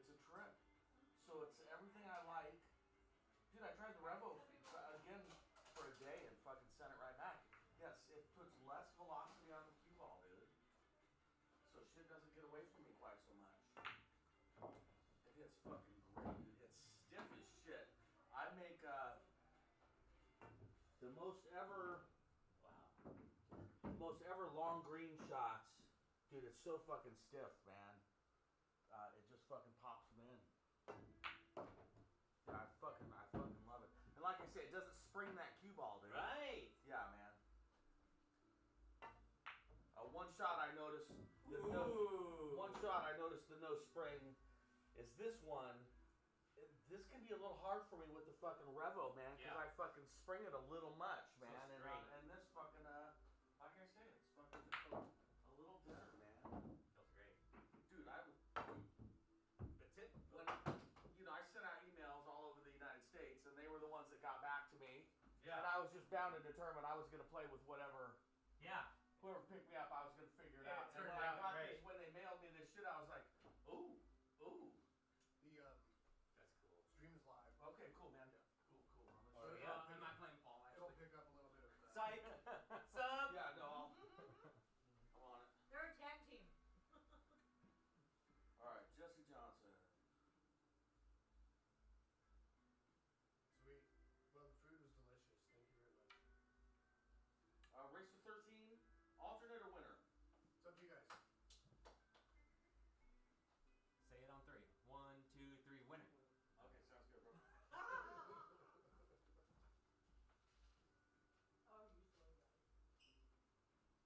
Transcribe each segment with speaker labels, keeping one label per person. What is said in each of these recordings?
Speaker 1: It's a trip. So it's everything I like. Dude, I tried the Revo again for a day and fucking sent it right back. Yes, it puts less velocity on the cue ball, dude. So shit doesn't get away from me quite so much. It hits fucking great, dude. It's stiff as shit. I make the most ever long green shots. Dude, it's so fucking stiff, man. It just fucking pops them in. I fucking love it. And like I said, it doesn't spring that cue ball, dude.
Speaker 2: Right.
Speaker 1: Yeah, man. One shot I noticed the no spring is this one. This can be a little hard for me with the fucking Revo, man, because I fucking spring it a little much, man. And this fucking like I say, it's fucking just a little dinner, man.
Speaker 2: Feels great.
Speaker 1: Dude, when I sent out emails all over the United States, and they were the ones that got back to me.
Speaker 2: Yeah.
Speaker 1: And I was just bound and determined I was gonna play with whatever.
Speaker 2: Yeah.
Speaker 1: Whoever picked me up, I was gonna figure it out.
Speaker 2: It turned
Speaker 1: and when
Speaker 2: out
Speaker 1: I got
Speaker 2: great.
Speaker 1: this, when they mailed me this shit, I was like, ooh.
Speaker 2: That's cool.
Speaker 3: Stream is live.
Speaker 1: Okay, cool, man. Cool.
Speaker 2: I'm not playing Paul,
Speaker 3: It'll
Speaker 2: actually.
Speaker 3: pick up a little bit of that.
Speaker 2: Psych. Sub.
Speaker 1: Yeah, no, I'm on it.
Speaker 4: They're a tag team.
Speaker 1: All right, Jesse Johnson.
Speaker 3: Sweet. Well, the food was delicious. Thank you very much.
Speaker 1: Race to 13, alternate or winner?
Speaker 3: It's up to you guys.
Speaker 2: Say it on 3. 1, 2, 3. Winner.
Speaker 1: Okay, sounds good, bro.
Speaker 4: Oh, you slow guy.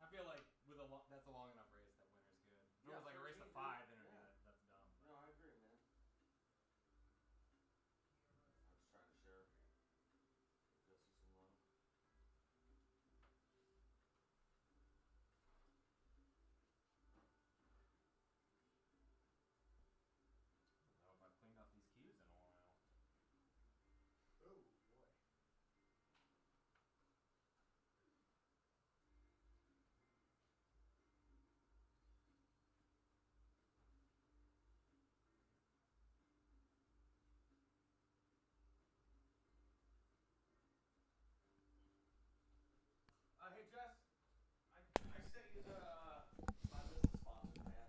Speaker 2: I feel like that's a long enough race that winner's good. If it was like a race to 5,
Speaker 1: 13,
Speaker 2: then
Speaker 1: yeah.
Speaker 2: that's dumb.
Speaker 1: No, I agree, man. I'm just trying to share. Give Jesse some love.
Speaker 2: I don't know if I've cleaned off these cues in a while.
Speaker 3: Oh, boy.
Speaker 1: Hey, Jess, I sent you my business sponsor, man.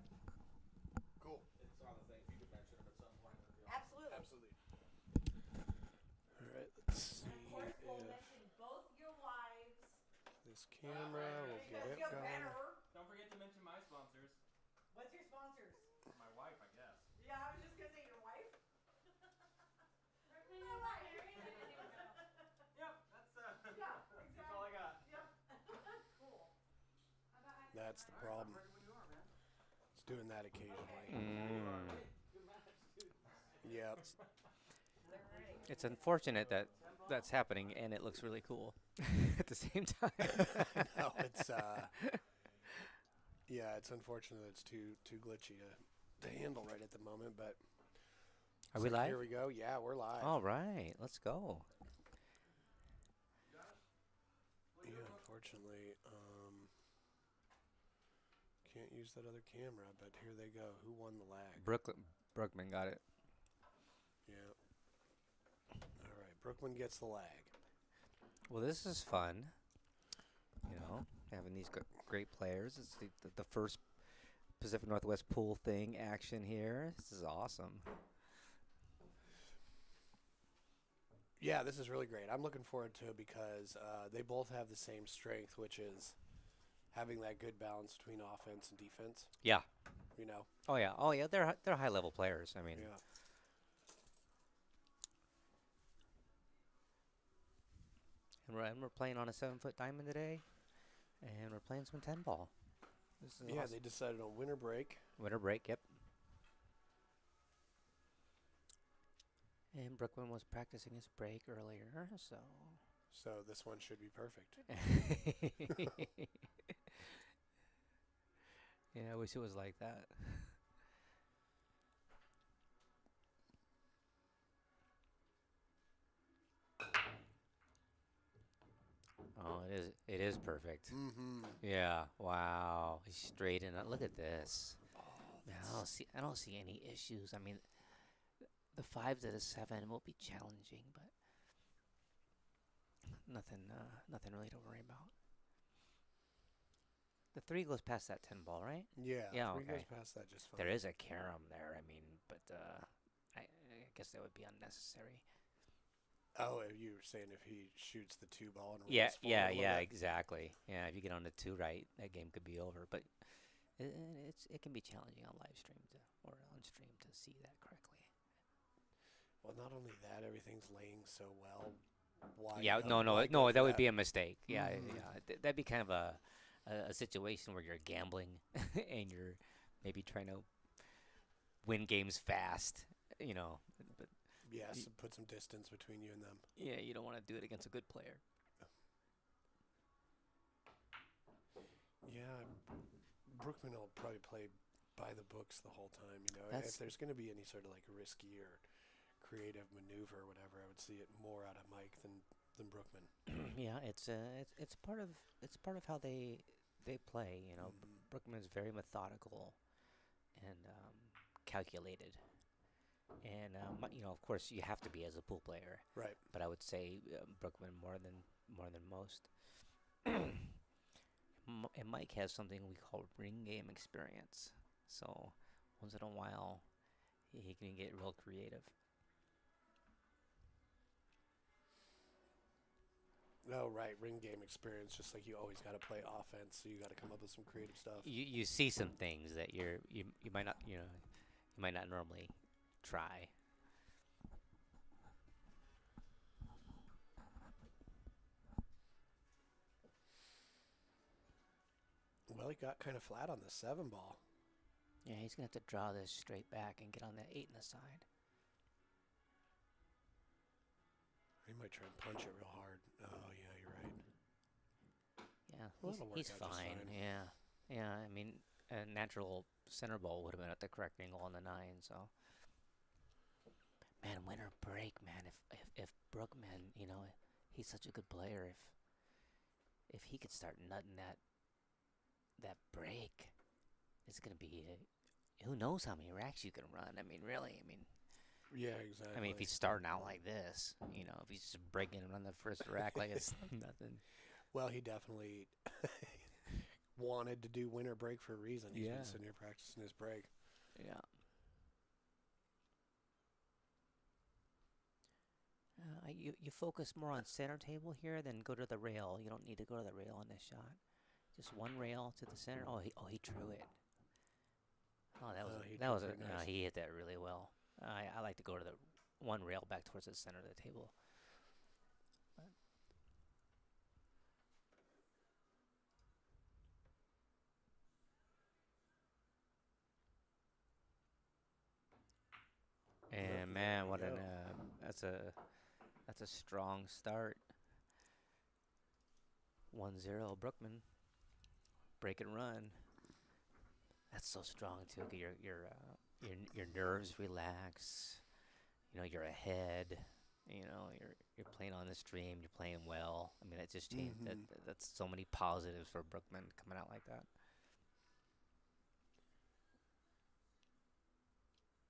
Speaker 3: Cool.
Speaker 1: It's on the thing. If you could mention them at some point.
Speaker 4: Absolutely.
Speaker 3: Absolutely. All right, let's see
Speaker 4: And of course, we'll
Speaker 3: if
Speaker 4: mention both your wives.
Speaker 3: this camera will get
Speaker 4: Because
Speaker 3: it
Speaker 4: you're
Speaker 3: going.
Speaker 4: better.
Speaker 2: Don't forget to mention my sponsors.
Speaker 4: What's your sponsors?
Speaker 2: My wife, I guess.
Speaker 4: Yeah, I was just gonna say your wife.
Speaker 2: Yep, that's
Speaker 4: Yeah,
Speaker 2: that's all I got.
Speaker 4: Yep. Cool.
Speaker 3: That's the problem.
Speaker 1: Ready when you are, man.
Speaker 3: It's doing that occasionally.
Speaker 1: Good match, dude.
Speaker 3: Yep.
Speaker 4: They're ready.
Speaker 5: It's unfortunate that that's happening and it looks really cool at the same time.
Speaker 3: No, it's yeah, it's unfortunate that it's too glitchy to handle right at the moment, but
Speaker 5: Are we live?
Speaker 3: Here we go. Yeah, we're live.
Speaker 5: All right, let's go.
Speaker 3: Yeah, unfortunately, can't use that other camera, but here they go. Who won the lag?
Speaker 5: Brookman got it.
Speaker 3: Yeah. All right, Brookman gets the lag.
Speaker 5: Well, this is fun. You know, having these great players. It's the first Pacific Northwest pool thing action here. This is awesome.
Speaker 3: Yeah, this is really great. I'm looking forward to it because they both have the same strength, which is having that good balance between offense and defense.
Speaker 5: Yeah.
Speaker 3: You know.
Speaker 5: Oh yeah. They're high level players. I mean.
Speaker 3: Yeah.
Speaker 5: And we're playing on a 7-foot diamond today, and we're playing some 10 ball. This is
Speaker 3: Yeah,
Speaker 5: awesome.
Speaker 3: they decided on winter break.
Speaker 5: Winter break, yep. And Brookman was practicing his break earlier, so.
Speaker 3: So this one should be perfect.
Speaker 5: Yeah, I wish it was like that. Oh, it is perfect.
Speaker 3: Mm-hmm.
Speaker 5: Yeah, wow. He's straight in. Look at this. Man, I don't see any issues. I mean, the 5s at a 7 will be challenging, but nothing really to worry about. The 3 goes past that 10 ball, right?
Speaker 3: Yeah,
Speaker 5: Yeah,
Speaker 3: 3
Speaker 5: okay.
Speaker 3: goes past that just fine.
Speaker 5: There is a carom there. I mean, but I guess that would be unnecessary.
Speaker 3: Oh, you were saying if he shoots the 2 ball and rolls
Speaker 5: Yeah,
Speaker 3: forward a little bit?
Speaker 5: exactly. Yeah, if you get on the 2 right, that game could be over. But it can be challenging on live stream or on stream to see that correctly.
Speaker 3: Well, not only that, everything's laying so well. Why?
Speaker 5: Yeah,
Speaker 3: why go
Speaker 5: no,
Speaker 3: for
Speaker 5: that would be a mistake. Yeah,
Speaker 3: Mhm.
Speaker 5: yeah, that'd be kind of a situation where you're gambling and you're maybe trying to win games fast. You know, but
Speaker 3: Yes, put some distance between you and them.
Speaker 5: yeah, you don't want to do it against a good player.
Speaker 3: Yeah, Brookman will probably play by the books the whole time. You know,
Speaker 5: That's-
Speaker 3: if there's going to be any sort of like risky or creative maneuver or whatever, I would see it more out of Mike than Brookman.
Speaker 5: Yeah, it's part of how they play. You know,
Speaker 3: Mhm.
Speaker 5: Brookman's very methodical and calculated, and you know, of course, you have to be as a pool player.
Speaker 3: Right.
Speaker 5: But I would say Brookman more than most. And Mike has something we call ring game experience. So once in a while, he can get real creative.
Speaker 3: Oh, right. Ring game experience. Just like you always got to play offense, so you got to come up with some creative stuff.
Speaker 5: You see some things that you might not you might not normally try.
Speaker 3: Well, he got kind of flat on the 7 ball.
Speaker 5: Yeah, he's gonna have to draw this straight back and get on that 8 in the side.
Speaker 3: He might try and punch it real hard. Oh, yeah, you're right.
Speaker 5: Yeah,
Speaker 3: Well, that'll work
Speaker 5: he's
Speaker 3: out just
Speaker 5: fine.
Speaker 3: fine.
Speaker 5: Yeah, yeah. I mean, a natural center ball would have been at the correct angle on the 9. So, man, winner break, man. If Brookman, you know, he's such a good player. If he could start nutting that break, it's gonna be who knows how many racks you can run. I mean, really. I mean,
Speaker 3: Yeah, exactly.
Speaker 5: I mean, if he's starting out like this, you know, if he's just breaking it on the first rack like it's nothing.
Speaker 3: Well, he definitely wanted to do winter break for a reason. He's
Speaker 5: Yeah.
Speaker 3: been sitting here practicing his break.
Speaker 5: Yeah. You focus more on center table here, then go to the rail. You don't need to go to the rail on this shot. Just one rail to the center. Oh, he drew it. Oh,
Speaker 3: he
Speaker 5: that was
Speaker 3: drew pretty nice.
Speaker 5: he hit that really well. I like to go to the one rail back towards the center of the table. And man, what
Speaker 3: There
Speaker 5: an
Speaker 3: we go.
Speaker 5: that's a strong start. 1-0 Brookman. Break and run. That's so strong too. Get your nerves relax. You know, you're ahead. You know, you're playing on the stream. You're playing well. I mean, it just changed.
Speaker 3: Mhm.
Speaker 5: That's so many positives for Brookman coming out like that.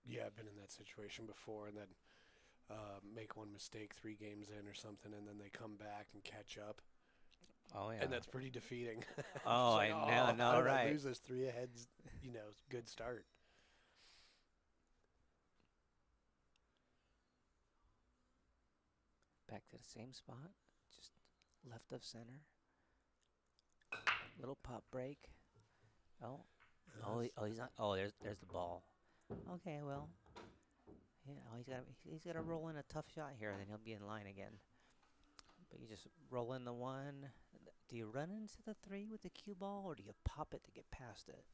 Speaker 3: Yeah, I've been in that situation before, and then make one mistake 3 games in or something, and then they come back and catch up,
Speaker 5: Oh yeah.
Speaker 3: and that's pretty defeating.
Speaker 5: Oh,
Speaker 3: It's like,
Speaker 5: I know,
Speaker 3: how did I
Speaker 5: right.
Speaker 3: lose this 3 ahead? You know, good start.
Speaker 5: Back to the same spot, just left of center. Little pop break. Oh, he's not. Oh, there's the ball. Okay, well, yeah. Oh, he's got to roll in a tough shot here, and then he'll be in line again. But you just roll in the 1. Do you run into the 3 with the cue ball, or do you pop it to get past it?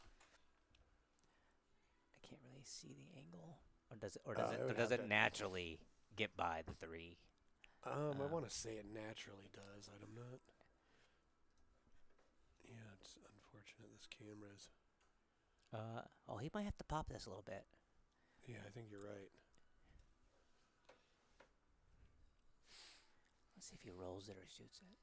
Speaker 5: I can't really see the angle. Or does it? Or does
Speaker 3: it
Speaker 5: it?
Speaker 3: would
Speaker 5: Or does
Speaker 3: have
Speaker 5: it
Speaker 3: to-
Speaker 5: naturally get by the 3?
Speaker 3: I want to say it naturally does. I'm not. Yeah, it's unfortunate this camera's.
Speaker 5: Oh, he might have to pop this a little bit.
Speaker 3: Yeah, I think you're right.
Speaker 5: Let's see if he rolls it or shoots it.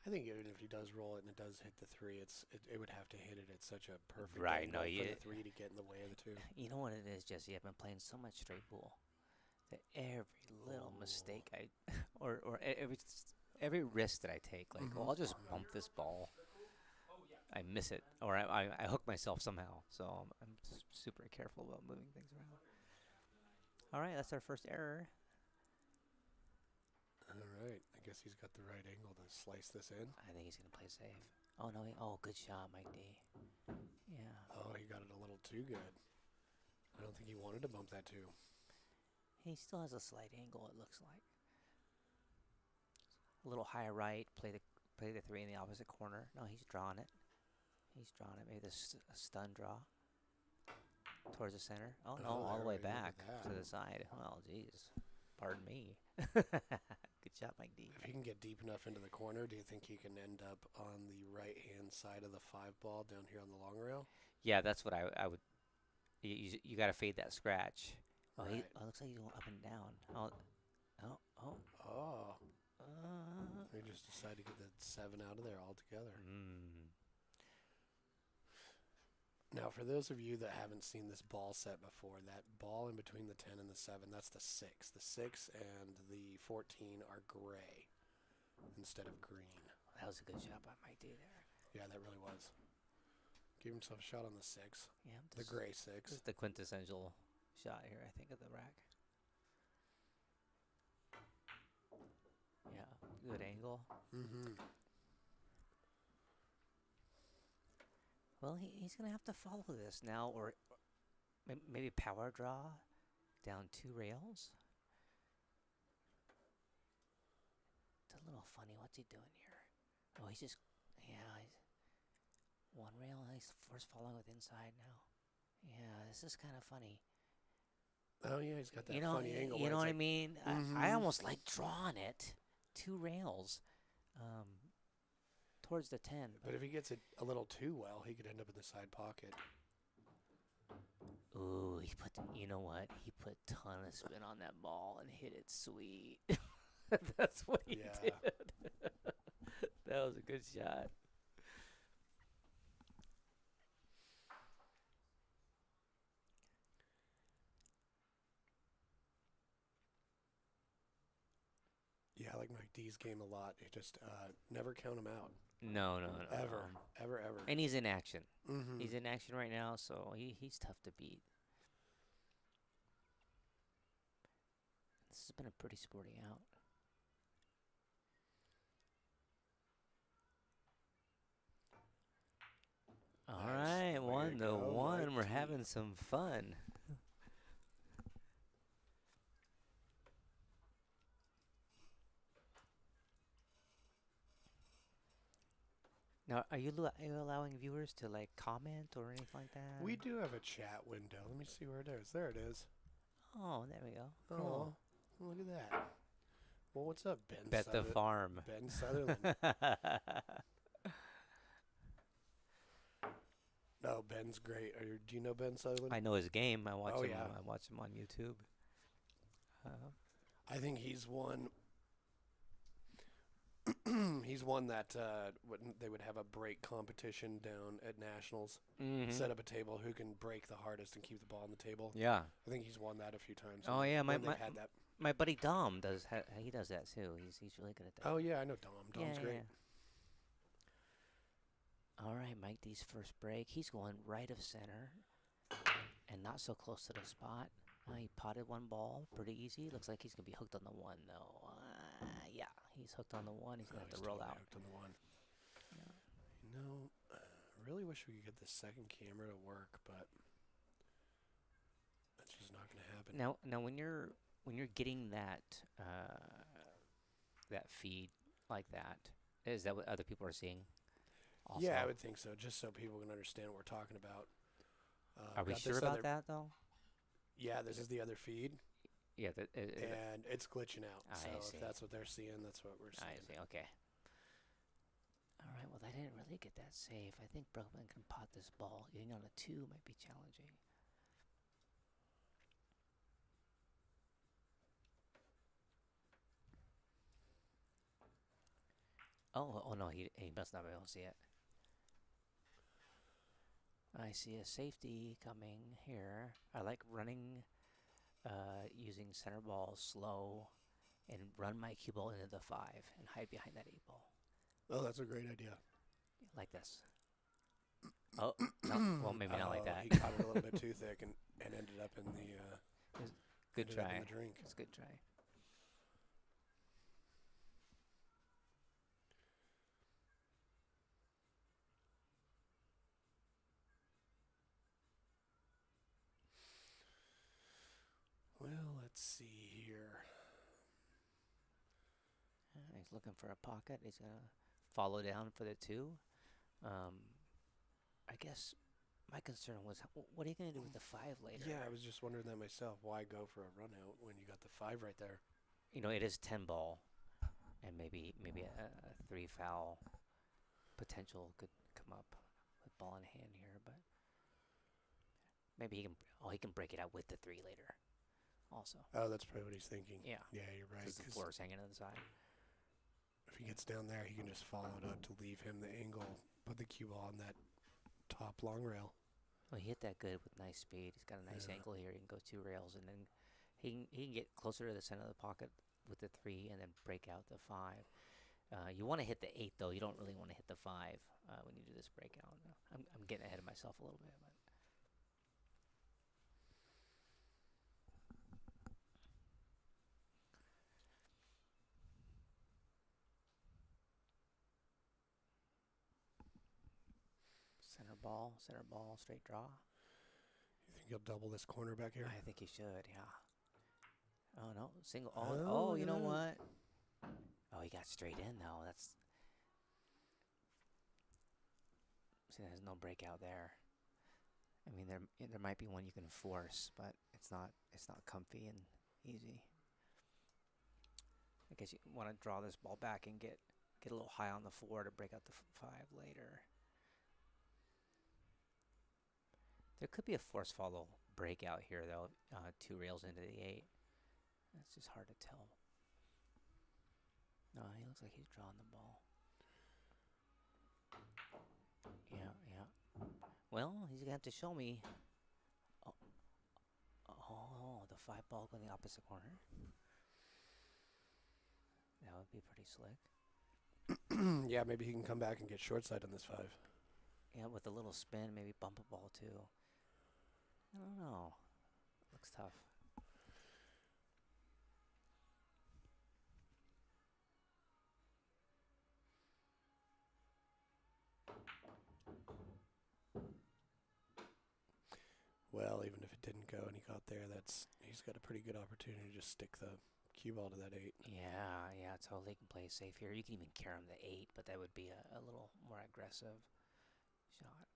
Speaker 3: I think even if he does roll it and it does hit the 3, it would have to hit it at such a perfect
Speaker 5: Right,
Speaker 3: angle
Speaker 5: no,
Speaker 3: for
Speaker 5: you-
Speaker 3: the 3 to get in the way of the 2.
Speaker 5: You know what it is, Jesse? I've been playing so much straight pool that every little mistake every risk that I take, like, oh, I'll just bump this ball. I miss it, or I hook myself somehow. So I'm super careful about moving things around. All right, that's our first error.
Speaker 3: All right. I guess he's got the right angle to slice this in.
Speaker 5: I think he's gonna play safe. Oh no! Oh, good shot, Mike D. Yeah.
Speaker 3: Oh, he got it a little too good. I don't think he wanted to bump that too.
Speaker 5: He still has a slight angle. It looks like a little higher right. Play the 3 in the opposite corner. No, he's drawing it. He's drawing it. Maybe a stun draw towards the center. Oh no, all the way back to the side. Well, jeez. Pardon me. Good shot, Mike D.
Speaker 3: If he can get deep enough into the corner, do you think he can end up on the right-hand side of the 5 ball down here on the long rail?
Speaker 5: Yeah, that's what I would. You got to fade that scratch. Oh,
Speaker 3: Right.
Speaker 5: looks like he's going up and down. Oh.
Speaker 3: They just decided to get that 7 out of there altogether. Now, for those of you that haven't seen this ball set before, that ball in between the 10 and the 7, that's the 6. The 6 and the 14 are gray instead of green.
Speaker 5: That was a good shot by Mike D there.
Speaker 3: Yeah, that really was. Give himself a shot on the 6.
Speaker 5: Yeah,
Speaker 3: The gray 6.
Speaker 5: This is the quintessential shot here, I think, of the rack. Yeah, good angle.
Speaker 3: Mm-hmm.
Speaker 5: Well, he's going to have to follow this now, or maybe power draw down 2 rails. It's a little funny. What's he doing here? Oh, he's just, he's 1 rail, and he's force following with inside now. Yeah, this is kind of funny.
Speaker 3: Oh, yeah, he's got that funny angle.
Speaker 5: You know what I mean? I
Speaker 3: Mhm.
Speaker 5: almost like drawing it 2 rails towards the 10.
Speaker 3: But if he gets it a little too well, he could end up in the side pocket.
Speaker 5: Ooh, you know what? He put a ton of spin on that ball and hit it sweet. That's what he did. That was a good shot.
Speaker 3: Yeah, I like Mike D's game a lot. He just never count him out.
Speaker 5: No.
Speaker 3: Ever.
Speaker 5: And he's in action.
Speaker 3: Mm-hmm.
Speaker 5: He's in action right now, so he's tough to beat. This has been a pretty sporty out. All right, 1-1. We're having some fun. Now, are you allowing viewers to like comment or anything like that?
Speaker 3: We do have a chat window. Let me see where it is. There it is.
Speaker 5: Oh, there we go.
Speaker 3: Oh,
Speaker 5: Cool.
Speaker 3: look at that. Well, what's up, Ben?
Speaker 5: Bet the farm.
Speaker 3: Ben Sutherland. No, Ben's great. Do you know Ben Sutherland?
Speaker 5: I know his game. I watch him.
Speaker 3: Yeah.
Speaker 5: I watch him on YouTube.
Speaker 3: I think he's one. He's one that they would have a break competition down at Nationals. Set up a table who can break the hardest and keep the ball on the table.
Speaker 5: Yeah.
Speaker 3: I think he's won that a few times.
Speaker 5: Oh yeah,
Speaker 3: when they've had that.
Speaker 5: my buddy Dom does. He does that too. He's really good at that.
Speaker 3: Oh yeah, I know Dom. Dom's great.
Speaker 5: Yeah. All right, Mike D's first break. He's going right of center, and not so close to the spot. He potted 1 ball, pretty easy. Looks like he's gonna be hooked on the 1 though. Yeah, he's hooked on the 1. He's gonna have to roll
Speaker 3: totally
Speaker 5: out.
Speaker 3: Hooked on the 1.
Speaker 5: Yeah.
Speaker 3: You know, I really wish we could get the second camera to work, but that's just not gonna happen.
Speaker 5: Now, when you're getting that that feed like that, is that what other people are seeing? Also?
Speaker 3: Yeah, I would think so, just so people can understand what we're talking about.
Speaker 5: Are we
Speaker 3: got
Speaker 5: sure
Speaker 3: this
Speaker 5: about
Speaker 3: other-
Speaker 5: that though?
Speaker 3: Yeah, this is the other feed,
Speaker 5: Yeah.
Speaker 3: and it's glitching out.
Speaker 5: I
Speaker 3: So
Speaker 5: see.
Speaker 3: if that's what they're seeing, that's what we're
Speaker 5: I
Speaker 3: seeing.
Speaker 5: see. Okay. All right. Well, I didn't really get that safe. I think Brookman can pot this ball. Getting on a 2 might be challenging. Oh no, he must not be able to see it. I see a safety coming here. I like running using center ball slow and run my cue ball into the 5 and hide behind that 8 ball.
Speaker 3: Oh, that's a great idea.
Speaker 5: Like this. Oh, no. Well, maybe not like that.
Speaker 3: He caught it a little bit too thick and ended up in the
Speaker 5: Good
Speaker 3: ended up
Speaker 5: try.
Speaker 3: in the drink.
Speaker 5: It's a good try.
Speaker 3: Well, let's see here.
Speaker 5: He's looking for a pocket. He's going to follow down for the 2. I guess my concern was, what are you going to do with the 5 later?
Speaker 3: Yeah, I was just wondering that myself. Why go for a run out when you got the 5 right there?
Speaker 5: You know, it is 10 ball, and maybe a 3 foul potential could come up with ball in hand here, but maybe he can break it out with the 3 later also.
Speaker 3: Oh, that's probably what he's thinking.
Speaker 5: Yeah.
Speaker 3: Yeah, you're right.
Speaker 5: Because the 4 is hanging to the side.
Speaker 3: If he gets down there, he can just follow it up to leave him the angle, put the cue ball on that top long rail.
Speaker 5: Well, he hit that good with nice speed. He's got a nice angle here. He can go 2 rails, and then he can get closer to the center of the pocket with the 3 and then break out the 5. You want to hit the 8, though. You don't really want to hit the 5 when you do this breakout. I'm getting ahead of myself a little bit. But center ball, straight draw.
Speaker 3: You think he'll double this corner back here?
Speaker 5: I think he should, yeah. Oh, no, single. Oh, you know what? Oh, he got straight in, though. See, there's no breakout there. I mean, there might be one you can force, but it's not comfy and easy. I guess you want to draw this ball back and get a little high on the 4 to break out the 5 later. There could be a force follow breakout here, though. 2 rails into the 8. That's just hard to tell. No, he looks like he's drawing the ball. Yeah. Well, he's going to have to show me. Oh, the 5 ball going the opposite corner. That would be pretty slick.
Speaker 3: Yeah, maybe he can come back and get short side on this 5.
Speaker 5: Yeah, with a little spin, maybe bump a ball, too. I don't know. Looks tough.
Speaker 3: Well, even if it didn't go and he got there, he's got a pretty good opportunity to just stick the cue ball to that 8.
Speaker 5: Yeah, totally can play safe here. You can even carry him the 8, but that would be a little more aggressive shot.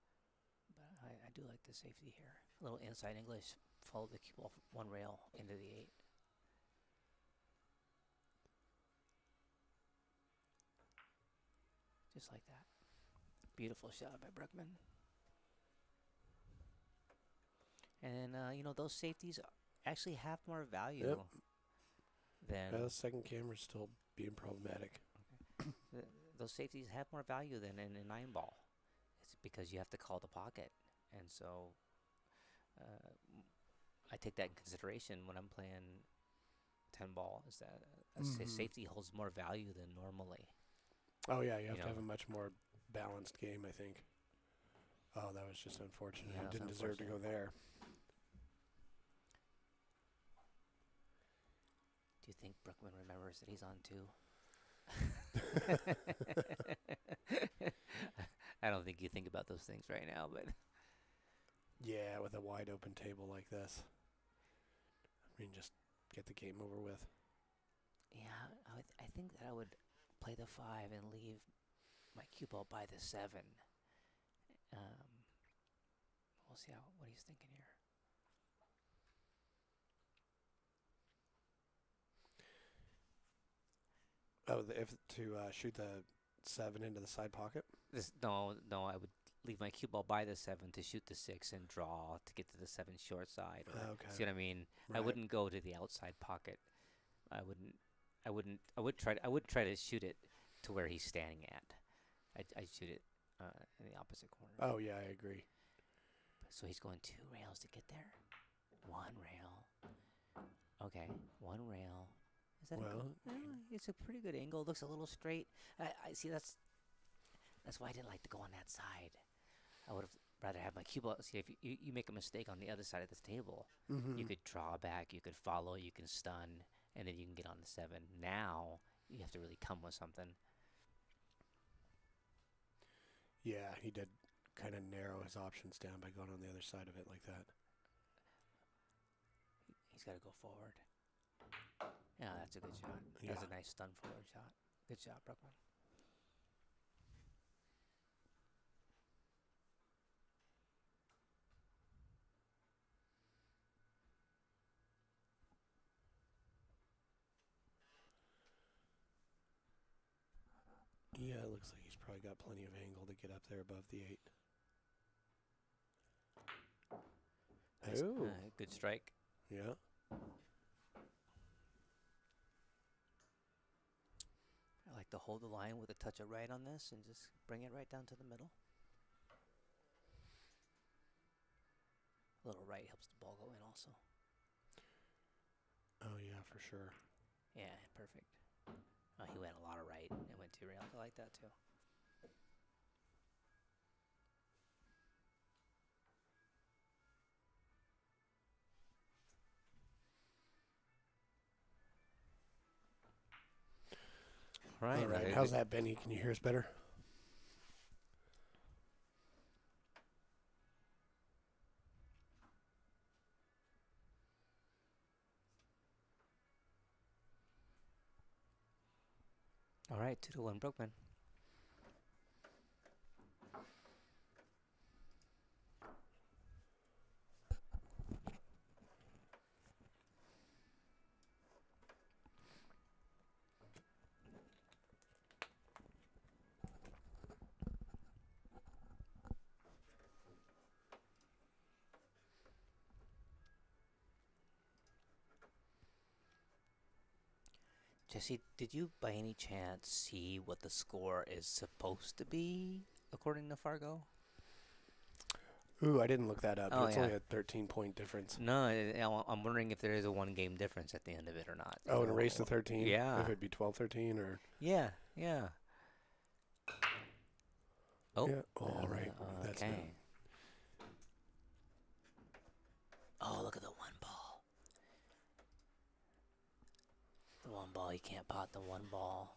Speaker 5: But I do like the safety here. A little inside English, follow the cue ball 1 rail into the 8. Just like that. Beautiful shot by Brookman. And, those safeties actually have more value than...
Speaker 3: The second camera's still being problematic.
Speaker 5: Those safeties have more value than in a 9 ball. It's because you have to call the pocket. And so I take that in consideration when I'm playing 10 ball, is that safety holds more value than normally.
Speaker 3: Oh, yeah, you have to have a much more balanced game, I think. Oh, that was just unfortunate.
Speaker 5: Yeah,
Speaker 3: He didn't deserve to go there.
Speaker 5: Do you think Brookman remembers that he's on 2? I don't think you think about those things right now, but...
Speaker 3: Yeah, with a wide open table like this. I mean, just get the game over with.
Speaker 5: Yeah, I think that I would play the 5 and leave my cue ball by the 7. We'll see what he's thinking here.
Speaker 3: Oh, if to shoot the 7 into the side pocket?
Speaker 5: No, I would leave my cue ball by the 7 to shoot the 6 and draw to get to the 7 short side.
Speaker 3: Okay.
Speaker 5: See what I mean?
Speaker 3: Right.
Speaker 5: I wouldn't go to the outside pocket. I would try to shoot it to where he's standing at. I'd shoot it in the opposite corner.
Speaker 3: Oh, yeah, I agree.
Speaker 5: So he's going 2 rails to get there. 1 rail. Okay, one rail. Is that
Speaker 3: Well,
Speaker 5: it's a pretty good angle. It looks a little straight. I see. That's why I didn't like to go on that side. I would have rather have my cue ball. See, if you make a mistake on the other side of this table, you could draw back, you could follow, you can stun, and then you can get on the 7. Now you have to really come with something.
Speaker 3: yeah, he did kind of narrow his options down by going on the other side of it like that.
Speaker 5: He's got to go forward. Yeah, that's a good shot.
Speaker 3: Yeah.
Speaker 5: That's a nice stun forward shot. Good shot, Brookman.
Speaker 3: Yeah, it looks like he's probably got plenty of angle to get up there above the 8.
Speaker 5: Nice,
Speaker 3: Oh.
Speaker 5: good strike.
Speaker 3: Yeah.
Speaker 5: I like to hold the line with a touch of right on this and just bring it right down to the middle. A little right helps the ball go in also.
Speaker 3: Oh, yeah, for sure.
Speaker 5: Yeah, perfect. Oh, he went a lot of right and went 2 rails. I like that too.
Speaker 3: All right. How's that, Benny? Can you hear us better?
Speaker 5: All right, 2-1 Brookman. Jesse, did you by any chance see what the score is supposed to be according to Fargo?
Speaker 3: Ooh, I didn't look that up.
Speaker 5: Oh,
Speaker 3: It's
Speaker 5: yeah.
Speaker 3: only a 13-point difference.
Speaker 5: No, I'm wondering if there is a 1-game difference at the end of it or not.
Speaker 3: Oh, in a race to 13?
Speaker 5: Yeah.
Speaker 3: If it'd be 12-13 or...
Speaker 5: Yeah. Oh.
Speaker 3: Yeah. All right. That's
Speaker 5: okay.
Speaker 3: good.
Speaker 5: Oh, look at the 1 ball. The 1 ball, you can't pot the 1 ball.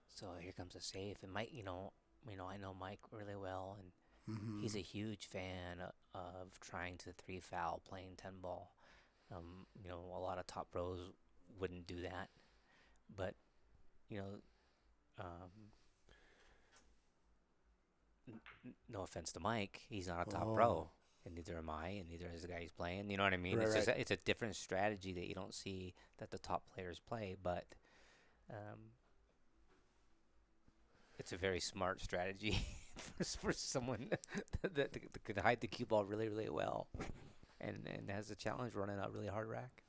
Speaker 5: So here comes a save. It might, I know Mike really well, and he's a huge fan of trying to 3-foul playing 10 ball. A lot of top pros wouldn't do that, but no offense to Mike, he's not a top pro, and neither am I, and neither is the guy he's playing. You know what I mean?
Speaker 3: Right,
Speaker 5: Just it's a different strategy that you don't see that the top players play, but it's a very smart strategy for someone that can hide the cue ball really, really well, and has a challenge running a really hard rack.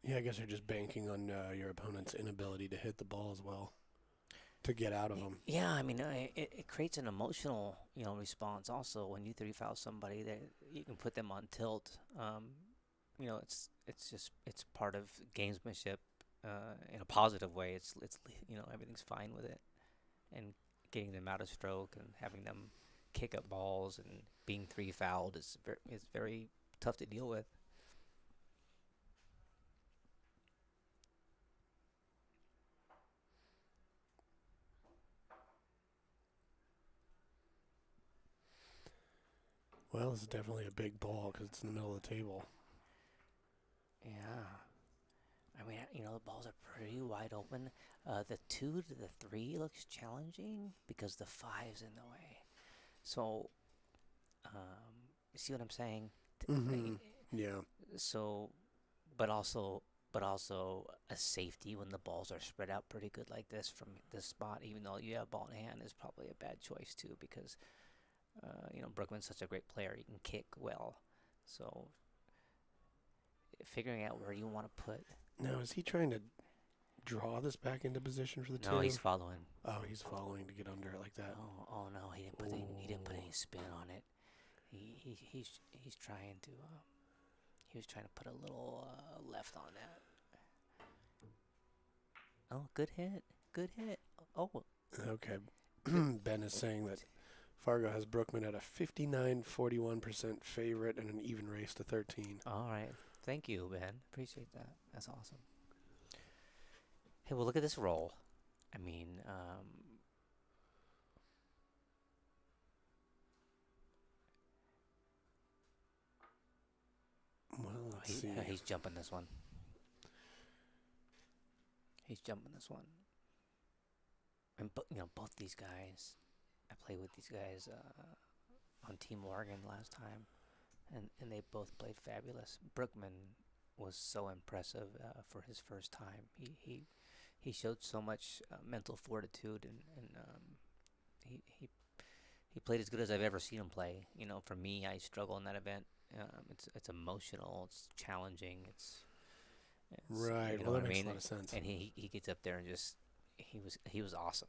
Speaker 3: Yeah, I guess you're just banking on your opponent's inability to hit the ball as well, to get out of them.
Speaker 5: Yeah, I mean, it creates an emotional, response also when you 3-foul somebody that you can put them on tilt. It's part of gamesmanship in a positive way. It's everything's fine with it, and getting them out of stroke and having them kick up balls and being 3-fouled is very tough to deal with.
Speaker 3: Well, this is definitely a big ball because it's in the middle of the table.
Speaker 5: Yeah. I mean, the balls are pretty wide open. The 2 to the 3 looks challenging because the 5's in the way. So, you see what I'm saying?
Speaker 3: Yeah.
Speaker 5: So, but also a safety when the balls are spread out pretty good like this from this spot, even though you have ball in hand, is probably a bad choice too because, Brookman's such a great player. He can kick well. So, figuring out where you want to put.
Speaker 3: Now, is he trying to draw this back into position for the 2?
Speaker 5: No, he's following.
Speaker 3: Oh, he's following to get under it like that.
Speaker 5: Oh no, he didn't put any spin on it. He's trying to he was trying to put a little left on that. Oh, good hit. Oh,
Speaker 3: Okay. Ben is saying that Fargo has Brookman at a 59-41% favorite and an even race to 13.
Speaker 5: all right. Thank you, Ben. Appreciate that. That's awesome. Hey, well, look at this roll. I mean,
Speaker 3: Well, let's see.
Speaker 5: he's jumping this one. And both these guys, I played with these guys on Team Oregon last time, and they both played fabulous. Brookman was so impressive for his first time. He showed so much mental fortitude, and he played as good as I've ever seen him play. For me, I struggle in that event. It's emotional, it's challenging, it's
Speaker 3: Right. Well, that makes a lot of sense.
Speaker 5: And he gets up there and just he was awesome.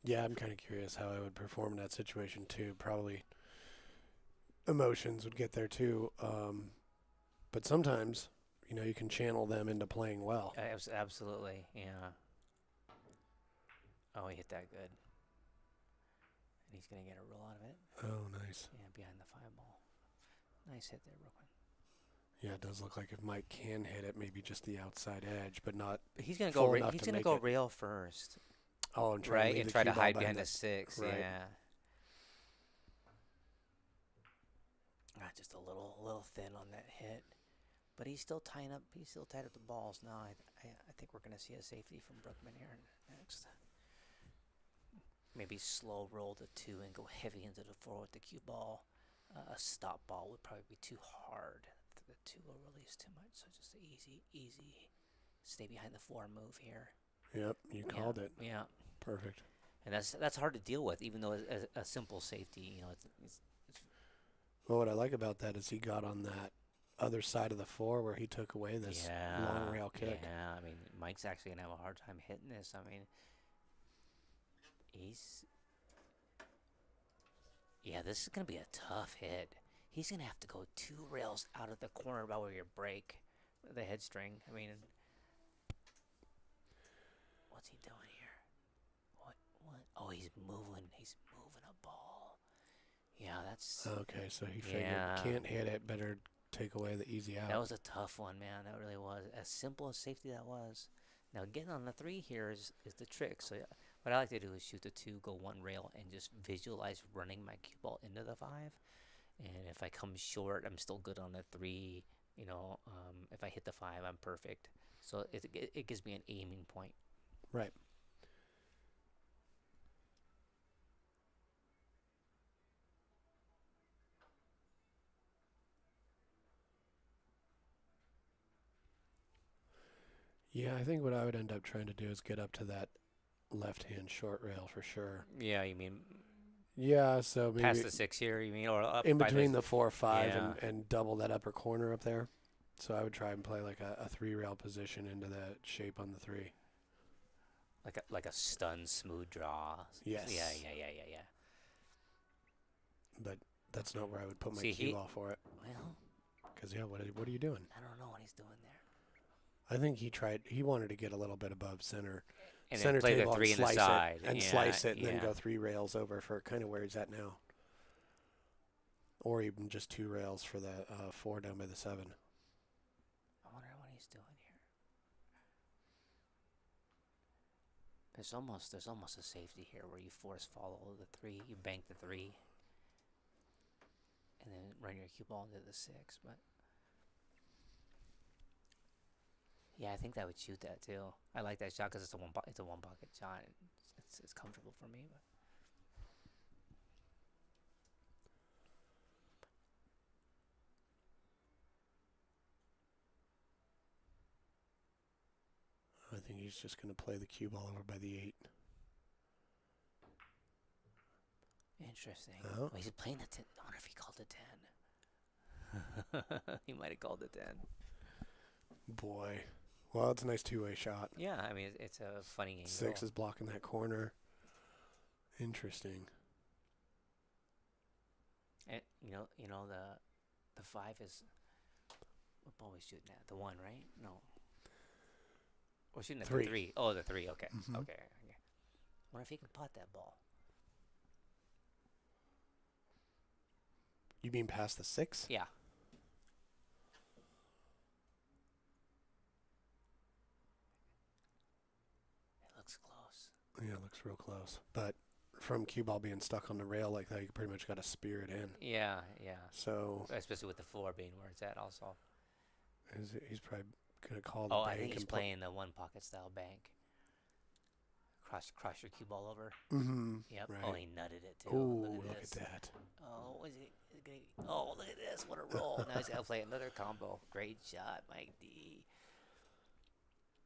Speaker 3: Yeah, I'm kind of curious how I would perform in that situation too. Probably emotions would get there too. But sometimes, you can channel them into playing well.
Speaker 5: Absolutely, yeah. Oh, he hit that good. And he's going to get a roll out of it.
Speaker 3: Oh, nice.
Speaker 5: Yeah, behind the 5-ball. Nice hit there, Brookman.
Speaker 3: Yeah, it does look like if Mike can hit it, maybe just the outside edge, but not.
Speaker 5: He's going
Speaker 3: full
Speaker 5: to
Speaker 3: enough
Speaker 5: He's
Speaker 3: to
Speaker 5: going to
Speaker 3: make
Speaker 5: go
Speaker 3: it.
Speaker 5: rail first,
Speaker 3: Oh, and try
Speaker 5: right?
Speaker 3: to leave
Speaker 5: And
Speaker 3: the
Speaker 5: try to
Speaker 3: cue ball
Speaker 5: hide behind the 6.
Speaker 3: Right.
Speaker 5: Yeah. Just a little thin on that hit, but he's still tying up. He's still tied up the balls now. I think we're going to see a safety from Brookman here next. Maybe slow roll the 2 and go heavy into the 4 with the cue ball. A stop ball would probably be too hard. The 2 will release too much. So just an easy stay behind the 4 move here.
Speaker 3: Yep, you called it.
Speaker 5: Yeah.
Speaker 3: Perfect.
Speaker 5: And that's hard to deal with, even though it's a simple safety. It's
Speaker 3: Well, what I like about that is he got on that other side of the 4 where he took away this long rail kick.
Speaker 5: Yeah, I mean, Mike's actually going to have a hard time hitting this. I mean, this is going to be a tough hit. He's going to have to go 2 rails out of the corner about where your break, the head string. I mean, what's he doing here? What? Oh, he's moving a ball. Yeah, that's...
Speaker 3: Okay, so he figured can't hit it, better take away the easy out.
Speaker 5: That was a tough one, man. That really was. As simple as safety that was. Now, getting on the 3 here is the trick. So what I like to do is shoot the 2, go 1 rail, and just visualize running my cue ball into the 5. And if I come short, I'm still good on the 3. If I hit the 5, I'm perfect. So it gives me an aiming point.
Speaker 3: Right. Yeah, I think what I would end up trying to do is get up to that left-hand short rail for sure.
Speaker 5: Yeah, you mean
Speaker 3: Yeah, so maybe
Speaker 5: past the 6 here, you mean, or up
Speaker 3: in
Speaker 5: by
Speaker 3: between the 4 or 5
Speaker 5: Yeah.
Speaker 3: and double that upper corner up there. So I would try and play like a 3 rail position into the shape on the 3.
Speaker 5: like a stun smooth draw.
Speaker 3: Yes.
Speaker 5: Yeah.
Speaker 3: But that's not where I would put my
Speaker 5: See,
Speaker 3: cue ball for it.
Speaker 5: Well,
Speaker 3: Because what are you doing?
Speaker 5: I don't know what he's doing there.
Speaker 3: I think he wanted to get a little bit above center.
Speaker 5: And
Speaker 3: Center
Speaker 5: then play the
Speaker 3: table
Speaker 5: 3
Speaker 3: and
Speaker 5: in the
Speaker 3: slice
Speaker 5: side.
Speaker 3: it and
Speaker 5: Yeah,
Speaker 3: slice it and then
Speaker 5: yeah.
Speaker 3: go 3 rails over for kind of where he's at now. Or even just 2 rails for the 4 down by the 7.
Speaker 5: I wonder what he's doing here. There's almost a safety here where you force follow the 3, you bank the 3, and then run your cue ball into the 6. But yeah, I think that would shoot that too. I like that shot because it's a one pocket shot. It's comfortable for me. But
Speaker 3: I think he's just going to play the cue ball over by the 8.
Speaker 5: interesting.
Speaker 3: Oh.
Speaker 5: Well, he's playing the 10. I wonder if he called the 10. He might have called it 10.
Speaker 3: Boy. Well, it's a nice two-way shot.
Speaker 5: Yeah, I mean, it's a funny angle.
Speaker 3: 6 is blocking that corner. Interesting.
Speaker 5: And the 5 is what ball we shooting at? The 1, right? No. We're shooting at
Speaker 3: 3.
Speaker 5: the 3. Oh, the 3. Okay.
Speaker 3: Mhm.
Speaker 5: Okay. Wonder if he can pot that ball.
Speaker 3: You mean past the 6?
Speaker 5: Yeah. It looks close.
Speaker 3: Yeah, it looks real close. But from cue ball being stuck on the rail like that, you pretty much got to spear it in.
Speaker 5: Yeah.
Speaker 3: So
Speaker 5: Especially with the floor being where it's at, also.
Speaker 3: he's probably going to call the
Speaker 5: Oh,
Speaker 3: bank.
Speaker 5: I think he's
Speaker 3: and
Speaker 5: playing the one pocket style bank. Cross your cue ball over.
Speaker 3: Mm-hmm.
Speaker 5: Yep.
Speaker 3: Right.
Speaker 5: Oh, he nutted it too.
Speaker 3: Ooh,
Speaker 5: look
Speaker 3: look
Speaker 5: this.
Speaker 3: at that.
Speaker 5: Oh, oh, look at this! What a roll! Now he's got to play another combo. Great shot, Mike D.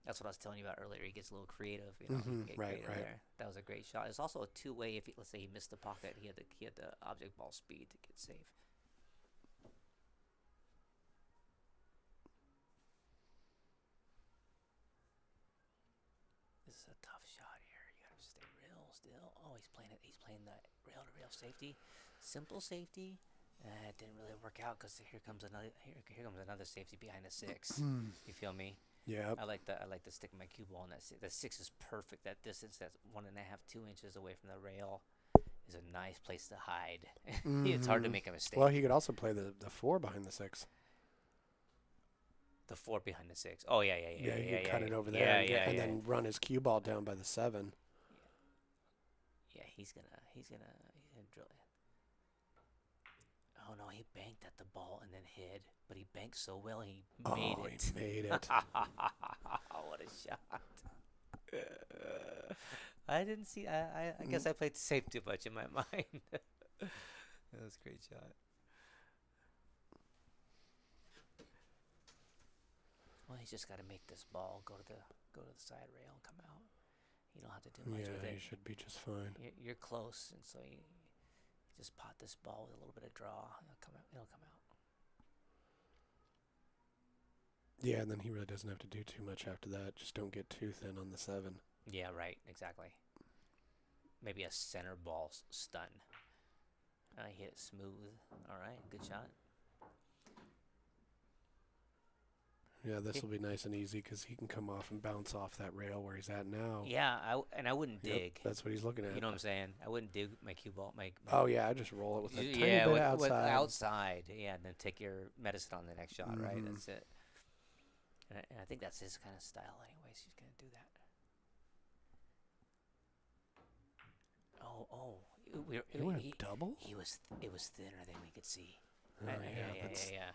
Speaker 5: That's what I was telling you about earlier. He gets a little creative. He can get
Speaker 3: Right,
Speaker 5: creative
Speaker 3: right.
Speaker 5: there. That was a great shot. It's also a two-way. If let's say he missed the pocket, he had the object ball speed to get safe. This is a tough shot here. You gotta stay real still. Oh, he's playing it. He's playing the rail-to-rail safety, simple safety. It didn't really work out because here comes another safety behind the 6. You feel me?
Speaker 3: Yeah.
Speaker 5: I like to stick my cue ball in that 6. The 6 is perfect. That distance, that's 1.5, 2 inches away from the rail, is a nice place to hide. It's hard to make a mistake.
Speaker 3: Well, he could also play the 4 behind the 6.
Speaker 5: The 4 behind the 6. Oh yeah.
Speaker 3: He could cut it over there and then run his cue ball down by the 7.
Speaker 5: Yeah, he's gonna drill it. Oh no, he banked at the ball and then hid, but he banked so well he made it.
Speaker 3: He made it.
Speaker 5: What a shot! I didn't see. I guess I played safe too much in my mind. That was a great shot. Well, he's just got to make this ball go to the side rail and come out. You don't have to do much with it.
Speaker 3: He should be just fine.
Speaker 5: You're close, and so you just pot this ball with a little bit of draw. It'll come out.
Speaker 3: Yeah, and then he really doesn't have to do too much after that. Just don't get too thin on the 7.
Speaker 5: Yeah, right. Exactly. Maybe a center ball stun. I hit it smooth. All right, good shot.
Speaker 3: Yeah, this will be nice and easy because he can come off and bounce off that rail where he's at now.
Speaker 5: Yeah, I wouldn't dig.
Speaker 3: That's what he's looking at.
Speaker 5: You know what I'm saying? I wouldn't dig my cue ball.
Speaker 3: Oh, yeah, I just roll it with a tiny
Speaker 5: yeah,
Speaker 3: bit
Speaker 5: with
Speaker 3: outside.
Speaker 5: outside. Yeah, and then take your medicine on the next shot, right?
Speaker 3: Mhm.
Speaker 5: That's it. And I think that's his kind of style anyways. He's going to do that.
Speaker 3: He went a double?
Speaker 5: It was thinner than we could see.
Speaker 3: Oh,
Speaker 5: Yeah.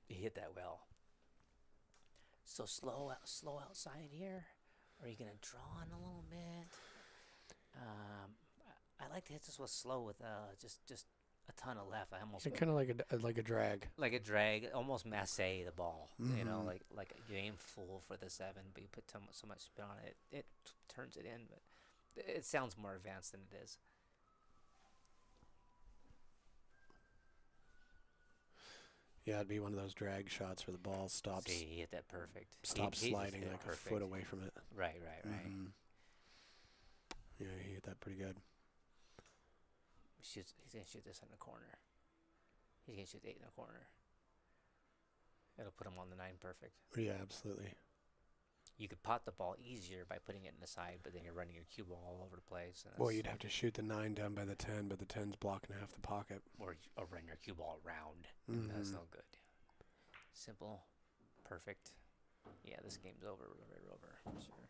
Speaker 5: He hit that well. So slow outside here. Are you gonna draw in a little bit? I like to hit this one slow with just a ton of left. I almost
Speaker 3: Kind of like a drag.
Speaker 5: like a drag, almost masse the ball. You know,
Speaker 3: Mhm.
Speaker 5: like you aim full for the 7, but you put so much spin on it, it turns it in. But it sounds more advanced than it is.
Speaker 3: Yeah, it'd be one of those drag shots where the ball stops
Speaker 5: See, he hit that perfect.
Speaker 3: stops
Speaker 5: He just
Speaker 3: sliding
Speaker 5: hit it
Speaker 3: like a
Speaker 5: perfect.
Speaker 3: foot away from it.
Speaker 5: Right.
Speaker 3: Mhm. Yeah, he hit that pretty good.
Speaker 5: He's gonna shoot this in the corner. He's gonna shoot 8 in the corner. It'll put him on the 9 perfect.
Speaker 3: Yeah, absolutely.
Speaker 5: You could pot the ball easier by putting it in the side, but then you're running your cue ball all over the place. And
Speaker 3: Well, you'd have to shoot the 9 down by the 10, but the 10's blocking half the pocket.
Speaker 5: or run your cue ball around. That's
Speaker 3: Mhm.
Speaker 5: no good. Simple, perfect. Yeah, this game's over. Over for sure.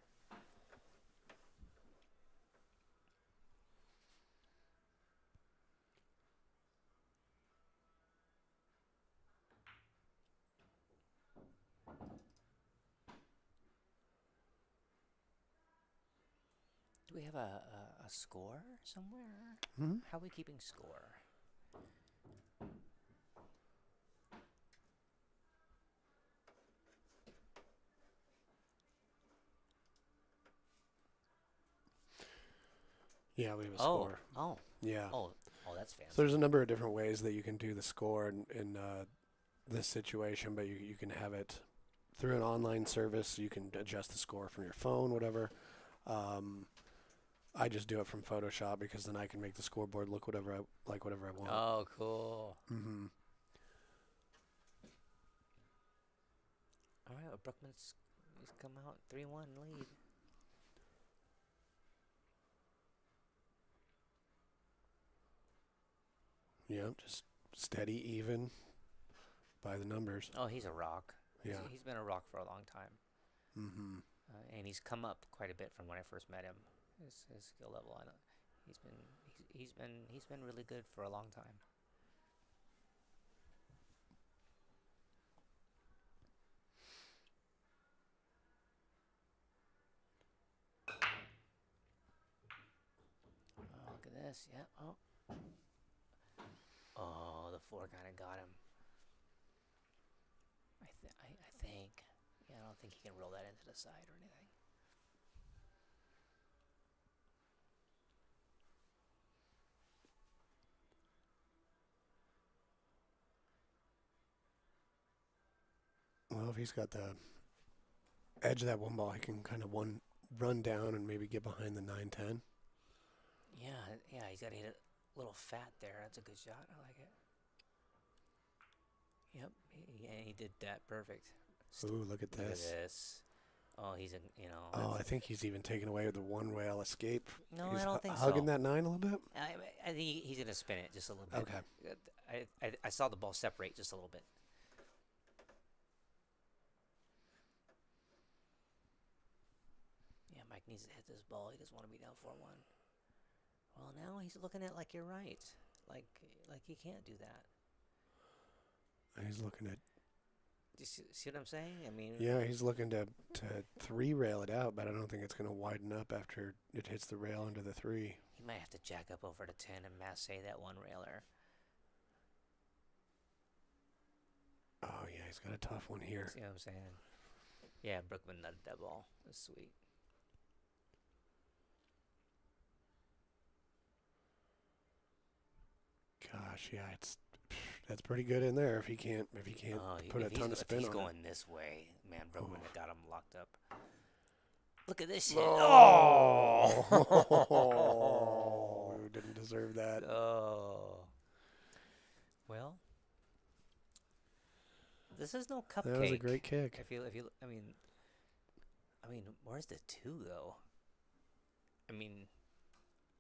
Speaker 5: Do we have a score somewhere?
Speaker 3: Hmm?
Speaker 5: How are we keeping score?
Speaker 3: Yeah, we have a
Speaker 5: Oh,
Speaker 3: score.
Speaker 5: oh,
Speaker 3: Yeah.
Speaker 5: oh, Oh, that's fancy.
Speaker 3: So there's a number of different ways that you can do the score in this situation, but you can have it through an online service. You can adjust the score from your phone, whatever. I just do it from Photoshop because then I can make the scoreboard look whatever I want.
Speaker 5: Oh, cool.
Speaker 3: Mm-hmm.
Speaker 5: All right, well, Brookman's he's come out 3-1 lead.
Speaker 3: Yeah, just steady, even by the numbers.
Speaker 5: Oh, he's a rock.
Speaker 3: Yeah.
Speaker 5: He's been a rock for a long time.
Speaker 3: Mm-hmm.
Speaker 5: And he's come up quite a bit from when I first met him. His skill level, I know, he's been really good for a long time. Oh, look at this. Yeah. Oh. Oh, the 4 kind of got him. I think. Yeah, I don't think he can roll that into the side or anything.
Speaker 3: Well, if he's got the edge of that one ball, he can kind of run down and maybe get behind the 9-10.
Speaker 5: Yeah, he's got to hit it a little fat there. That's a good shot. I like it. Yep, he did that perfect.
Speaker 3: Ooh, look at
Speaker 5: Look at
Speaker 3: this.
Speaker 5: this. Oh, he's
Speaker 3: Oh, I think he's even taken away the one rail escape.
Speaker 5: No,
Speaker 3: He's
Speaker 5: I don't think
Speaker 3: hugging
Speaker 5: so.
Speaker 3: that 9 a little bit.
Speaker 5: I think he's gonna spin it just a little bit.
Speaker 3: Okay.
Speaker 5: I saw the ball separate just a little bit. Yeah, Mike needs to hit this ball. He doesn't want to be down 4-1. Well, now he's looking at it like you're right. Like he can't do that.
Speaker 3: He's looking at.
Speaker 5: Do you see what I'm saying? I mean.
Speaker 3: Yeah, he's looking to 3 rail it out, but I don't think it's going to widen up after it hits the rail into the 3.
Speaker 5: He might have to jack up over to 10 and mass say that 1 railer.
Speaker 3: Oh yeah, he's got a tough one here.
Speaker 5: See what I'm saying? Yeah, Brookman nutted that ball. That's sweet.
Speaker 3: Gosh, yeah, that's pretty good in there. If he can't put a ton of spin
Speaker 5: if he's
Speaker 3: on
Speaker 5: going this way, man, Brookman had got him locked up. Look at this shit.
Speaker 3: Oh, oh! Didn't deserve that.
Speaker 5: Oh. Well, this is no cupcake.
Speaker 3: That was a great kick.
Speaker 5: I mean, where's the 2 though? I mean.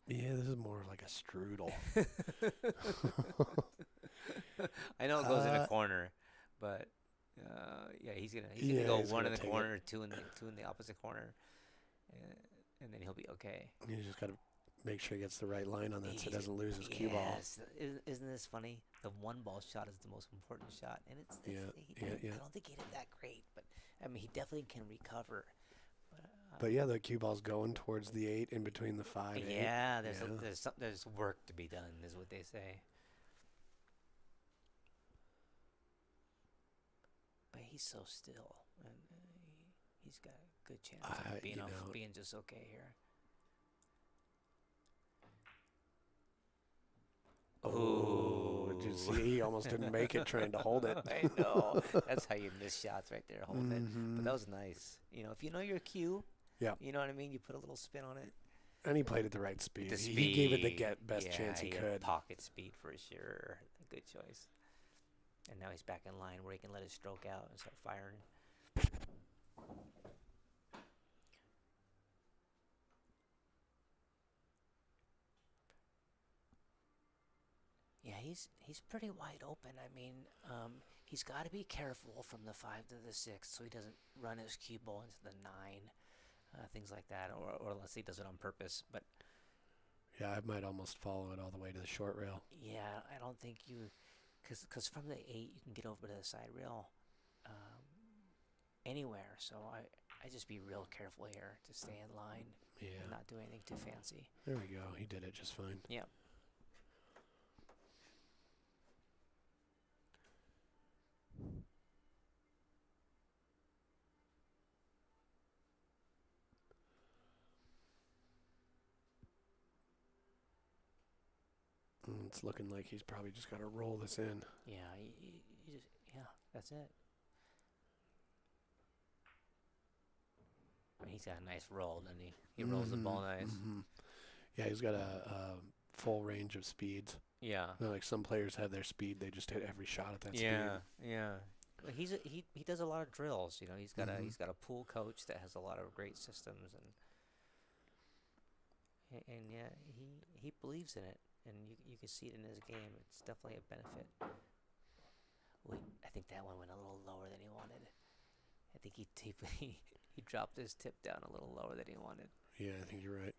Speaker 3: Yeah, this is more like a strudel.
Speaker 5: I know it goes in a corner, but yeah, he's gonna go 1 in the corner, 2 in the opposite corner, and then he'll be okay.
Speaker 3: You just got to make sure he gets the right line on that so he doesn't lose his cue ball.
Speaker 5: Isn't this funny? The 1 ball shot is the most important shot, and I don't think he did that great, but I mean he definitely can recover.
Speaker 3: But yeah, the cue ball's going towards the 8 in between the 5.
Speaker 5: Yeah, there's work to be done, is what they say. But he's so still, and he's got a good chance of being just okay here.
Speaker 3: Oh, did you see? He almost didn't make it trying to hold it.
Speaker 5: I know. That's how you miss shots right there, holding it. But that was nice. If you know your cue, you know what I mean? You put a little spin on it.
Speaker 3: And he played at the right speed. He gave it the best chance he could.
Speaker 5: Pocket speed for sure. Good choice. And now he's back in line where he can let his stroke out and start firing. Yeah, he's pretty wide open. I mean, he's got to be careful from the 5 to the 6 so he doesn't run his cue ball into the 9, things like that, or unless he does it on purpose. But
Speaker 3: yeah, I might almost follow it all the way to the short rail.
Speaker 5: Yeah, I don't think you, because from the 8 you can get over to the side rail anywhere. So I just be real careful here to stay in line and not do anything too fancy.
Speaker 3: There we go. He did it just fine.
Speaker 5: Yeah.
Speaker 3: it's looking like he's probably just got to roll this in.
Speaker 5: Yeah, you just, yeah, that's it. I mean, he's got a nice roll, doesn't he? He rolls the ball nice.
Speaker 3: Mm-hmm. Yeah, he's got a full range of speeds.
Speaker 5: Yeah.
Speaker 3: Like some players have their speed, they just hit every shot at that speed.
Speaker 5: Yeah. Well, he does a lot of drills. You know, he's got a pool coach that has a lot of great systems, and yeah, he believes in it, and you can see it in his game. It's definitely a benefit. I think that one went a little lower than he wanted. I think he dropped his tip down a little lower than he wanted.
Speaker 3: Yeah, I think you're right.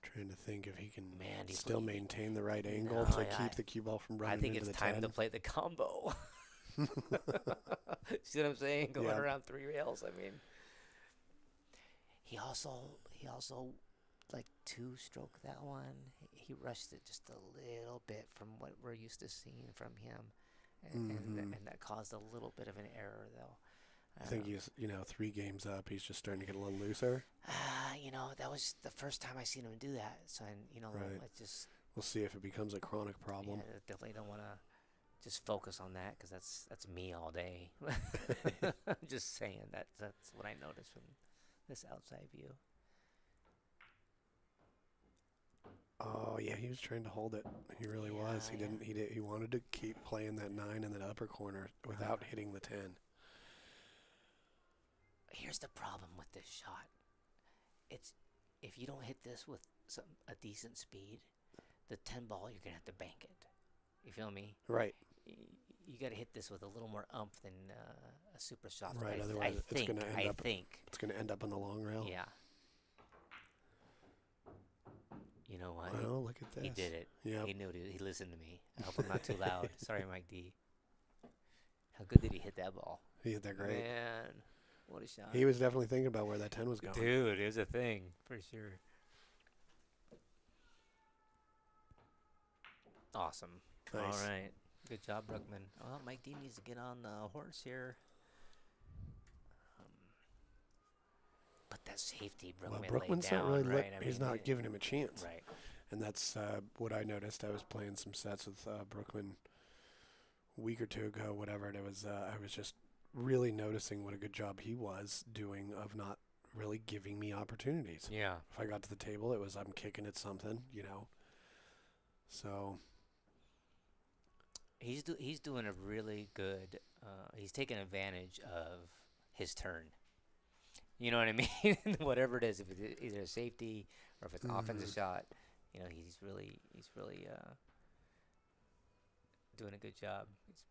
Speaker 3: Trying to think if he can
Speaker 5: Man,
Speaker 3: still maintain the right angle
Speaker 5: No,
Speaker 3: to
Speaker 5: yeah,
Speaker 3: keep the cue ball from running
Speaker 5: I think
Speaker 3: into
Speaker 5: it's
Speaker 3: the
Speaker 5: time
Speaker 3: 10.
Speaker 5: to play the combo. See what I'm saying? Going
Speaker 3: Yeah.
Speaker 5: around 3 rails. I mean, he also like 2-stroke that one. He rushed it just a little bit from what we're used to seeing from him, and that caused a little bit of an error though.
Speaker 3: I think he's 3 games up. He's just starting to get a little looser.
Speaker 5: That was the first time I seen him do that. So
Speaker 3: Right.
Speaker 5: let's just.
Speaker 3: We'll see if it becomes a chronic problem.
Speaker 5: Yeah, definitely don't want to just focus on that because that's me all day. I'm just saying that's what I noticed from this outside view.
Speaker 3: Oh yeah, he was trying to hold it. He really was. He
Speaker 5: Yeah.
Speaker 3: didn't. He wanted to keep playing that 9 in that upper corner without hitting the 10.
Speaker 5: Here's the problem with this shot. It's if you don't hit this with a decent speed, the 10 ball you're gonna have to bank it. You feel me?
Speaker 3: Right.
Speaker 5: You got to hit this with a little more umph than a super soft.
Speaker 3: Right.
Speaker 5: I
Speaker 3: Otherwise, it's going to end up.
Speaker 5: think.
Speaker 3: It's going to end up on the long rail.
Speaker 5: Yeah. You know what?
Speaker 3: Well, look at this.
Speaker 5: He did it.
Speaker 3: Yeah.
Speaker 5: He knew it. He listened to me. I hope I'm not too loud. Sorry, Mike D. How good did he hit that ball?
Speaker 3: He hit that great.
Speaker 5: Man, what a shot.
Speaker 3: He was definitely thinking about where that 10 was going.
Speaker 5: Dude, it was a thing for sure. Awesome.
Speaker 3: Nice.
Speaker 5: All right. Good job, Brookman. Well, Mike D needs to get on the horse here. But that safety, Brookman
Speaker 3: Brookman's
Speaker 5: laid
Speaker 3: not
Speaker 5: down,
Speaker 3: really.
Speaker 5: right?
Speaker 3: He's not giving him a chance.
Speaker 5: Right.
Speaker 3: And that's what I noticed. I was playing some sets with Brookman a week or two ago, whatever, and it was. I was just really noticing what a good job he was doing of not really giving me opportunities.
Speaker 5: Yeah.
Speaker 3: If I got to the table, it was I'm kicking at something, So.
Speaker 5: He's doing a really good. He's taking advantage of his turn. You know what I mean? Whatever it is, if it's either a safety or if it's an offensive shot, he's really doing a good job. He's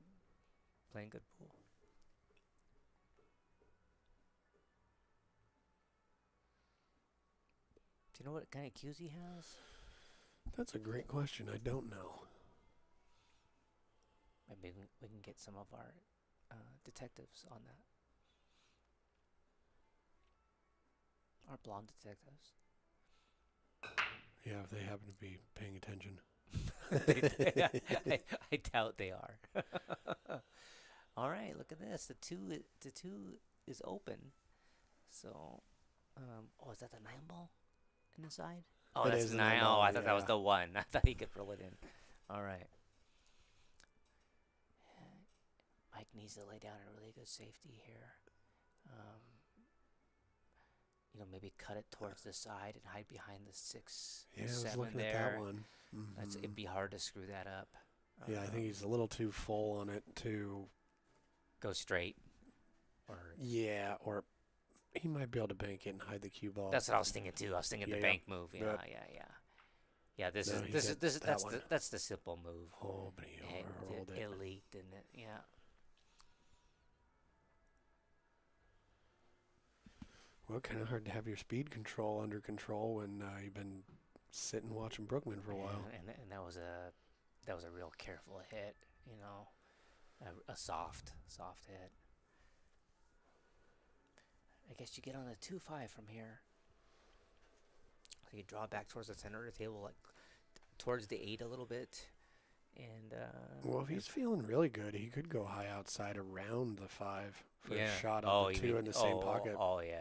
Speaker 5: playing good pool. Do you know what kind of cues he has?
Speaker 3: That's a great question. I don't know.
Speaker 5: Maybe we can get some of our detectives on that. Our blonde detectives.
Speaker 3: Yeah, if they happen to be paying attention.
Speaker 5: I doubt they are. All right, look at this. The two is open. So, is that the 9 ball in the side? Oh,
Speaker 3: It
Speaker 5: that's
Speaker 3: is the
Speaker 5: 9.
Speaker 3: 9
Speaker 5: Oh,
Speaker 3: ball,
Speaker 5: I thought that was
Speaker 3: yeah.
Speaker 5: the 1. I thought he could roll it in. All right. Mike needs to lay down a really good safety here. Maybe cut it towards the side and hide behind the 6,
Speaker 3: Yeah, I was
Speaker 5: 7
Speaker 3: looking
Speaker 5: there.
Speaker 3: at that one.
Speaker 5: It'd be hard to screw that up.
Speaker 3: Yeah, I think he's a little too full on it to.
Speaker 5: Go straight. Or
Speaker 3: Yeah, or he might be able to bank it and hide the cue ball.
Speaker 5: that's what I was thinking too. I was thinking the
Speaker 3: Yeah.
Speaker 5: bank move. Yeah,
Speaker 3: Yep.
Speaker 5: yeah. Yeah, this
Speaker 3: No,
Speaker 5: is
Speaker 3: he
Speaker 5: this is
Speaker 3: hit
Speaker 5: this is
Speaker 3: that
Speaker 5: that's
Speaker 3: one.
Speaker 5: that's the simple move.
Speaker 3: Oh, but he overrolled it.
Speaker 5: It leaked, didn't it? Yeah.
Speaker 3: Well, kind of hard to have your speed control under control when you've been sitting watching Brookman for a while.
Speaker 5: And that was a real careful hit. A soft hit. I guess you get on a 2-5 from here. So you draw back towards the center of the table, like towards the 8 a little bit, and.
Speaker 3: Well, if he's feeling really good, he could go high outside around the 5 for
Speaker 5: yeah.
Speaker 3: a shot on the 2 in the same pocket.
Speaker 5: Oh, yeah.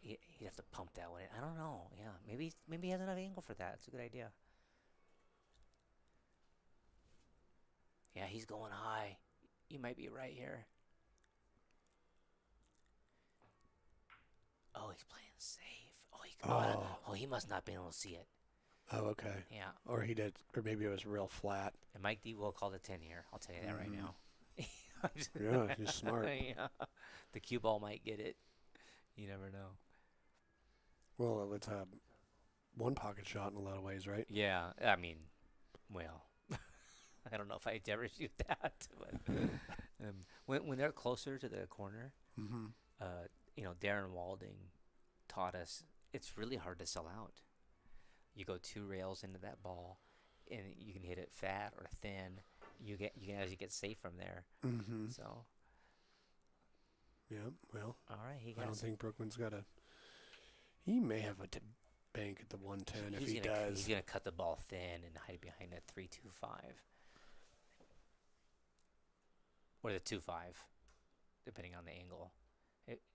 Speaker 5: He'd have to pump that one in. I don't know. Yeah, maybe he has enough angle for that. It's a good idea. Yeah, he's going high. You might be right here. Oh, he's playing safe. He must not be able to see it.
Speaker 3: Oh, okay.
Speaker 5: Yeah.
Speaker 3: Or he did, or maybe it was real flat.
Speaker 5: And Mike D will call the 10 here. I'll tell you that right now.
Speaker 3: Yeah, he's smart.
Speaker 5: Yeah. The cue ball might get it. You never know.
Speaker 3: Well, it's a one pocket shot in a lot of ways, right?
Speaker 5: Yeah, I mean, well, I don't know if I'd ever shoot that. But when they're closer to the corner, Darren Walding taught us it's really hard to sell out. You go 2 rails into that ball, and you can hit it fat or thin. You can actually get safe from there.
Speaker 3: Mm-hmm.
Speaker 5: So.
Speaker 3: Yeah. Well.
Speaker 5: All right.
Speaker 3: I don't think Brookman's got a. He may have a bank at the 110 if he does.
Speaker 5: He's gonna cut the ball thin and hide behind a 3.25 or the 2.5, depending on the angle.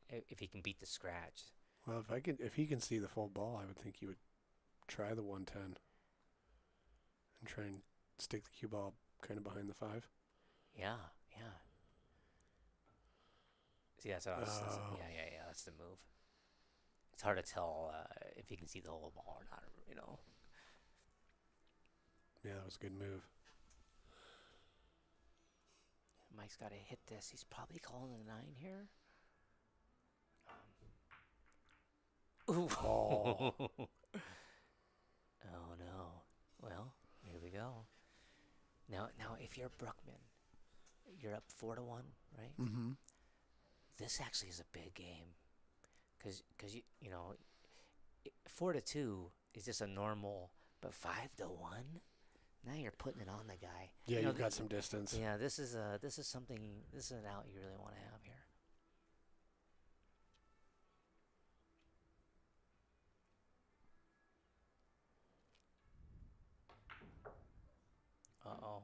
Speaker 5: If he can beat the scratch.
Speaker 3: Well, if he can see the full ball, I would think he would try the 110 and try and stick the cue ball kind of behind the 5.
Speaker 5: Yeah. See, that's what I was. Yeah. That's the move. It's hard to tell if he can see the whole ball or not.
Speaker 3: Yeah, that was a good move.
Speaker 5: Mike's got to hit this. He's probably calling the 9 here. Ooh.
Speaker 3: Oh.
Speaker 5: Oh no. Well, here we go. Now, if you're Brookman, you're up 4-1, right?
Speaker 3: Mm-hmm.
Speaker 5: This actually is a big game, because 4-2 is just a normal, but 5-1. Now you're putting it on the guy.
Speaker 3: Yeah, you've got some distance.
Speaker 5: Yeah, this is an out you really want to have here. Uh-oh.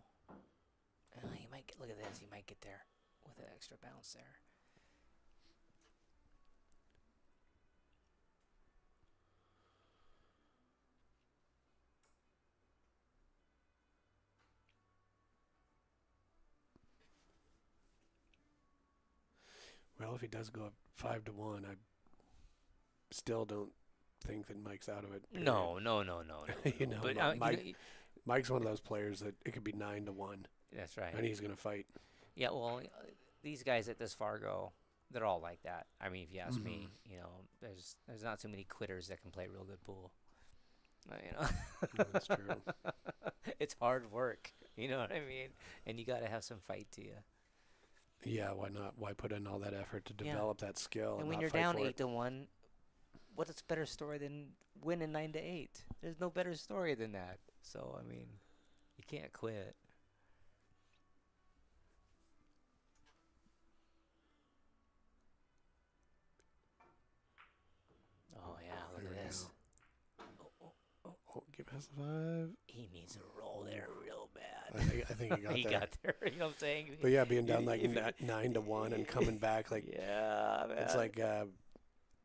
Speaker 5: You might look at this. You might get there with an extra bounce there.
Speaker 3: Well, if he does go up 5-1, I still don't think that Mike's out of it. Period.
Speaker 5: No.
Speaker 3: But Mike's one of those players that it could be 9-1.
Speaker 5: That's right.
Speaker 3: And he's going to fight.
Speaker 5: Yeah, well, these guys at this Fargo, they're all like that. I mean, if you ask me, there's not too many quitters that can play real good pool.
Speaker 3: That's true.
Speaker 5: It's hard work. You know what I mean? And you got to have some fight to you.
Speaker 3: Yeah, why not? Why put in all that effort to develop that skill?
Speaker 5: And when you're down 8-1, what's a better story than winning 9-8? There's no better story than that. So, I mean, you can't quit. Oh, yeah, look at this.
Speaker 3: Oh, give us a 5.
Speaker 5: He needs to roll there real bad.
Speaker 3: I think he got
Speaker 5: he
Speaker 3: there.
Speaker 5: got there. You know what I'm saying?
Speaker 3: But yeah, being down like 9-1 and coming back like
Speaker 5: yeah, man.
Speaker 3: It's like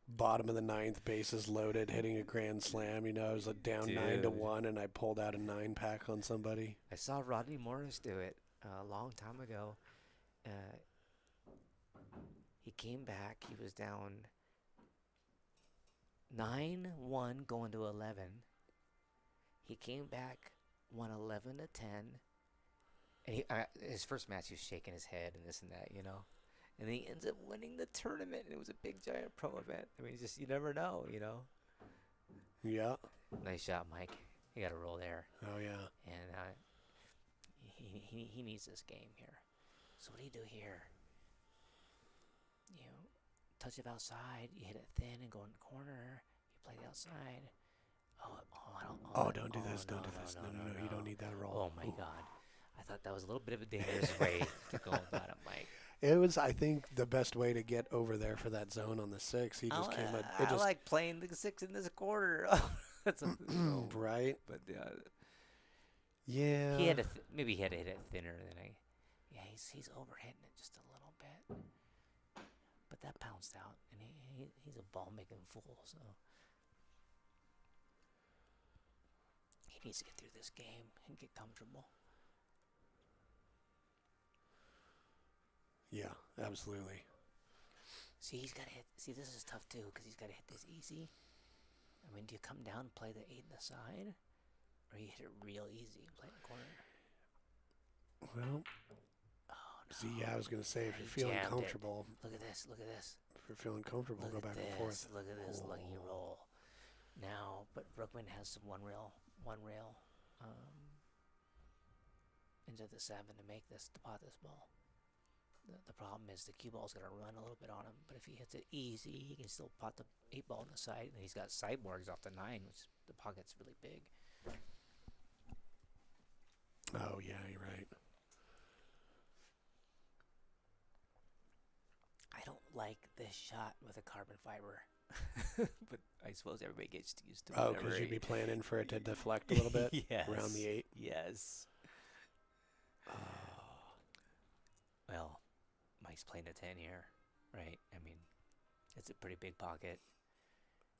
Speaker 3: bottom of the 9th, bases loaded, hitting a grand slam. I was like down 9-1, and I pulled out a 9-pack on somebody.
Speaker 5: I saw Rodney Morris do it a long time ago. He came back. He was down 9-1 going to 11. He came back, won 11-10. And his first match, he was shaking his head and this and that, And then he ends up winning the tournament, and it was a big, giant pro event. I mean, you never know,
Speaker 3: Yeah.
Speaker 5: Nice shot, Mike. You got to roll there.
Speaker 3: Oh, yeah.
Speaker 5: And he needs this game here. So what do you do here? Touch it outside. You hit it thin and go in the corner. You play it outside.
Speaker 3: Don't do this. Don't do this. No, you don't need that roll.
Speaker 5: Oh, my God. I thought that was a little bit of a dangerous way to go about it, Mike.
Speaker 3: It was, I think, the best way to get over there for that zone on the 6. He just came up.
Speaker 5: I like playing the 6 in this quarter. That's
Speaker 3: right.
Speaker 5: But
Speaker 3: yeah.
Speaker 5: He had maybe he had to hit it thinner than I. Yeah, he's overhitting it just a little bit. But got pounced out, and he's a ball-making fool, so he needs to get through this game and get comfortable.
Speaker 3: Yeah, absolutely.
Speaker 5: See, he's got to hit. See, this is tough too, because he's got to hit this easy. I mean, do you come down and play the 8 in the side, or you hit it real easy and play in the corner?
Speaker 3: Well,
Speaker 5: Oh no!
Speaker 3: see, yeah, I was gonna say if
Speaker 5: He
Speaker 3: you're feeling
Speaker 5: jammed it.
Speaker 3: comfortable,
Speaker 5: Look at this! Look at this!
Speaker 3: if you're feeling comfortable,
Speaker 5: Look
Speaker 3: go
Speaker 5: at
Speaker 3: back
Speaker 5: this!
Speaker 3: and forth.
Speaker 5: Look at this lucky
Speaker 3: Oh.
Speaker 5: roll. Now, but Brookman has some one rail into the 7 to pot this ball. The problem is the cue ball's going to run a little bit on him, but if he hits it easy, he can still pot the 8 ball in the side, and he's got sideboards off the 9, which the pocket's really big.
Speaker 3: Oh yeah, you're right.
Speaker 5: I don't like this shot with a carbon fiber, but I suppose everybody gets used to it.
Speaker 3: Oh, because you'd be planning for it to deflect a little bit
Speaker 5: Yes.
Speaker 3: around the 8.
Speaker 5: Yes.
Speaker 3: Oh.
Speaker 5: Well, Mike's playing a 10 here, right? I mean, it's a pretty big pocket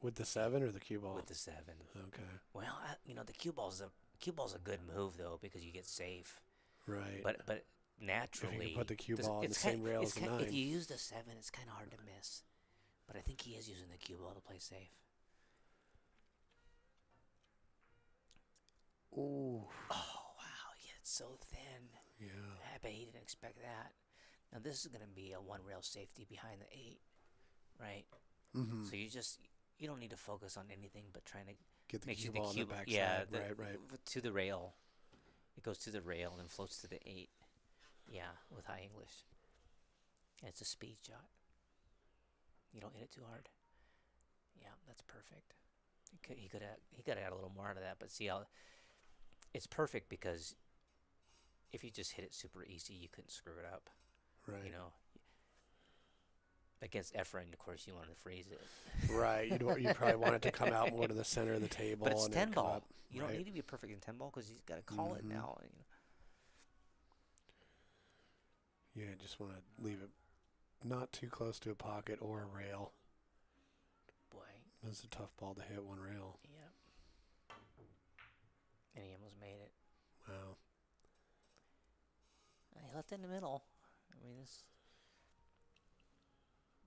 Speaker 3: With the 7 or the cue ball?
Speaker 5: with the 7.
Speaker 3: Okay.
Speaker 5: Well, the cue ball's a good move though, because you get safe.
Speaker 3: Right.
Speaker 5: But
Speaker 3: if
Speaker 5: naturally,
Speaker 3: you can put the cue
Speaker 5: does-
Speaker 3: ball on the
Speaker 5: it's
Speaker 3: same
Speaker 5: kind-
Speaker 3: rail
Speaker 5: it's
Speaker 3: as the
Speaker 5: kind-
Speaker 3: 9.
Speaker 5: If you use the 7, it's kind of hard to miss. But I think he is using the cue ball to play safe.
Speaker 3: Ooh.
Speaker 5: Oh wow, he hit so thin.
Speaker 3: Yeah.
Speaker 5: I bet he didn't expect that. Now this is going to be a one rail safety behind the 8, right?
Speaker 3: Mm-hmm.
Speaker 5: So you don't need to focus on anything but trying to
Speaker 3: Get the
Speaker 5: make
Speaker 3: cue
Speaker 5: sure the
Speaker 3: ball on the
Speaker 5: cue
Speaker 3: backside.
Speaker 5: yeah,
Speaker 3: right.
Speaker 5: to the rail. It goes to the rail and floats to the 8. Yeah, with high English. And it's a speed shot. You don't hit it too hard. Yeah, that's perfect. He could add a little more out of that, but see how it's perfect because if you just hit it super easy, you couldn't screw it up.
Speaker 3: Right.
Speaker 5: You know, against Efren, of course, you wanted to freeze it.
Speaker 3: Right. You'd probably want it to come out more to the center of the table.
Speaker 5: But it's
Speaker 3: and
Speaker 5: 10
Speaker 3: then come
Speaker 5: ball.
Speaker 3: up.
Speaker 5: You don't
Speaker 3: Right.
Speaker 5: need to be perfect in 10 ball because he's got to call it
Speaker 3: Mhm.
Speaker 5: now.
Speaker 3: Yeah, just want to leave it not too close to a pocket or a rail.
Speaker 5: Boy,
Speaker 3: That's a tough ball to hit one rail.
Speaker 5: yep. And he almost made it.
Speaker 3: Wow.
Speaker 5: He left it in the middle. I mean,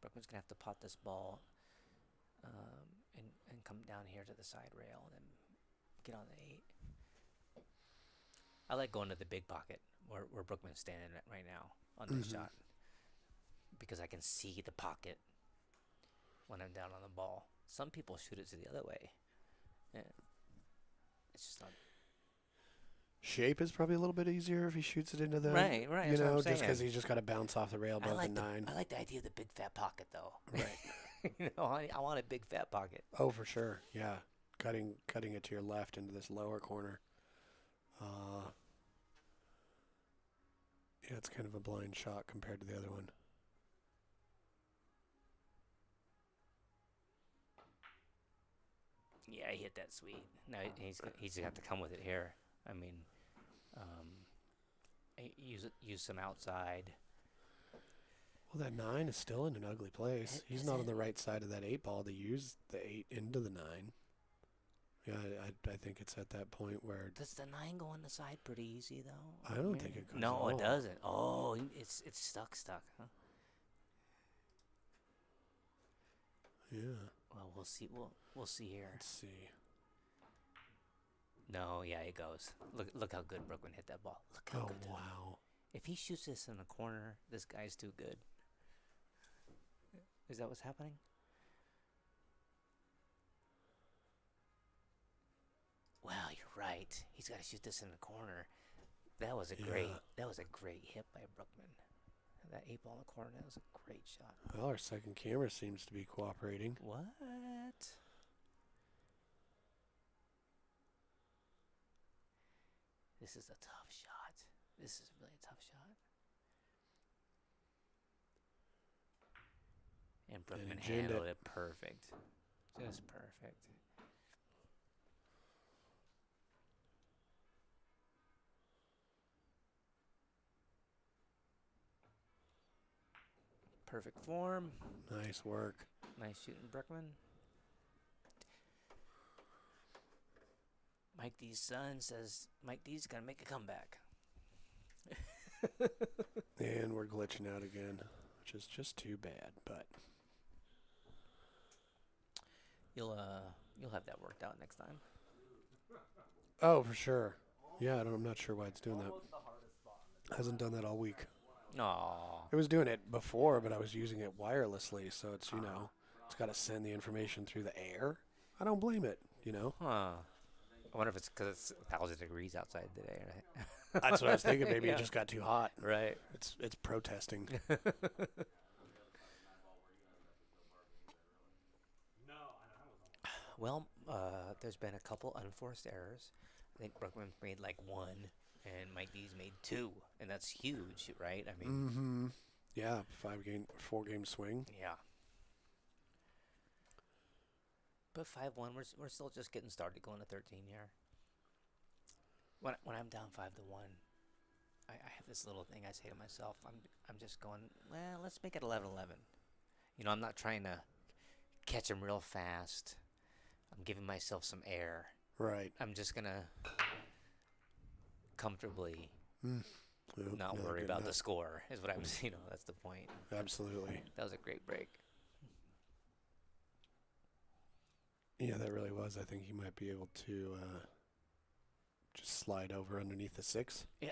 Speaker 5: Brookman's gonna have to pot this ball, and come down here to the side rail and then get on the 8. I like going to the big pocket where Brookman's standing right now on this shot because I can see the pocket when I'm down on the ball. Some people shoot it to the other way. Yeah. It's just not.
Speaker 3: Shape is probably a little bit easier if he shoots it into the
Speaker 5: Right,
Speaker 3: You
Speaker 5: that's what
Speaker 3: know,
Speaker 5: I'm
Speaker 3: just because
Speaker 5: saying.
Speaker 3: he's just got to bounce off the rail above the 9.
Speaker 5: I like the idea of the big fat pocket though.
Speaker 3: Right.
Speaker 5: I want a big fat pocket.
Speaker 3: Oh, for sure. Yeah, cutting it to your left into this lower corner. Yeah, it's kind of a blind shot compared to the other one.
Speaker 5: Yeah, he hit that sweet. Now he's gonna have to come with it here. I mean, use some outside.
Speaker 3: Well, that 9 is still in an ugly place. He's
Speaker 5: Is
Speaker 3: not on
Speaker 5: it?
Speaker 3: the right side of that 8 ball to use the 8 into the 9. Yeah, I think it's at that point where
Speaker 5: Does the 9 go on the side pretty easy though?
Speaker 3: I don't think it goes.
Speaker 5: No,
Speaker 3: at
Speaker 5: it
Speaker 3: all.
Speaker 5: doesn't. Oh, it's stuck, huh?
Speaker 3: Yeah.
Speaker 5: Well, we'll see. We'll see here.
Speaker 3: Let's see.
Speaker 5: No, yeah, it goes. Look how good Brookman hit that ball. Look how
Speaker 3: Oh
Speaker 5: good.
Speaker 3: wow.
Speaker 5: If he shoots this in the corner, this guy's too good. Is that what's happening? Wow, you're right. He's got to shoot this in the corner. That was a great hit by Brookman. That 8 ball in the corner, that was a great shot.
Speaker 3: Well, our second camera seems to be cooperating.
Speaker 5: What? This is a tough shot. This is really a tough shot. And Brookman
Speaker 3: he jammed
Speaker 5: handled
Speaker 3: it.
Speaker 5: it perfect. Just perfect. Perfect form.
Speaker 3: Nice work.
Speaker 5: Nice shooting, Brookman. Mike D's son says Mike D's gonna make a comeback.
Speaker 3: And we're glitching out again, which is just too bad, but
Speaker 5: You'll have that worked out next time.
Speaker 3: oh, for sure. Yeah, I'm not sure why it's doing that. Hasn't done that all week.
Speaker 5: Aw.
Speaker 3: It was doing it before, but I was using it wirelessly, so it's, it's got to send the information through the air. I don't blame it,
Speaker 5: Huh. I wonder if it's because it's 1,000 degrees outside today, right?
Speaker 3: That's what I was thinking. Maybe
Speaker 5: Yeah.
Speaker 3: it just got too hot.
Speaker 5: Right.
Speaker 3: It's protesting.
Speaker 5: Well, there's been a couple unforced errors. I think Brookman made like 1, and Mike D's made 2, and that's huge, right? I mean,
Speaker 3: Mm-hmm. Yeah, 4-game swing.
Speaker 5: yeah. But 5-1, we're still just getting started going to 13 here. When I'm down 5-1, I have this little thing I say to myself. I'm just going, well, let's make it 11-11. I'm not trying to catch him real fast. I'm giving myself some air.
Speaker 3: Right.
Speaker 5: I'm just gonna comfortably
Speaker 3: Oop,
Speaker 5: not
Speaker 3: no,
Speaker 5: worry
Speaker 3: good
Speaker 5: about the
Speaker 3: enough.
Speaker 5: score. Is what I'm. That's the point.
Speaker 3: Absolutely.
Speaker 5: That was a great break.
Speaker 3: Yeah, that really was. I think he might be able to just slide over underneath the 6.
Speaker 5: Yeah,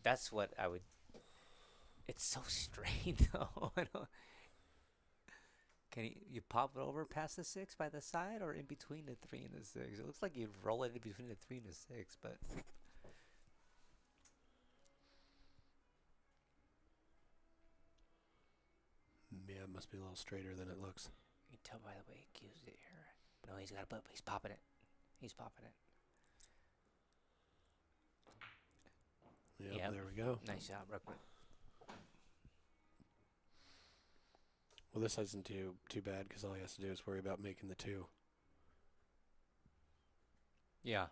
Speaker 5: that's what I would. It's so straight though. I don't. Can you pop it over past the 6 by the side or in between the 3 and the 6? It looks like you'd roll it in between the 3 and the 6, but
Speaker 3: Yeah, it must be a little straighter than it looks.
Speaker 5: you can tell by the way he cues it here. No, he's got he's popping it. He's popping it.
Speaker 3: Yep. There we go.
Speaker 5: Nice shot, Brookman.
Speaker 3: Well, this isn't too bad because all he has to do is worry about making the 2.
Speaker 5: Yeah.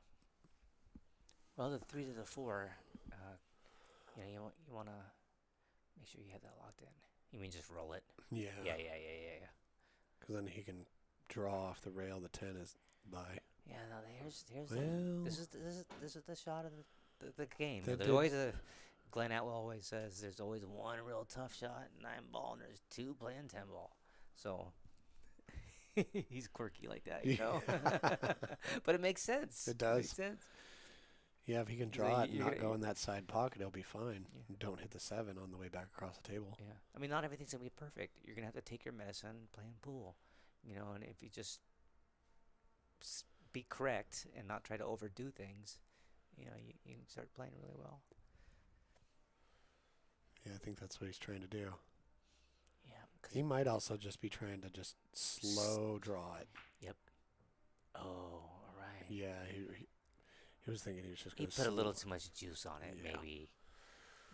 Speaker 5: Well, the 3 to the 4, you want to make sure you have that locked in. You mean just roll it?
Speaker 3: Yeah.
Speaker 5: Yeah.
Speaker 3: Because then he can draw off the rail the 10 is by.
Speaker 5: Yeah. No, here's
Speaker 3: Well,
Speaker 5: this is the shot of the game.
Speaker 3: That
Speaker 5: There's
Speaker 3: did-
Speaker 5: always Glenn Atwell always says there's always one real tough shot, 9 ball, and there's 2 playing 10 ball. So he's quirky like that, but it makes sense.
Speaker 3: It does.
Speaker 5: Makes sense.
Speaker 3: Yeah, if he can
Speaker 5: He's
Speaker 3: draw
Speaker 5: like,
Speaker 3: it and
Speaker 5: you're
Speaker 3: not
Speaker 5: gonna-
Speaker 3: go in that side pocket, he'll be fine.
Speaker 5: Yeah.
Speaker 3: And don't hit the 7 on the way back across the table.
Speaker 5: Yeah, I mean, not everything's gonna be perfect. You're gonna have to take your medicine playing pool, and if you just be correct and not try to overdo things, you can start playing really well.
Speaker 3: Yeah, I think that's what he's trying to do.
Speaker 5: Yeah, 'cause
Speaker 3: He might also just be trying to just slow draw it.
Speaker 5: oh, all right.
Speaker 3: Yeah, he was thinking he was just
Speaker 5: He
Speaker 3: going to
Speaker 5: put a little too much juice on it,
Speaker 3: Yeah.
Speaker 5: maybe.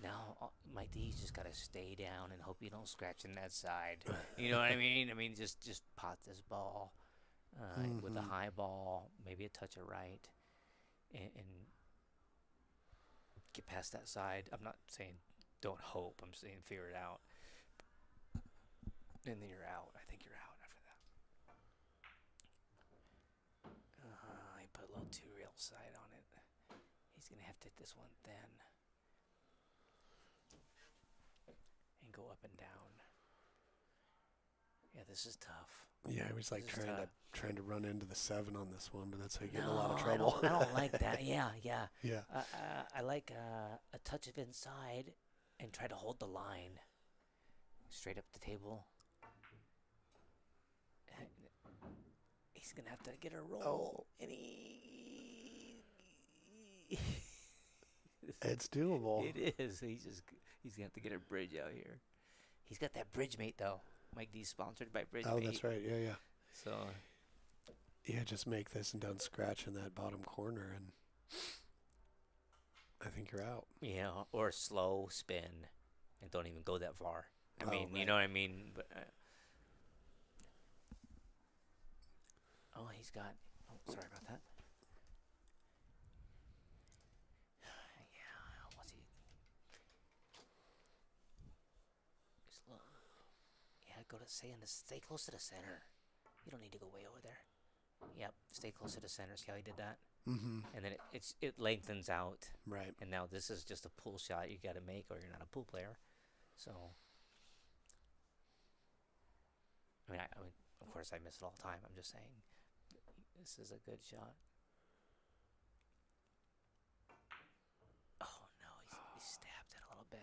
Speaker 5: Now, Mike D's just gotta stay down and hope you don't scratch in that side. You know what I mean? I mean, just pot this ball with a
Speaker 3: Mhm.
Speaker 5: high ball, maybe a touch of right, and get past that side. I'm not saying don't hope. I'm saying figure it out. And then you're out. I think you're out after that. He put a little too real side on it. He's gonna have to hit this one thin and go up and down. Yeah, this is tough.
Speaker 3: Yeah, he was like
Speaker 5: This is
Speaker 3: trying to run into the 7 on this one, but that's how you get in
Speaker 5: No,
Speaker 3: a lot of trouble.
Speaker 5: I don't like that. Yeah.
Speaker 3: Yeah.
Speaker 5: I like a touch of inside and try to hold the line straight up the table. And he's gonna have to get a roll, and
Speaker 3: It's doable.
Speaker 5: It is. He's gonna have to get a bridge out here. He's got that bridge mate though. Mike D's sponsored by Bridge
Speaker 3: Oh,
Speaker 5: Mate.
Speaker 3: that's right. Yeah.
Speaker 5: So
Speaker 3: Yeah, just make this and don't scratch in that bottom corner, and I think you're out.
Speaker 5: or slow spin, and don't even go that far. I
Speaker 3: Oh,
Speaker 5: mean, you
Speaker 3: right.
Speaker 5: know what I mean. But he's got. Oh, sorry about that. Yeah, what's he? Slow. Stay close to the center. You don't need to go way over there. Yep, stay close to the center. See how he did that?
Speaker 3: Mm-hmm.
Speaker 5: And then it lengthens out.
Speaker 3: Right.
Speaker 5: And now this is just a pool shot you got to make, or you're not a pool player. So, I mean, of course, I miss it all the time. I'm just saying, this is a good shot. Oh no, he stabbed it a little bit.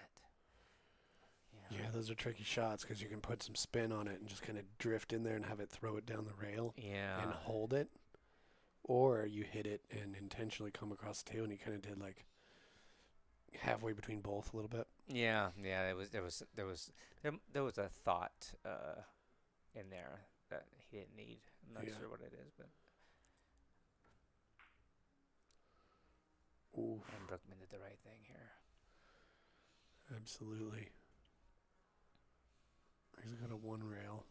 Speaker 3: Yeah, those are tricky shots because you can put some spin on it and just kind of drift in there and have it throw it down the rail and hold it. Or you hit it and intentionally come across the tail, and you kind of did like halfway between both a little bit.
Speaker 5: Yeah. There was a thought in there that he didn't need. I'm not sure what it is, but.
Speaker 3: Oof.
Speaker 5: And Brookman did the right thing here.
Speaker 3: Absolutely. He's got a one rail,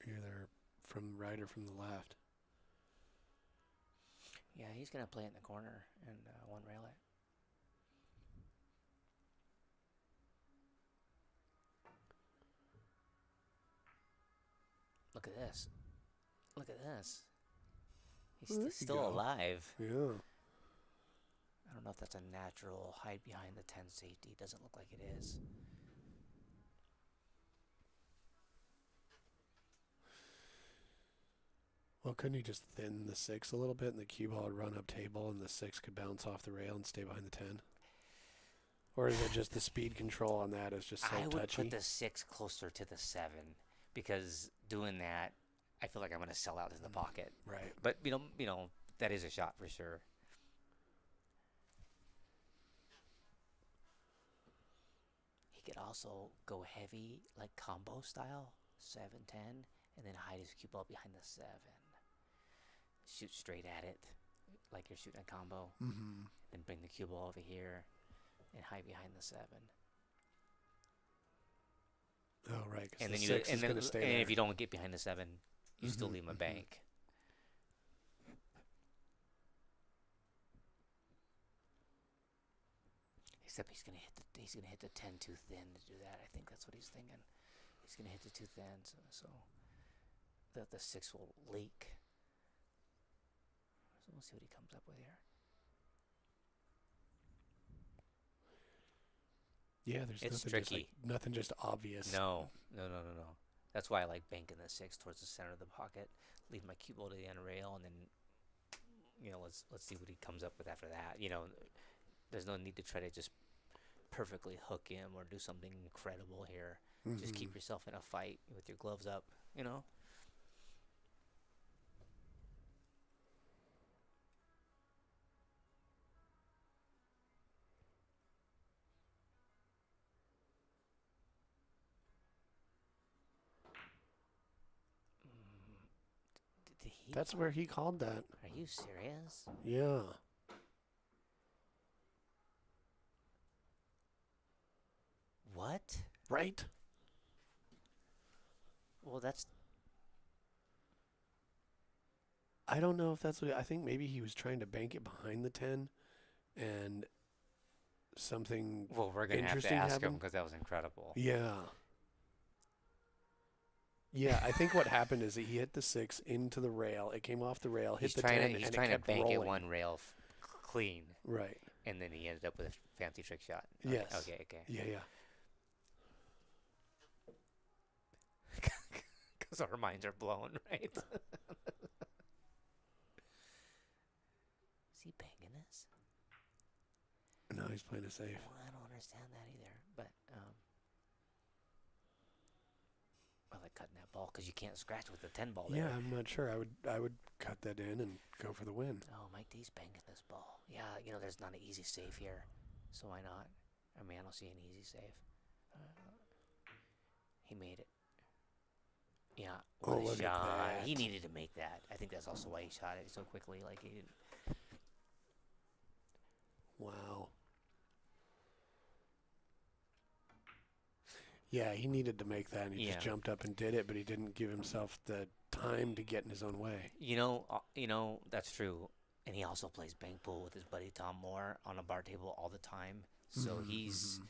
Speaker 3: either from the right or from the left.
Speaker 5: Yeah, he's going to play it in the corner and one rail it. Look at this. Look at this. He's still alive.
Speaker 3: Yeah.
Speaker 5: I don't know if that's a natural hide behind the 10 safety. Doesn't look like it is.
Speaker 3: Well, couldn't he just thin the 6 a little bit, and the cue ball would run up table, and the 6 could bounce off the rail and stay behind the 10? Or is it just the speed control on that is just so touchy?
Speaker 5: I would put the 6 closer to the 7, because doing that, I feel like I'm going to sell out in the pocket.
Speaker 3: Right.
Speaker 5: But you know, that is a shot for sure. He could also go heavy, like combo style, 7-10, and then hide his cue ball behind the 7. Shoot straight at it, like you're shooting a combo.
Speaker 3: Mm-hmm.
Speaker 5: Then bring the cue ball over here and hide behind the 7.
Speaker 3: Oh, right.
Speaker 5: And
Speaker 3: the
Speaker 5: then
Speaker 3: 6 is going to stay there.
Speaker 5: if you don't get behind the 7, you still leave him a bank. Except he's gonna hit the 10 too thin to do that. I think that's what he's thinking. He's gonna hit the too thin, so the 6 will leak. So we'll see what he comes up with here.
Speaker 3: Yeah, there's
Speaker 5: It's
Speaker 3: nothing
Speaker 5: tricky.
Speaker 3: Nothing just obvious.
Speaker 5: No. That's why I like banking the 6 towards the center of the pocket. Leave my cue ball to the end rail, and then let's see what he comes up with after that. There's no need to try to just perfectly hook him or do something incredible here.
Speaker 3: Mm-hmm.
Speaker 5: Just keep yourself in a fight with your gloves up,
Speaker 3: That's where he called that.
Speaker 5: Are you serious?
Speaker 3: Yeah.
Speaker 5: What?
Speaker 3: Right?
Speaker 5: Well, that's...
Speaker 3: I don't know if that's what... I think maybe he was trying to bank it behind the 10 and something
Speaker 5: Well, we're going to have to ask him because that was incredible.
Speaker 3: Yeah. Yeah, I think what happened is that he hit the 6 into the rail. It came off the rail, hit the 10, and it kept rolling.
Speaker 5: He's trying to bank it one rail clean.
Speaker 3: Right.
Speaker 5: And then he ended up with a fancy trick shot.
Speaker 3: Yes.
Speaker 5: Okay.
Speaker 3: Yeah.
Speaker 5: Because our minds are blown, right? Is he banging this?
Speaker 3: No, he's playing it safe.
Speaker 5: Well, I don't understand that either. But, I like cutting that ball because you can't scratch with the 10 ball there.
Speaker 3: Yeah, I'm not sure. I would cut that in and go for the win.
Speaker 5: Oh, Mike D's banging this ball. Yeah, there's not an easy save here. So why not? I mean, I don't see an easy save. He made it. Yeah, what a shot. He needed to make that. I think that's also why he shot it so quickly. Like, he didn't.
Speaker 3: Wow. Yeah, he needed to make that, and he just jumped up and did it, but he didn't give himself the time to get in his own way.
Speaker 5: That's true. And he also plays bank pool with his buddy Tom Moore on a bar table all the time. So he's...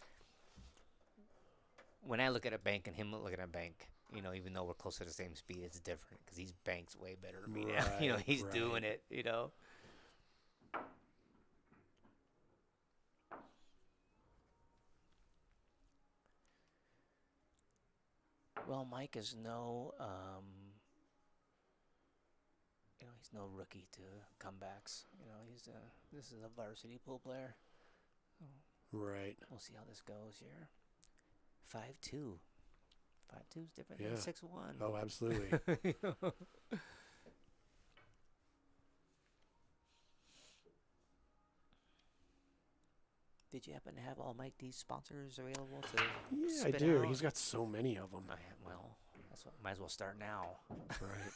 Speaker 5: When I look at a bank and him looking at a bank, You know, even though we're close to the same speed, it's different because he's banks way better than me now. You know, he's doing it. You know. Well, Mike is no, you know, he's no rookie to comebacks. You know, this is a varsity pool player. So
Speaker 3: Right.
Speaker 5: we'll see how this goes here. 5-2. 5-2 is different
Speaker 3: Yeah.
Speaker 5: than 6-1.
Speaker 3: Oh, absolutely.
Speaker 5: Did you happen to have all Mike D's sponsors available to
Speaker 3: Yeah, I
Speaker 5: spit
Speaker 3: do.
Speaker 5: out?
Speaker 3: He's got so many of them.
Speaker 5: Well, that's what, might as well start now.
Speaker 3: Right.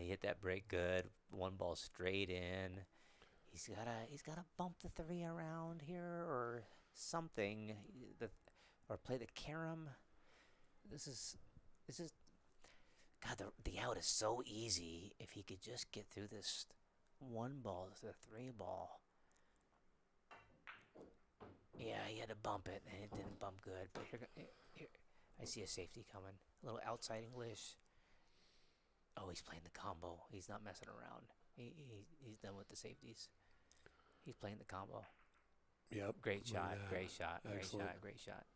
Speaker 5: He hit that break good. One ball straight in. He's gotta bump the 3 around here or something. Or play the carom. This is God. The out is so easy if he could just get through this 1 ball to the 3 ball. Yeah, he had to bump it, and it didn't bump good. But here, I see a safety coming. A little outside English. Oh, he's playing the combo. He's not messing around. He's done with the safeties. He's playing the combo.
Speaker 3: Yep.
Speaker 5: Great shot. Great shot.
Speaker 3: Excellent.
Speaker 5: Great shot.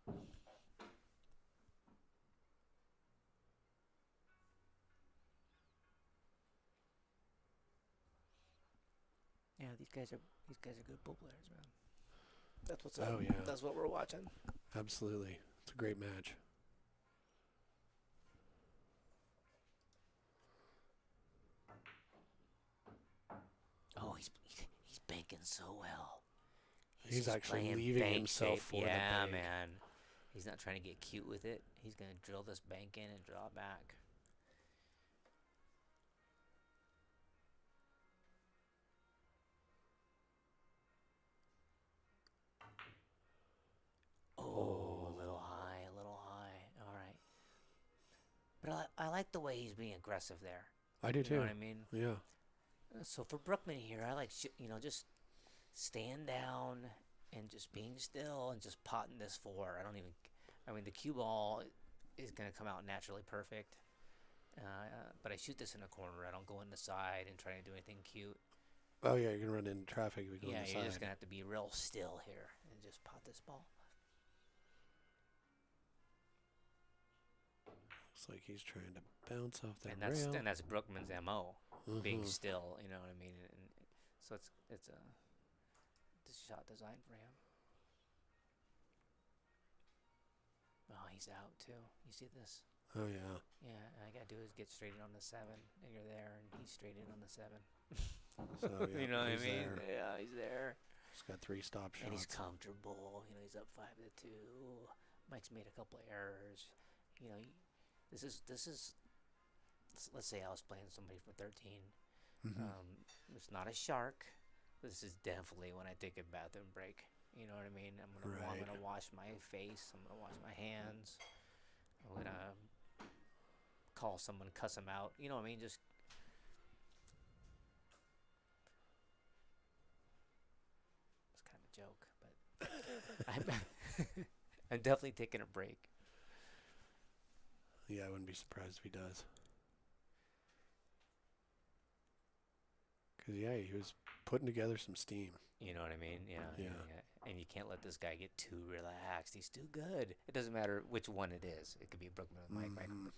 Speaker 5: Yeah, these guys are good pool players, man. That's what's up.
Speaker 3: Oh, yeah.
Speaker 5: That's what we're watching.
Speaker 3: Absolutely. It's a great match.
Speaker 5: Oh, he's banking so well.
Speaker 3: He's
Speaker 5: just
Speaker 3: actually
Speaker 5: playing
Speaker 3: leaving
Speaker 5: bank
Speaker 3: himself
Speaker 5: shape.
Speaker 3: for the
Speaker 5: Yeah,
Speaker 3: bank.
Speaker 5: man. He's not trying to get cute with it. He's gonna drill this bank in and draw back. Oh, a little high, a little high. All right. But I like the way he's being aggressive there.
Speaker 3: I do too.
Speaker 5: You know what I mean?
Speaker 3: Yeah.
Speaker 5: So for Brookman here, I like, just staying down and just being still and just potting this 4. I mean, the cue ball is going to come out naturally perfect. But I shoot this in a corner. I don't go in the side and try to do anything cute.
Speaker 3: Oh, yeah, you're going to run into traffic if you go on the
Speaker 5: You're
Speaker 3: side.
Speaker 5: just going to have to be real still here and just pot this ball.
Speaker 3: Looks like he's trying to bounce off that
Speaker 5: And
Speaker 3: rail.
Speaker 5: that's Brookman's MO, being
Speaker 3: Mhm.
Speaker 5: still, you know what I mean? And so it's a shot designed for him. Oh, he's out too. You see this?
Speaker 3: Oh, yeah.
Speaker 5: Yeah, all I gotta do is get straight in on the 7, and you're there, and he's straight in on the 7.
Speaker 3: So, yeah,
Speaker 5: You know what I
Speaker 3: he's
Speaker 5: mean?
Speaker 3: there.
Speaker 5: Yeah, he's there.
Speaker 3: He's got 3 stop shots.
Speaker 5: And he's comfortable. You know, he's up 5-2. Mike's made a couple of errors. You know, this is. Let's say I was playing somebody from 13.
Speaker 3: Mhm.
Speaker 5: It's not a shark. This is definitely when I take a bathroom break. You know what I mean? I'm
Speaker 3: Right.
Speaker 5: gonna wash my face. I'm gonna wash my hands. I'm gonna call someone, cuss them out. You know what I mean? Just. It's kind of a joke, but I'm definitely taking a break.
Speaker 3: Yeah, I wouldn't be surprised if he does. Because, yeah, he was putting together some steam.
Speaker 5: You know what I mean? Yeah.
Speaker 3: Yeah.
Speaker 5: And you can't let this guy get too relaxed. He's too good. It doesn't matter which one it is. It could be Brookman with Mike. Mike.
Speaker 3: Mhm.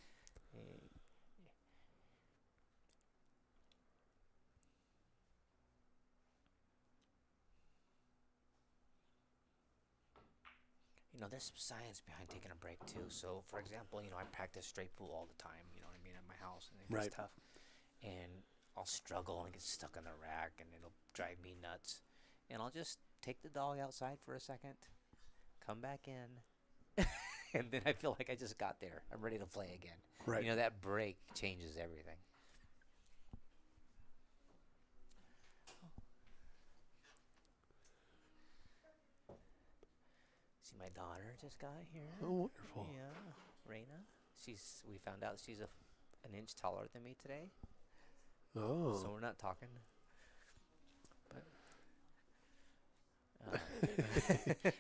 Speaker 5: You know, there's some science behind taking a break too. So, for example, you know, I practice straight pool all the time. You know what I mean, at my house, and it gets
Speaker 3: Right.
Speaker 5: tough. And I'll struggle and get stuck on the rack, and it'll drive me nuts. And I'll just take the dog outside for a second, come back in, and then I feel like I just got there. I'm ready to play again.
Speaker 3: Right.
Speaker 5: You know, that break changes everything. See, my daughter just got here.
Speaker 3: Oh, wonderful.
Speaker 5: Yeah, Raina. We found out she's an inch taller than me today.
Speaker 3: Oh.
Speaker 5: So we're not talking. But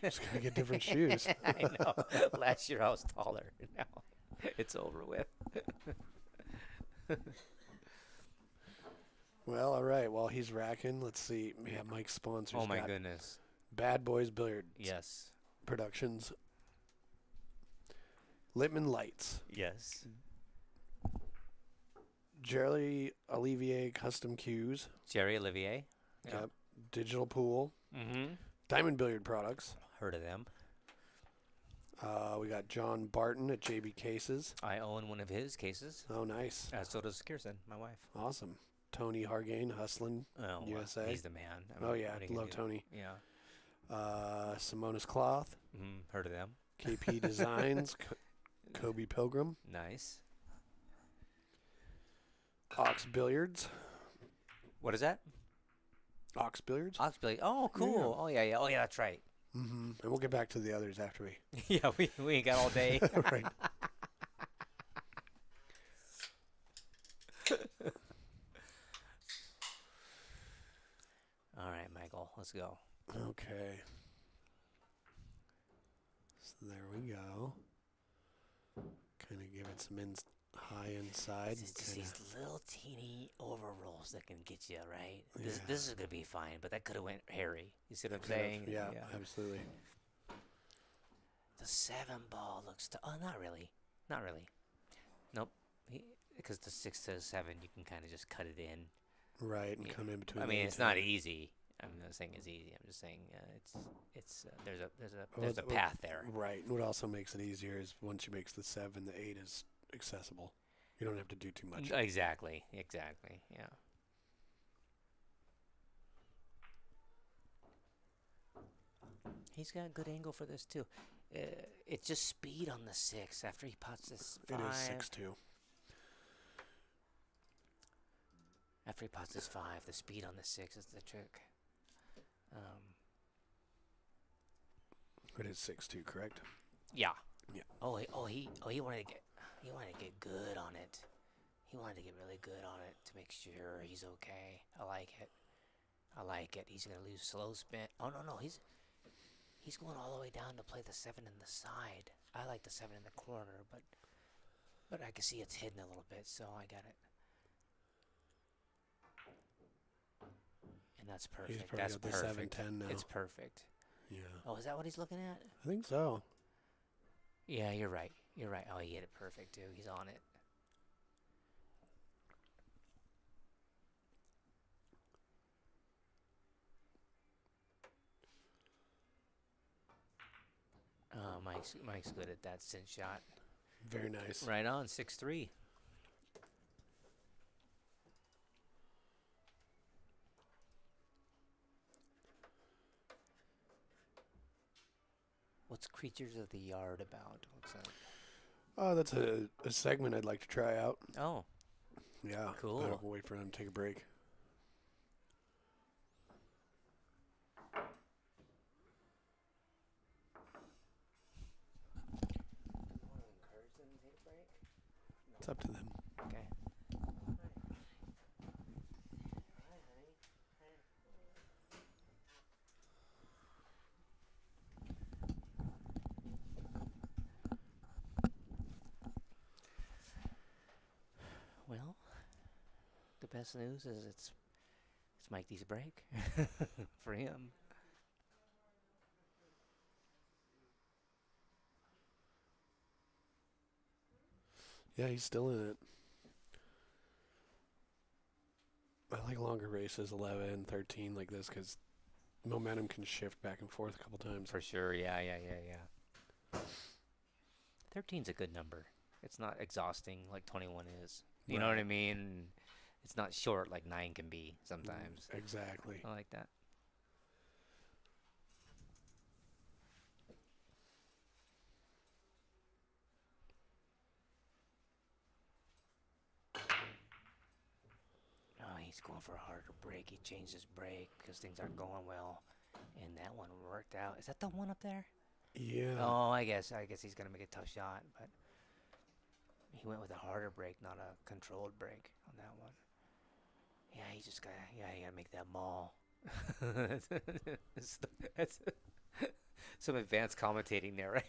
Speaker 3: Just gotta get different shoes.
Speaker 5: I know. Last year I was taller. Now it's over with.
Speaker 3: Well, all right. While he's racking, let's see. Yeah, Mike's sponsors.
Speaker 5: Oh my
Speaker 3: got
Speaker 5: goodness.
Speaker 3: Bad Boys Billiard
Speaker 5: Yes.
Speaker 3: Productions. Littman Lights.
Speaker 5: Yes.
Speaker 3: Jerry Olivier Custom Cues.
Speaker 5: Jerry Olivier.
Speaker 3: Yep. Digital Pool.
Speaker 5: Mm-hmm.
Speaker 3: Diamond Billiard Products.
Speaker 5: Heard of them.
Speaker 3: We got John Barton at JB Cases.
Speaker 5: I own one of his cases.
Speaker 3: Oh, nice.
Speaker 5: So does Kirsten, my wife.
Speaker 3: Awesome. Tony Hargain, Hustlin',
Speaker 5: Oh,
Speaker 3: USA.
Speaker 5: He's the man. I
Speaker 3: Oh,
Speaker 5: mean,
Speaker 3: yeah.
Speaker 5: what are you gonna
Speaker 3: Love
Speaker 5: do?
Speaker 3: Tony.
Speaker 5: Yeah.
Speaker 3: Simona's Cloth.
Speaker 5: Heard of them.
Speaker 3: KP Designs. Kobe Pilgrim.
Speaker 5: Nice.
Speaker 3: Ox Billiards.
Speaker 5: What is that?
Speaker 3: Ox Billiards.
Speaker 5: Oxbilly. Oh, cool. Oh, yeah, yeah. Oh, yeah, that's right.
Speaker 3: Mm-hmm. And we'll get back to the others after we.
Speaker 5: Yeah, we ain't got all day.
Speaker 3: Right.
Speaker 5: All right, Michael, let's go.
Speaker 3: Okay. So there we go. Kind of give it some high inside.
Speaker 5: It's just
Speaker 3: Kinda,
Speaker 5: these little teeny overrolls that can get you, right?
Speaker 3: Yeah.
Speaker 5: This is going to be fine, but that could have went hairy. You see what I'm
Speaker 3: could've-
Speaker 5: saying?
Speaker 3: Yeah, absolutely.
Speaker 5: The 7-ball looks... oh, not really. Not really. Nope. Because the 6 to 7, you can kind of just cut it in.
Speaker 3: Right, and
Speaker 5: Yeah.
Speaker 3: come in between.
Speaker 5: I
Speaker 3: the
Speaker 5: mean,
Speaker 3: eight
Speaker 5: it's
Speaker 3: and
Speaker 5: not
Speaker 3: 10.
Speaker 5: easy. I'm not saying it's easy. I'm just saying there's
Speaker 3: Well,
Speaker 5: a path there.
Speaker 3: Right. And what also makes it easier is once you make the 7, the 8 is accessible. You don't have to do too much.
Speaker 5: Exactly. Yeah. He's got a good angle for this too. It's just speed on the 6 after he pots this 5.
Speaker 3: It is 6-2.
Speaker 5: After he pots this 5, the speed on the 6 is the trick.
Speaker 3: It is 6-2, correct?
Speaker 5: Yeah.
Speaker 3: Yeah.
Speaker 5: He wanted to get good on it. He wanted to get really good on it to make sure he's okay. I like it. He's gonna lose slow spin. Oh no, he's going all the way down to play the 7 in the side. I like the 7 in the corner, but I can see it's hidden a little bit, so I got it. And that's
Speaker 3: He's
Speaker 5: perfect.
Speaker 3: probably
Speaker 5: That's
Speaker 3: got the
Speaker 5: perfect.
Speaker 3: 7-10 now.
Speaker 5: It's perfect.
Speaker 3: Yeah.
Speaker 5: Oh, is that what he's looking at?
Speaker 3: I think so.
Speaker 5: Yeah, you're right. Oh, he hit it perfect too. He's on it. Mike's good at that cinch shot.
Speaker 3: Very nice.
Speaker 5: Right on, 6-3. What's Creatures of the Yard about? What's that?
Speaker 3: Oh, that's a segment I'd like to try out.
Speaker 5: Oh,
Speaker 3: Yeah.
Speaker 5: Cool.
Speaker 3: We'll wait for them to take a break. It's up to them.
Speaker 5: okay. Well, the best news is it's Mike D's break for him.
Speaker 3: Yeah, he's still in it. I like longer races, 11, 13, like this, because momentum can shift back and forth a couple times.
Speaker 5: For sure, yeah. 13's a good number. It's not exhausting like 21 is. You know what I
Speaker 3: Right.
Speaker 5: mean? It's not short like 9 can be sometimes.
Speaker 3: Exactly.
Speaker 5: I like that. Oh, he's going for a harder break. He changed his break because things aren't going well. And that one worked out. Is that the one up there?
Speaker 3: Yeah.
Speaker 5: Oh, I guess he's gonna make a tough shot, but he went with a harder break, not a controlled break on that one. Yeah, you gotta make that maul. that's Some advanced commentating there, right?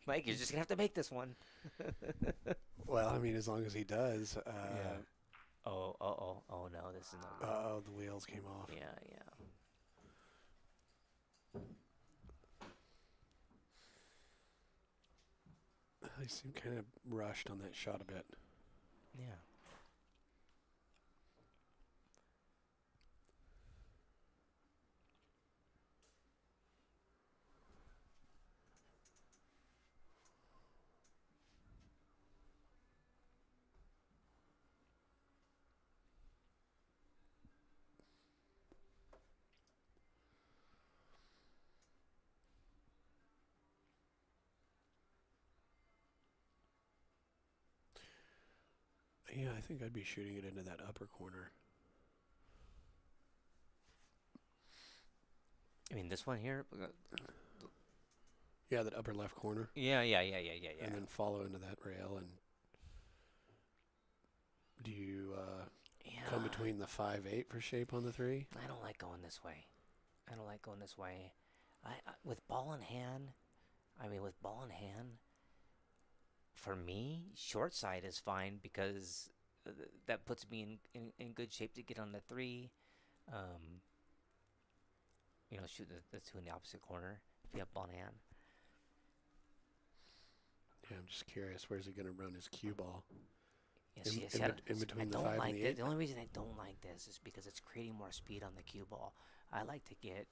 Speaker 5: Mike, you're just gonna have to make this one.
Speaker 3: Well, I mean, as long as he does.
Speaker 5: Yeah. Oh no, this is not good.
Speaker 3: Oh, the wheels came off.
Speaker 5: Yeah.
Speaker 3: I seem kind of rushed on that shot a bit.
Speaker 5: Yeah.
Speaker 3: Yeah, I think I'd be shooting it into that upper corner.
Speaker 5: I mean, this one here.
Speaker 3: Yeah, that upper left corner.
Speaker 5: Yeah.
Speaker 3: And then follow into that rail. And do you come between the 5-8 for shape on the 3?
Speaker 5: I don't like going this way. I with ball in hand. For me, short side is fine because that puts me in good shape to get on the 3. Shoot the 2 in the opposite corner if you have ball in hand.
Speaker 3: Yeah, I'm just curious. Where's he going to run his cue ball?
Speaker 5: In
Speaker 3: between the 5 and the 8?
Speaker 5: The only reason I don't like this is because it's creating more speed on the cue ball. I like to get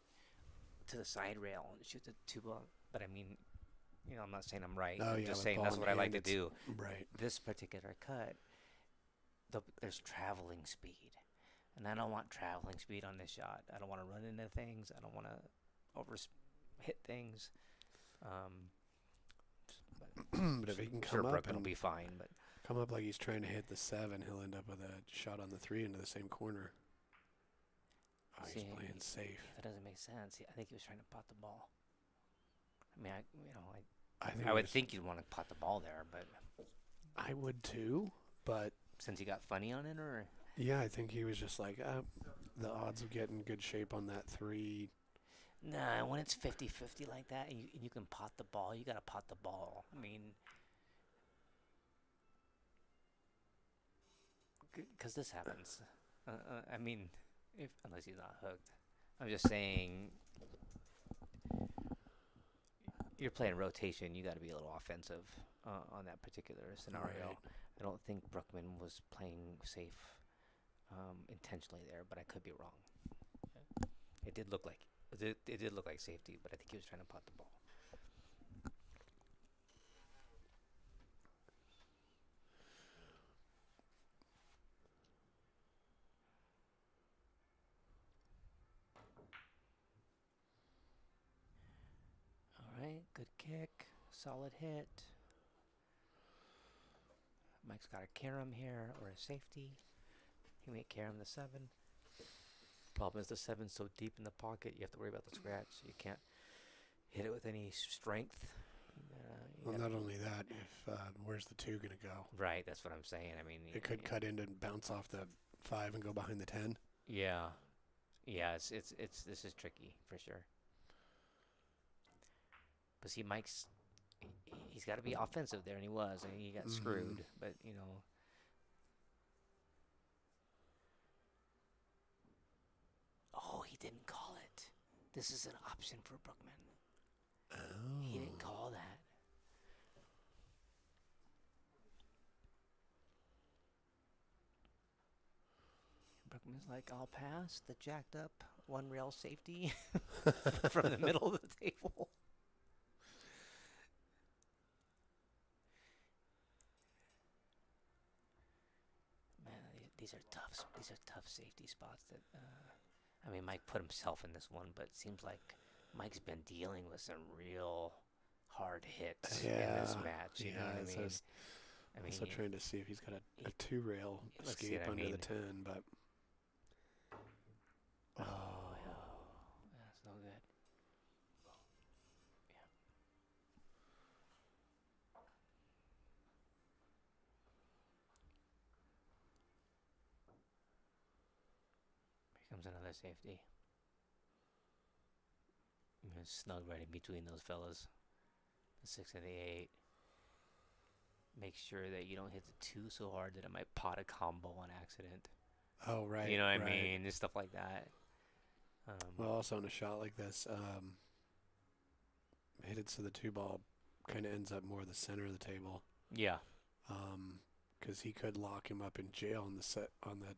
Speaker 5: to the side rail and shoot the 2 ball. But I mean, I'm not saying I'm right. I'm just saying that's what I like to do.
Speaker 3: Right.
Speaker 5: This particular cut, there's traveling speed. And I don't want traveling speed on this shot. I don't want to run into things. I don't want to hit things.
Speaker 3: But if he can come up
Speaker 5: Brookman will be fine. But
Speaker 3: come up like he's trying to hit the 7, he'll end up with a shot on the 3 into the same corner. Oh, he's playing safe.
Speaker 5: That doesn't make sense. I think he was trying to pot the ball. I mean,
Speaker 3: I
Speaker 5: would think you'd want to pot the ball there, but
Speaker 3: I would too. But
Speaker 5: since he got funny on it, or
Speaker 3: yeah, I think he was just like the odds of getting good shape on that 3.
Speaker 5: Nah, when it's 50-50 like that, and you can pot the ball, you got to pot the ball. I mean, because this happens. I mean, unless he's not hooked. I'm just saying, you're playing rotation. You got to be a little offensive on that particular scenario.
Speaker 3: Right.
Speaker 5: I don't think Brookman was playing safe intentionally there, but I could be wrong. It did look like safety, but I think he was trying to pot the ball. All right, good kick, solid hit. Mike's got a carom here or a safety. He may carom the 7. Problem is the 7's so deep in the pocket, you have to worry about the scratch. You can't hit it with any strength.
Speaker 3: Well, not only that, if where's the 2 going to go?
Speaker 5: Right, that's what I'm saying. I mean,
Speaker 3: it could cut in and bounce off the 5 and go behind the 10.
Speaker 5: Yeah, it's this is tricky for sure. But see, he's got to be offensive there, and he was, and he got screwed. But oh, he didn't call it. This is an option for Brookman.
Speaker 3: Oh.
Speaker 5: He didn't call that. Brookman's like, I'll pass the jacked up 1 rail safety from the middle of the table. Man, these are tough. These are tough safety spots. That I mean, Mike put himself in this one, but it seems like Mike's been dealing with some real hard hits in this match. You know what I mean?
Speaker 3: I mean, also trying to see if he's got a 2 rail escape under the 10, but
Speaker 5: oh, that's no good. Yeah. Here comes another safety. Snug right in between those fellas. The 6 and the 8. Make sure that you don't hit the 2 so hard that it might pot a combo on accident.
Speaker 3: Oh, right.
Speaker 5: You know what I
Speaker 3: right.
Speaker 5: mean? And stuff like that.
Speaker 3: Well, also in a shot like this, hit it so the 2 ball kind of ends up more the center of the table.
Speaker 5: Yeah.
Speaker 3: Because he could lock him up in jail on the set on that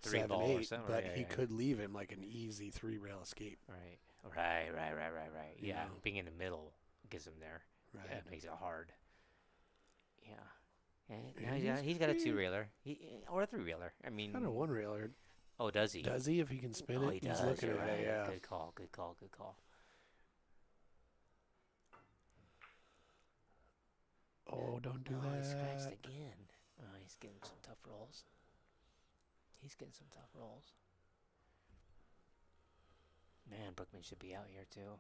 Speaker 5: 3
Speaker 3: 7
Speaker 5: ball or
Speaker 3: 8,
Speaker 5: something,
Speaker 3: but
Speaker 5: yeah,
Speaker 3: he
Speaker 5: yeah.
Speaker 3: could leave him like an easy 3-rail escape.
Speaker 5: Right. Yeah.
Speaker 3: Yeah.
Speaker 5: Being in the middle gets him there.
Speaker 3: Right.
Speaker 5: Yeah, it makes it hard. Yeah. And
Speaker 3: And
Speaker 5: now he's got a
Speaker 3: he's
Speaker 5: 2-railer. Or a 3-railer. I mean.
Speaker 3: Kind of 1-railer.
Speaker 5: Oh, does he?
Speaker 3: Does he? If he can spin
Speaker 5: Oh,
Speaker 3: it,
Speaker 5: he
Speaker 3: he's
Speaker 5: does.
Speaker 3: looking
Speaker 5: You're
Speaker 3: at
Speaker 5: right.
Speaker 3: it. Yeah.
Speaker 5: Good call.
Speaker 3: Oh, don't do
Speaker 5: Oh, he
Speaker 3: that.
Speaker 5: scratched again. Oh, he's getting some tough rolls. Man, Brookman should be out here too.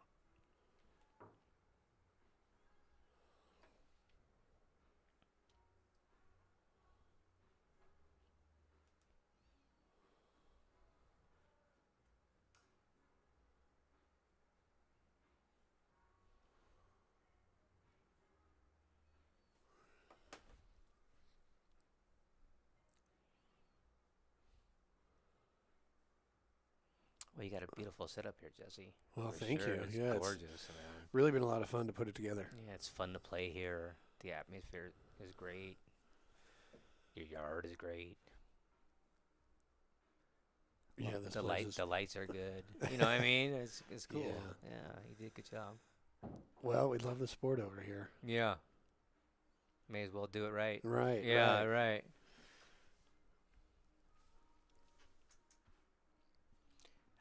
Speaker 5: Well, you got a beautiful setup here, Jesse.
Speaker 3: Well,
Speaker 5: For
Speaker 3: thank
Speaker 5: sure.
Speaker 3: you.
Speaker 5: It's
Speaker 3: Yeah, it's
Speaker 5: gorgeous, man.
Speaker 3: really been a lot of fun to put it together.
Speaker 5: Yeah, it's fun to play here. The atmosphere is great. Your yard is great.
Speaker 3: Yeah, this
Speaker 5: the
Speaker 3: place is.
Speaker 5: the lights are good. You know what I mean? It's cool.
Speaker 3: Yeah.
Speaker 5: Yeah, you did a good job.
Speaker 3: Well, we love the sport over here.
Speaker 5: Yeah. May as well do it right.
Speaker 3: Right.
Speaker 5: Yeah,
Speaker 3: Right.
Speaker 5: right.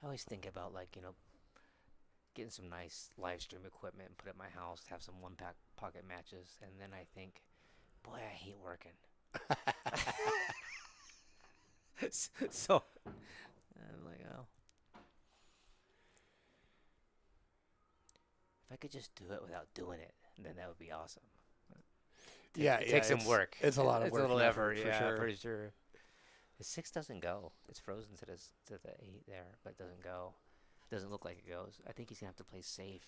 Speaker 5: I always think about getting some nice live stream equipment and put it in my house, have some pocket matches, and then I think, boy, I hate working. So I'm like, oh, if I could just do it without doing it, then that would be awesome.
Speaker 3: Yeah,
Speaker 5: It takes some
Speaker 3: it's-
Speaker 5: work.
Speaker 3: It's a lot of
Speaker 5: It's
Speaker 3: work.
Speaker 5: a little
Speaker 3: and
Speaker 5: effort,
Speaker 3: for
Speaker 5: yeah,
Speaker 3: sure.
Speaker 5: for sure. The 6 doesn't go. It's frozen to the 8 there, but it doesn't go. It doesn't look like it goes. I think he's gonna have to play safe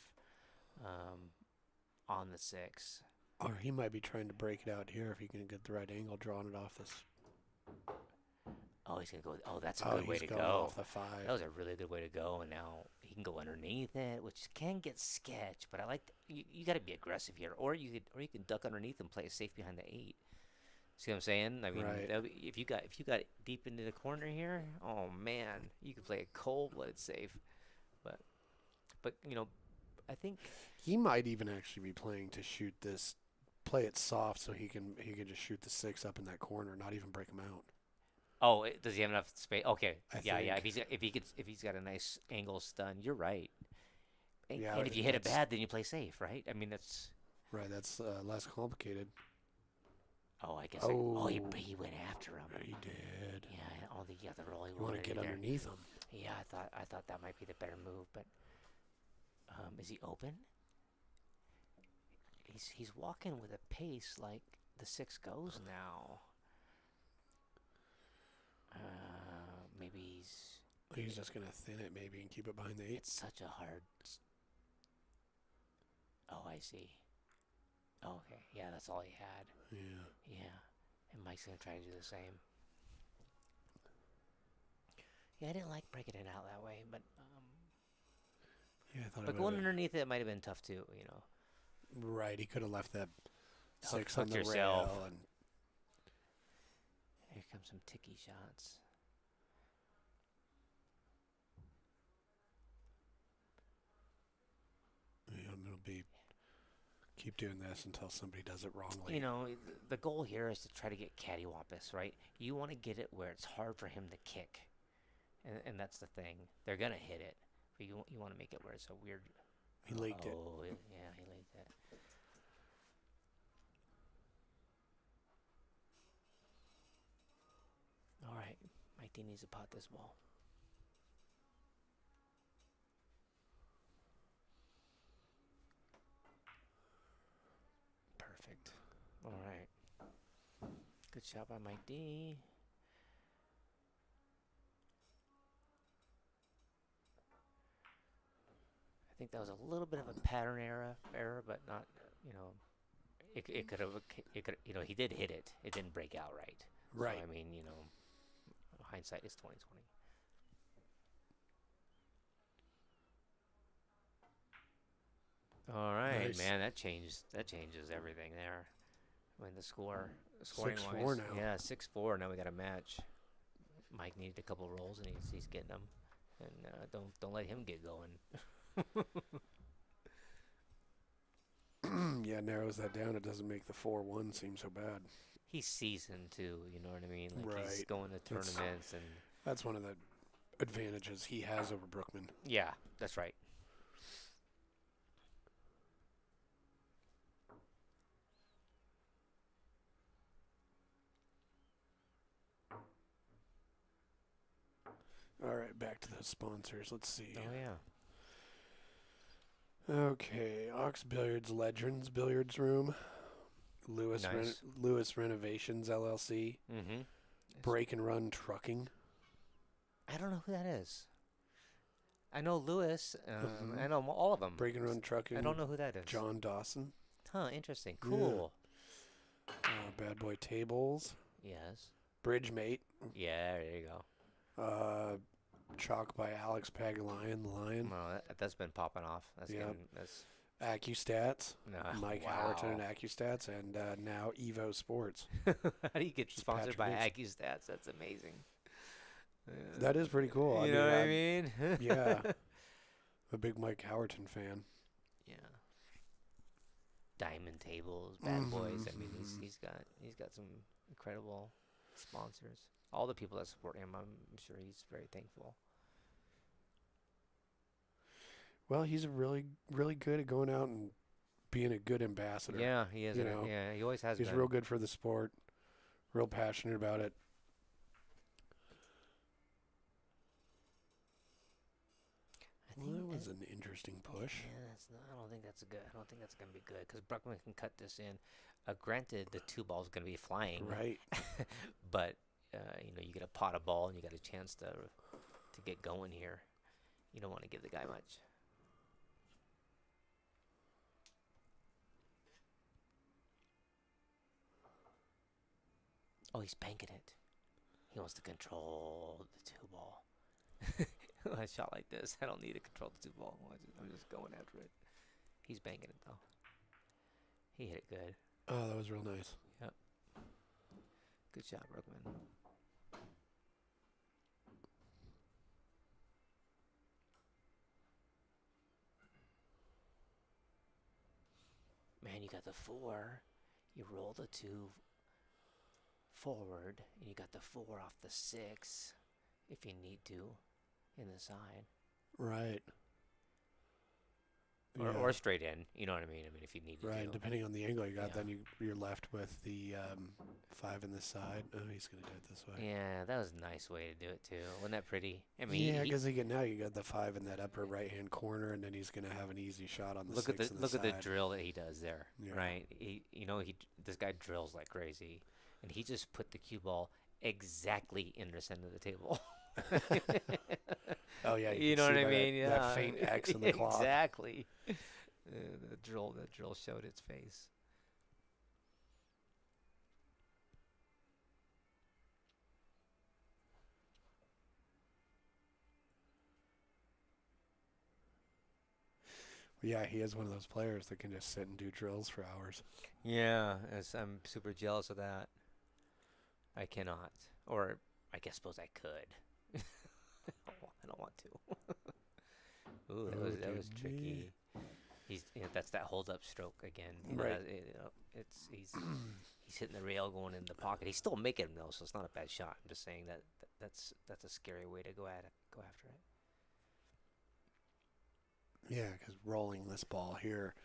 Speaker 5: on the 6.
Speaker 3: Or he might be trying to break it out here if he can get the right angle drawing it off this.
Speaker 5: Oh, he's gonna go. Oh, that's a
Speaker 3: Oh,
Speaker 5: good way
Speaker 3: he's
Speaker 5: to
Speaker 3: going
Speaker 5: go.
Speaker 3: off the 5.
Speaker 5: That was a really good way to go, and now he can go underneath it, which can get sketch. But I like you got to be aggressive here, or you can duck underneath and play it safe behind the 8. See what I'm saying? I mean,
Speaker 3: Right.
Speaker 5: if you got deep into the corner here, oh man, you could play a cold-blooded safe. But I think
Speaker 3: He might even actually be playing to shoot this, play it soft so he can just shoot the 6 up in that corner, not even break him out.
Speaker 5: Oh, does he have enough space? Okay,
Speaker 3: I
Speaker 5: yeah.
Speaker 3: think.
Speaker 5: If he's got a nice angle stun, you're right.
Speaker 3: Yeah,
Speaker 5: And if you hit it
Speaker 3: that's-
Speaker 5: bad, then you play safe, right? I mean, that's.
Speaker 3: Right, that's less complicated.
Speaker 5: Oh, I guess.
Speaker 3: Oh.
Speaker 5: He went after him.
Speaker 3: He did.
Speaker 5: Yeah, I don't think he got the roll he
Speaker 3: You want
Speaker 5: wanted
Speaker 3: to get
Speaker 5: either.
Speaker 3: underneath him.
Speaker 5: Yeah, I thought that might be the better move, but is he open? He's walking with a pace like the 6 goes now. Maybe
Speaker 3: He's just going to thin it maybe and keep it behind the 8.
Speaker 5: it's such a hard. Oh, I see. Oh, okay, yeah, that's all he had.
Speaker 3: Yeah.
Speaker 5: Yeah, and Mike's gonna try to do the same. Yeah, I didn't like breaking it out that way, but
Speaker 3: Yeah, I thought
Speaker 5: but
Speaker 3: it
Speaker 5: going
Speaker 3: would've
Speaker 5: underneath it might have been tough too.
Speaker 3: been, right, he could have left that 6
Speaker 5: Hook
Speaker 3: on the
Speaker 5: yourself.
Speaker 3: rail. And
Speaker 5: Here comes some ticky shots.
Speaker 3: I'm going to keep doing this until somebody does it wrongly.
Speaker 5: The goal here is to try to get cattywampus, right? You want to get it where it's hard for him to kick, and that's the thing. They're gonna hit it, but you want to make it where it's a weird.
Speaker 3: He leaked it.
Speaker 5: Oh, yeah, he leaked it. All right, Mike D needs to pot this ball. Perfect. All right. Good shot by Mike D. I think that was a little bit of a pattern error, but not, you know, it could have, you know, he did hit it. It didn't break out right.
Speaker 3: Right.
Speaker 5: So, I mean, you know, hindsight is 2020. All right,
Speaker 3: Nice.
Speaker 5: man, that changes everything there. When the scoring
Speaker 3: 6-4
Speaker 5: wise,
Speaker 3: now.
Speaker 5: yeah, 6-4. Now we got a match. Mike needed a couple rolls, and he's getting them. And don't let him get going.
Speaker 3: Yeah, narrows that down. It doesn't make the 4-1 seem so bad.
Speaker 5: He's seasoned too. You know what I mean? Like he's
Speaker 3: Right.
Speaker 5: going to tournaments and
Speaker 3: That's one of the advantages he has over Brookman.
Speaker 5: yeah, that's right.
Speaker 3: All right, back to those sponsors. Let's see.
Speaker 5: Oh yeah.
Speaker 3: Okay, Ox Billiards Legends Billiards Room, Lewis
Speaker 5: Nice.
Speaker 3: Lewis Renovations LLC,
Speaker 5: Mm-hmm.
Speaker 3: Break and Run Trucking.
Speaker 5: I don't know who that is. I know Lewis.
Speaker 3: Mhm.
Speaker 5: I know all of them.
Speaker 3: Break and Run Trucking.
Speaker 5: I don't know who that is.
Speaker 3: John Dawson.
Speaker 5: Huh? Interesting. Cool.
Speaker 3: Bad Boy Tables.
Speaker 5: Yes.
Speaker 3: Bridgemate.
Speaker 5: Yeah. There you go.
Speaker 3: Chalk by Alex Pagalion, the Lion.
Speaker 5: Well, that's been popping off. That's
Speaker 3: Yep.
Speaker 5: getting, that's
Speaker 3: AccuStats.
Speaker 5: no.
Speaker 3: Mike
Speaker 5: Wow.
Speaker 3: Howerton and AccuStats, and now Evo Sports.
Speaker 5: How do you get
Speaker 3: Just
Speaker 5: sponsored by
Speaker 3: Patrick
Speaker 5: AccuStats? That's amazing.
Speaker 3: That is pretty cool.
Speaker 5: You know what I mean?
Speaker 3: Yeah. A big Mike Howerton fan.
Speaker 5: Yeah. Diamond Tables, Bad Boys. I mean,
Speaker 3: Mhm.
Speaker 5: he's got some incredible sponsors. All the people that support him, I'm sure he's very thankful.
Speaker 3: Well, he's really, really good at going out and being a good ambassador.
Speaker 5: Yeah, he is.
Speaker 3: You know,
Speaker 5: Yeah, he always has
Speaker 3: He's
Speaker 5: been.
Speaker 3: real good for the sport, real passionate about it.
Speaker 5: I
Speaker 3: Well,
Speaker 5: think
Speaker 3: that was an interesting push.
Speaker 5: Yeah, I don't think that's a good. I don't think that's gonna be good because Brookman can cut this in. Granted, the two balls gonna be flying,
Speaker 3: Right.
Speaker 5: but you know, you get a pot of ball and you got a chance to get going here. You don't want to give the guy much. Oh, he's banking it. He wants to control the two ball. A shot like this, I don't need to control the two ball. I'm just going after it. He's banking it though. He hit it good.
Speaker 3: Oh, that was real nice.
Speaker 5: Yep. Good shot, Brookman. Man, you got the 4. You roll the 2 forward, and you got the 4 off the 6 if you need to in the side.
Speaker 3: Right.
Speaker 5: Or,
Speaker 3: Yeah.
Speaker 5: or straight in, you know what I mean? I mean, if you need to.
Speaker 3: Right, depending on the angle you got,
Speaker 5: Yeah.
Speaker 3: then you're left with the 5 in this side. Oh, he's going to do it this way.
Speaker 5: Yeah, that was a nice way to do it, too. Wasn't that pretty? I mean,
Speaker 3: Yeah, because now you got the 5 in that upper right-hand corner, and then he's going to have an easy shot on the
Speaker 5: look
Speaker 3: 6
Speaker 5: at
Speaker 3: in the
Speaker 5: look at the
Speaker 3: side.
Speaker 5: drill that he does there,
Speaker 3: Yeah.
Speaker 5: right? This guy drills like crazy, and he just put the cue ball exactly in the center of the table.
Speaker 3: Oh, yeah.
Speaker 5: You
Speaker 3: can
Speaker 5: know
Speaker 3: see
Speaker 5: what I
Speaker 3: by
Speaker 5: mean? Yeah,
Speaker 3: That faint X in the cloth.
Speaker 5: Exactly. The drill showed its face.
Speaker 3: Yeah, he is one of those players that can just sit and do drills for hours.
Speaker 5: Yeah, I'm super jealous of that. I cannot, or I suppose I could. I don't want to. Ooh, that was tricky. That's that hold up stroke again.
Speaker 3: Right.
Speaker 5: He's hitting the rail going in the pocket. He's still making them though, so it's not a bad shot. I'm just saying that's a scary way to go after it.
Speaker 3: Yeah, because rolling this ball here,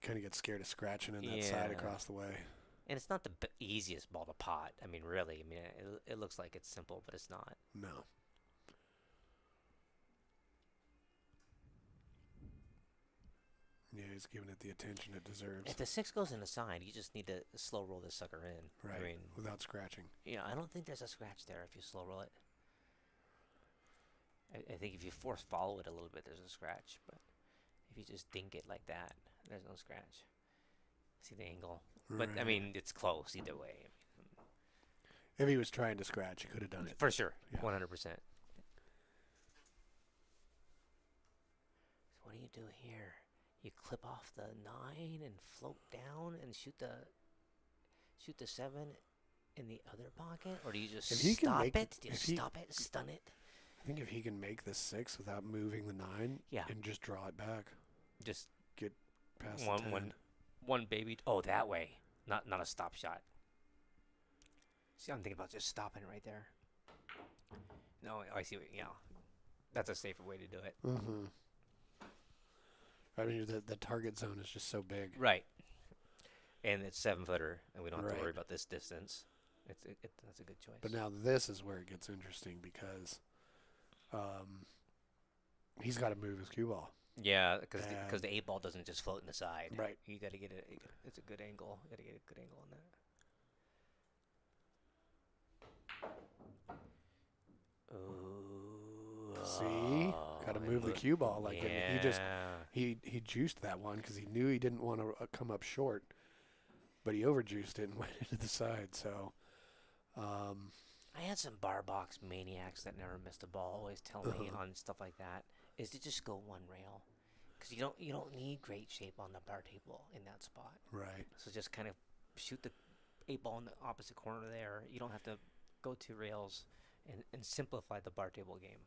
Speaker 3: kind of get scared of scratching in that side
Speaker 5: Yeah.
Speaker 3: across the way.
Speaker 5: And it's not the easiest ball to pot. I mean, really. I mean, it looks like it's simple, but it's not.
Speaker 3: No. Yeah, he's giving it the attention it deserves.
Speaker 5: If the 6 goes in the side, you just need to slow roll this sucker in.
Speaker 3: Right,
Speaker 5: I mean,
Speaker 3: without scratching.
Speaker 5: yeah, I don't think there's a scratch there if you slow roll it. I think if you force follow it a little bit, there's a scratch. But if you just dink it like that, there's no scratch. See the angle? But I
Speaker 3: Right.
Speaker 5: mean, it's close either way.
Speaker 3: If he was trying to scratch, he could have done it.
Speaker 5: For sure,
Speaker 3: Yeah.
Speaker 5: 100%. So what do you do here? You clip off the 9 and float down and shoot the 7 in the other pocket, or do you just
Speaker 3: If he can
Speaker 5: stop
Speaker 3: make-
Speaker 5: it? Do you
Speaker 3: if he-
Speaker 5: stop it, stun it?
Speaker 3: I think if he can make the 6 without moving the 9
Speaker 5: Yeah.
Speaker 3: and just draw it back
Speaker 5: Just
Speaker 3: past
Speaker 5: one
Speaker 3: the 10.
Speaker 5: one baby. Oh, that way, not a stop shot. See, I'm thinking about just stopping it right there. No, I see. Yeah, that's a safer way to do it.
Speaker 3: Mm-hmm. I mean, the target zone is just so big.
Speaker 5: Right. And it's 7-footer, and we don't have to
Speaker 3: Right.
Speaker 5: worry about this distance. That's a good choice.
Speaker 3: But now this is where it gets interesting because he's got to move his cue ball.
Speaker 5: yeah, because
Speaker 3: And-
Speaker 5: the 8 ball doesn't just float in the side.
Speaker 3: Right.
Speaker 5: You got to get it. It's a good angle. You got to get a good angle on that. Ooh.
Speaker 3: See? Got to move the cue ball. Like and he juiced that one because he knew he didn't want to come up short, but he overjuiced it and went into the side. So,
Speaker 5: I had some bar box maniacs that never missed a ball always tell me on stuff like that is to just go one rail, because you don't need great shape on the bar table in that spot.
Speaker 3: right.
Speaker 5: So just kind of shoot the 8 ball in the opposite corner there. You don't have to go 2 rails and simplify the bar table game.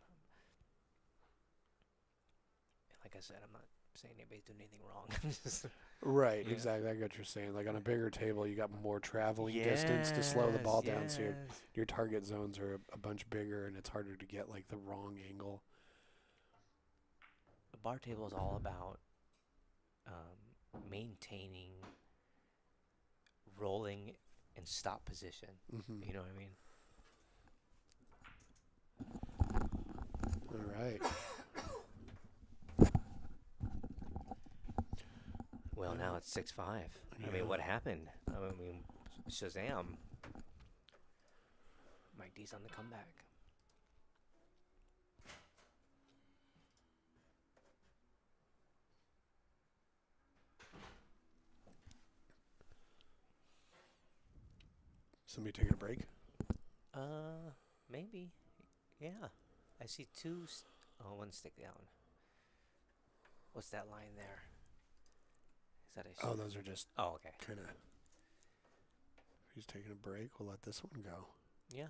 Speaker 5: Like I said, I'm not saying anybody's doing anything wrong.
Speaker 3: Right,
Speaker 5: Yeah.
Speaker 3: exactly. I get what you're saying. Like on a bigger table, you got more traveling distance to slow the ball down. So your target zones are a bunch bigger, and it's harder to get like the wrong angle.
Speaker 5: The bar table is all about maintaining rolling and stop position.
Speaker 3: Mm-hmm.
Speaker 5: You know what I mean?
Speaker 3: All right.
Speaker 5: Well, now it's 6-5. I
Speaker 3: Yeah.
Speaker 5: mean, what happened? I mean, Shazam. Mike D's on the comeback.
Speaker 3: Somebody taking a break?
Speaker 5: Maybe. Yeah. I see 2. One stick down. What's that line there? Is that a?
Speaker 3: Oh, those are just
Speaker 5: Oh, okay.
Speaker 3: kind of. He's taking a break. We'll let this one go.
Speaker 5: Yeah.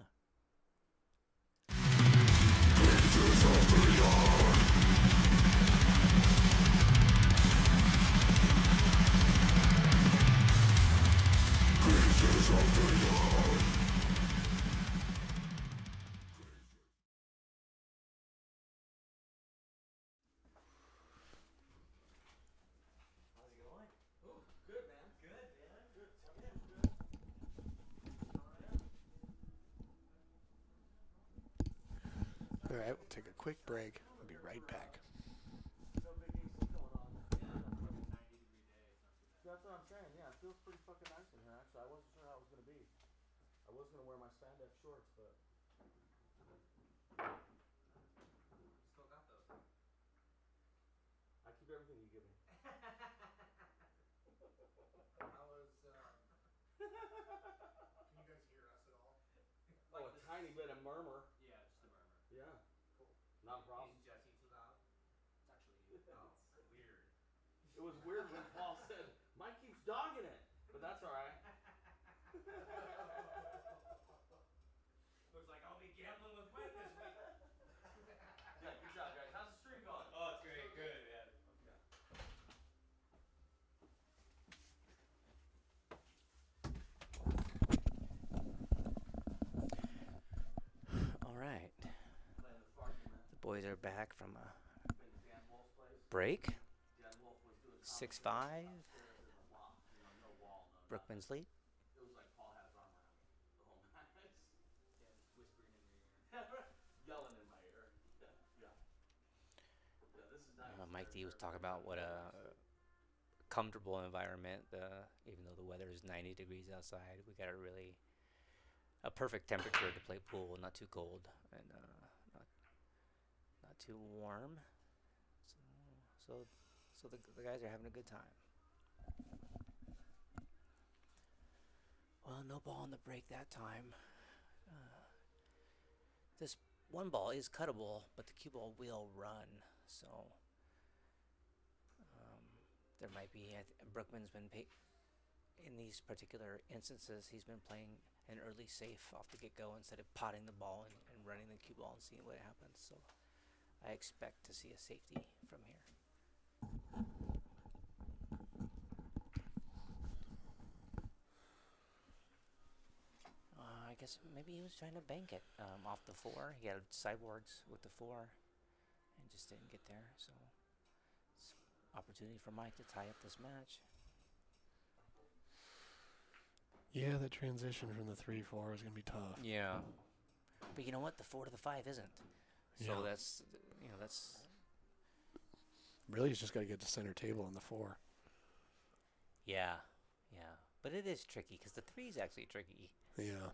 Speaker 2: How's it going?
Speaker 1: Ooh, good, man.
Speaker 2: Good, man.
Speaker 1: Good. Temperature's good.
Speaker 3: All right, we'll take a quick break. We'll be right back.
Speaker 1: No big AC going on.
Speaker 2: Yeah, it's like a 90-degree day. It's not too bad.
Speaker 1: That's what I'm saying. Yeah, it feels pretty fucking nice in here. Actually, I wasn't sure how it was gonna be. I was gonna wear my spandex shorts, but
Speaker 2: Still got those.
Speaker 1: I keep everything you give me.
Speaker 2: How was,
Speaker 6: Can you guys hear us at all?
Speaker 1: Oh, a tiny bit of murmur.
Speaker 2: yeah, just a murmur.
Speaker 1: Yeah.
Speaker 2: Cool.
Speaker 1: Not a problem.
Speaker 2: Is Jesse too loud? It's actually you. Oh, it's weird.
Speaker 1: It was weird when Paul said, Mike keeps dogging it. But that's alright.
Speaker 2: Looks like I'll be gambling with Mike this week.
Speaker 1: Yeah, good job, guys. How's the stream going?
Speaker 2: Oh, it's great. Good, man.
Speaker 5: All right.
Speaker 1: Playing the farm, man.
Speaker 5: The boys are back from a
Speaker 1: Been to Dan Wolf's place.
Speaker 5: break.
Speaker 1: Dan Wolf was doing
Speaker 5: 6-5.
Speaker 1: upstairs in the loft. You know, no wall, no nothing.
Speaker 5: Brookman's lead.
Speaker 1: It was like Paul had his arm around me the whole night.
Speaker 2: Yeah, just whispering in your ear.
Speaker 1: Yelling in my ear. Yeah. Yeah, this is nice.
Speaker 5: Mike D was talking about what a comfortable environment. Even though the weather is 90 degrees outside, we got a perfect temperature to play pool. Not too cold and not not too warm. So the guys are having a good time. Well, no ball on the break that time. This one ball is cuttable, but the cue ball will run. So there might be. Brookman's been in these particular instances. He's been playing an early safe off the get-go instead of potting the ball and running the cue ball and seeing what happens. So I expect to see a safety from here. I guess maybe he was trying to bank it off the 4. He had sideboards with the 4 and just didn't get there. So it's opportunity for Mike to tie up this match.
Speaker 3: Yeah, the transition from the 3-4 is going to be tough.
Speaker 5: Yeah. But you know what? The 4 to the 5 isn't. So
Speaker 3: Yeah.
Speaker 5: that's.
Speaker 3: Really, he's just got to get to center table on the 4.
Speaker 5: Yeah. But it is tricky because the 3 is actually tricky.
Speaker 3: Yeah.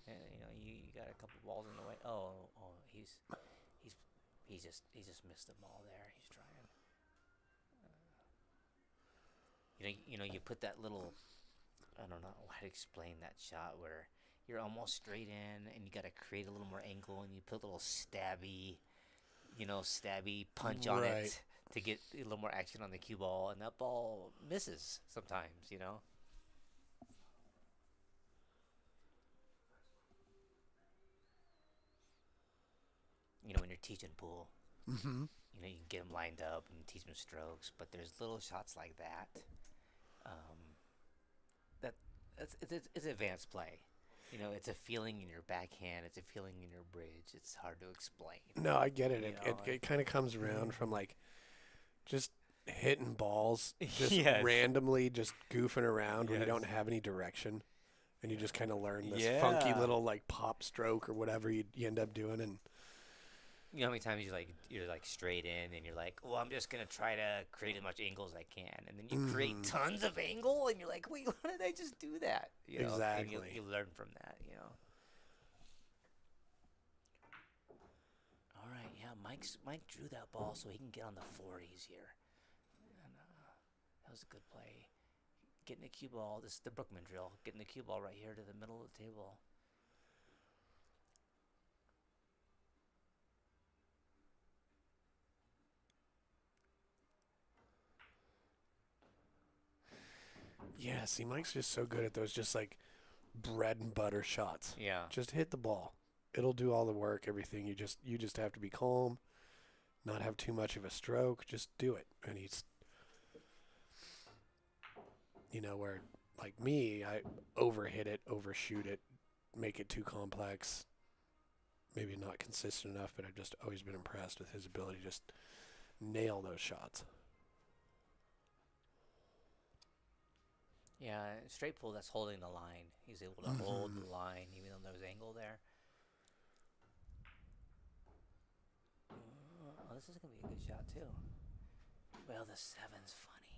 Speaker 5: You got a couple balls in the way. Oh, he just missed the ball there. He's trying. You put that little. I don't know how to explain that shot where you're almost straight in and you got to create a little more angle and you put a little stabby punch on it to get a little more action on the cue ball, and that ball misses sometimes. When you're teaching pool,
Speaker 3: Mm-hmm.
Speaker 5: you can get them lined up and teach them strokes, but there's little shots like that. It's advanced play. It's a feeling in your backhand. It's a feeling in your bridge. It's hard to explain.
Speaker 3: No, I get it. It kind of comes around from like just hitting balls, just
Speaker 5: Yes.
Speaker 3: randomly, just goofing around when you
Speaker 5: Yes.
Speaker 3: don't have any direction, and you just kind of learn this
Speaker 5: Yeah.
Speaker 3: funky little like pop stroke or whatever you end up doing, and
Speaker 5: You know how many times you're like straight in and you're like, well, I'm just gonna try to create as much angle as I can, and then you create tons of angle, and you're like, wait, why did I just do that?
Speaker 3: Exactly.
Speaker 5: And you learn from that. All right, yeah, Mike drew that ball so he can get on the 4 easier, and that was a good play. Getting the cue ball. This is the Brookman drill. Getting the cue ball right here to the middle of the table.
Speaker 3: yeah, see, Mike's just so good at those just like bread and butter shots.
Speaker 5: Yeah.
Speaker 3: Just hit the ball. It'll do all the work, everything. You just have to be calm, not have too much of a stroke, just do it. And he's where like me, I overhit it, overshoot it, make it too complex. Maybe not consistent enough, but I've just always been impressed with his ability to just nail those shots.
Speaker 5: Yeah, straight pull, that's holding the line. He's able to hold the line even though there's angle there. Oh, this is going to be a good shot, too. Well, the 7's funny.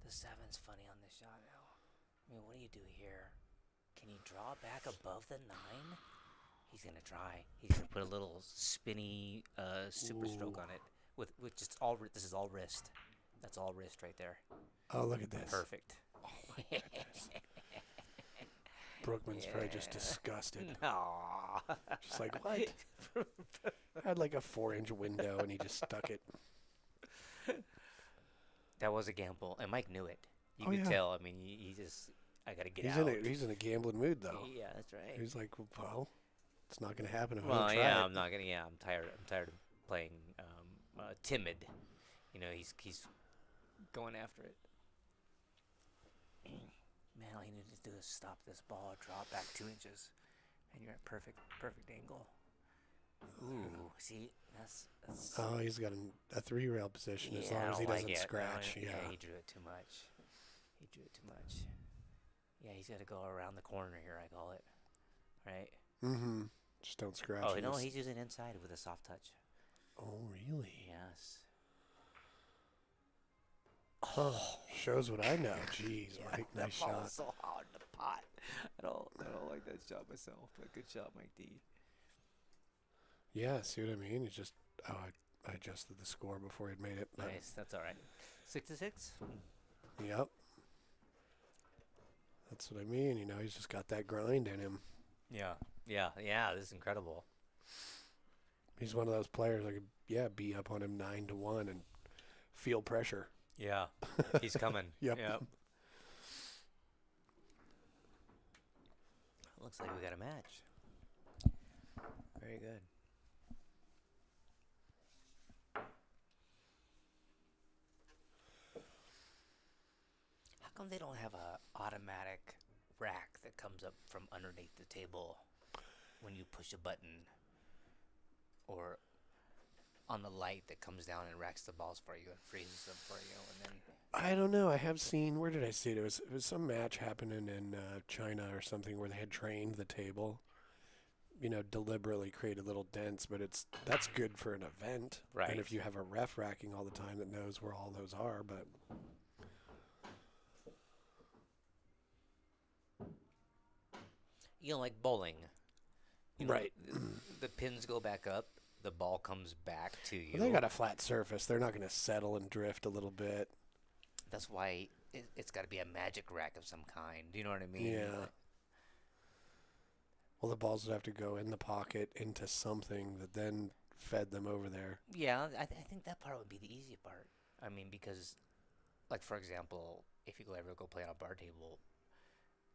Speaker 5: The 7's funny on this shot now. I mean, what do you do here? Can you draw back above the 9? He's going to try. He's going to put a little spinny super stroke on it. With just this is all wrist. That's all wrist right there.
Speaker 3: Oh, look at this.
Speaker 5: Perfect.
Speaker 3: Oh, my goodness. Brookman's probably just disgusted.
Speaker 5: Aww.
Speaker 3: Just like, what? Had like a 4-inch window and he just stuck it.
Speaker 5: That was a gamble, and Mike knew it. You
Speaker 3: Oh,
Speaker 5: could
Speaker 3: yeah.
Speaker 5: tell. I mean, he just, I gotta get
Speaker 3: He's
Speaker 5: out.
Speaker 3: he's in a gambling mood though.
Speaker 5: Yeah, that's right.
Speaker 3: He's like, well, it's not going to happen if I
Speaker 5: Well,
Speaker 3: don't try
Speaker 5: yeah,
Speaker 3: it.
Speaker 5: I'm not gonna. Yeah, I'm tired. I'm tired of playing timid. He's going after it. Man, all you need to do is stop this ball, draw it back 2 inches, and you're at perfect angle. Ooh, see, that's.
Speaker 3: Oh, he's got a 3-rail position as long as he doesn't scratch.
Speaker 5: Yeah,
Speaker 3: Yeah.
Speaker 5: he drew it too much. Yeah, he's got to go around the corner here, I call it. Right?
Speaker 3: Mm-hmm. Just don't scratch.
Speaker 5: Oh,
Speaker 3: him.
Speaker 5: no, he's using inside with a soft touch.
Speaker 3: Oh, really?
Speaker 5: Yes.
Speaker 3: Oh, shows what I know. Jeez, Mike,
Speaker 5: that
Speaker 3: nice
Speaker 5: ball
Speaker 3: shot.
Speaker 5: was so hard in the pot. I don't like that shot myself, but good shot, Mike D.
Speaker 3: Yeah, see what I mean? He's just, I adjusted the score before he'd made it. But
Speaker 5: Nice. That's all right. 6-6.
Speaker 3: Yep. That's what I mean. He's just got that grind in him.
Speaker 5: Yeah. This is incredible.
Speaker 3: He's one of those players I could, be up on him 9-1 and feel pressure.
Speaker 5: Yeah. He's coming.
Speaker 3: Yep.
Speaker 5: Looks like we got a match. Very good. How come they don't have a automatic rack that comes up from underneath the table when you push a button, or on the light that comes down and racks the balls for you and freezes them for you, and then
Speaker 3: I don't know. I have seen. Where did I see it? It was some match happening in China or something where they had trained the table. Deliberately created little dents, but that's good for an event.
Speaker 5: Right.
Speaker 3: And if you have a ref racking all the time that knows where all those are, but
Speaker 5: like bowling.
Speaker 3: Right.
Speaker 5: The pins go back up, the ball comes back to you.
Speaker 3: well, they got a flat surface. They're not going to settle and drift a little bit.
Speaker 5: That's why it's got to be a magic rack of some kind. Do you know what I mean?
Speaker 3: Yeah. Well, the balls would have to go in the pocket into something that then fed them over there.
Speaker 5: Yeah, I think that part would be the easy part. I mean, because, like, for example, if you ever go play on a bar table,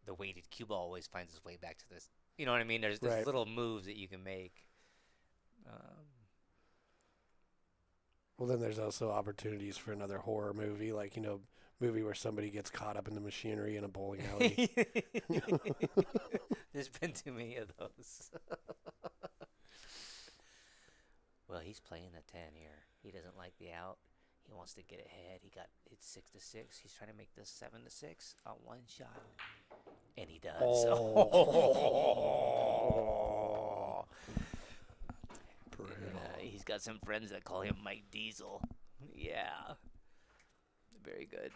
Speaker 5: the weighted cue ball always finds its way back to this. You know what I mean? There's
Speaker 3: Right.
Speaker 5: little moves that you can make.
Speaker 3: Well, then there's also opportunities for another horror movie, like, movie where somebody gets caught up in the machinery in a bowling alley.
Speaker 5: There's been too many of those. Well, he's playing a 10 here. He doesn't like the out. He wants to get ahead. It's 6-6. He's trying to make this 7-6 on one shot, and he does.
Speaker 3: Oh.
Speaker 5: He's got some friends that call him Mike Diesel. Yeah, very good.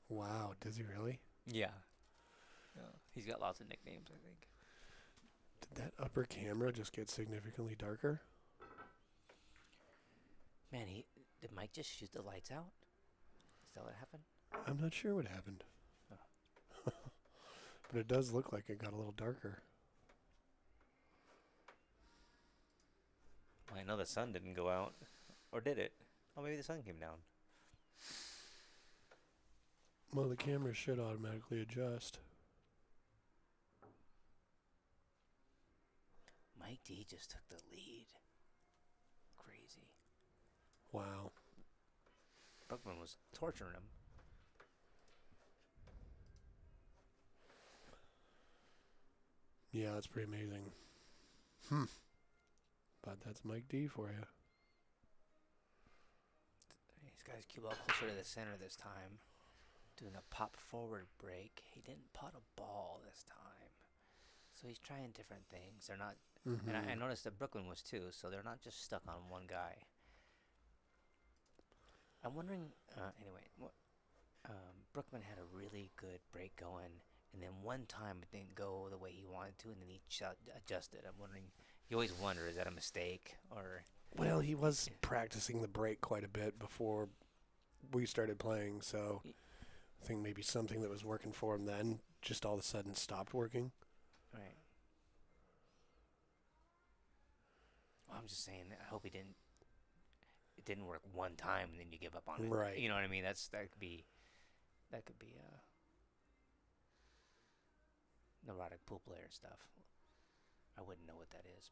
Speaker 3: Wow, does he really?
Speaker 5: Yeah. He's got lots of nicknames, I think.
Speaker 3: Did that upper camera just get significantly darker?
Speaker 5: Man, did Mike just shoot the lights out? Is that what happened?
Speaker 3: I'm not sure what happened. But it does look like it got a little darker.
Speaker 5: Well, I know the sun didn't go out. Or did it? Oh, maybe the sun came down.
Speaker 3: Well, the camera should automatically adjust.
Speaker 5: Mike D just took the lead. Crazy.
Speaker 3: Wow.
Speaker 5: Brookman was torturing him.
Speaker 3: Yeah, that's pretty amazing. But that's Mike D for you.
Speaker 5: He's got his cue ball closer to the center this time. Doing a pop forward break. He didn't pot a ball this time. So he's trying different things. They're not, and I noticed that Brookman was too, so they're not just stuck on one guy. I'm wondering, anyway, Brookman had a really good break going, and then one time it didn't go the way he wanted to, and then he adjusted. I'm wondering, you always wonder, is that a mistake, or?
Speaker 3: Well, he was practicing the break quite a bit before we started playing, so I think maybe something that was working for him then just all of a sudden stopped working.
Speaker 5: Right. Well, I'm just saying, I hope it didn't work one time and then you give up on it.
Speaker 3: Right.
Speaker 5: You know what I mean? That could be neurotic pool player stuff. I wouldn't know what that is.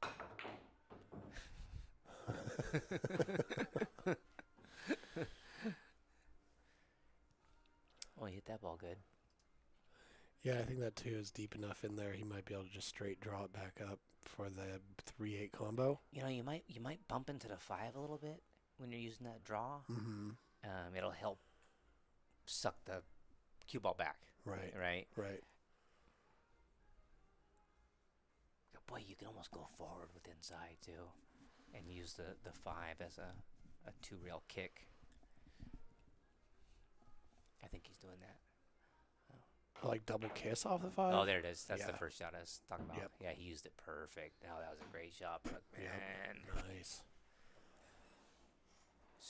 Speaker 5: But oh, he hit that ball good.
Speaker 3: Yeah, I think that too is deep enough in there. He might be able to just straight draw it back up for the 3-8 combo.
Speaker 5: You know, you might bump into the 5 a little bit when you're using that draw.
Speaker 3: Mm-hmm.
Speaker 5: It'll help suck the cue ball back.
Speaker 3: Right.
Speaker 5: Right.
Speaker 3: Right.
Speaker 5: Boy, you can almost go forward with inside too, and use the 5 as a 2-rail kick. I think he's doing that.
Speaker 3: Like double kiss off the 5?
Speaker 5: Oh, there it is. That's the
Speaker 3: Yeah.
Speaker 5: first shot I was talking about.
Speaker 3: Yep.
Speaker 5: Yeah, he used it perfect. Oh, that was a great shot, Brookman.
Speaker 3: Yep. Nice.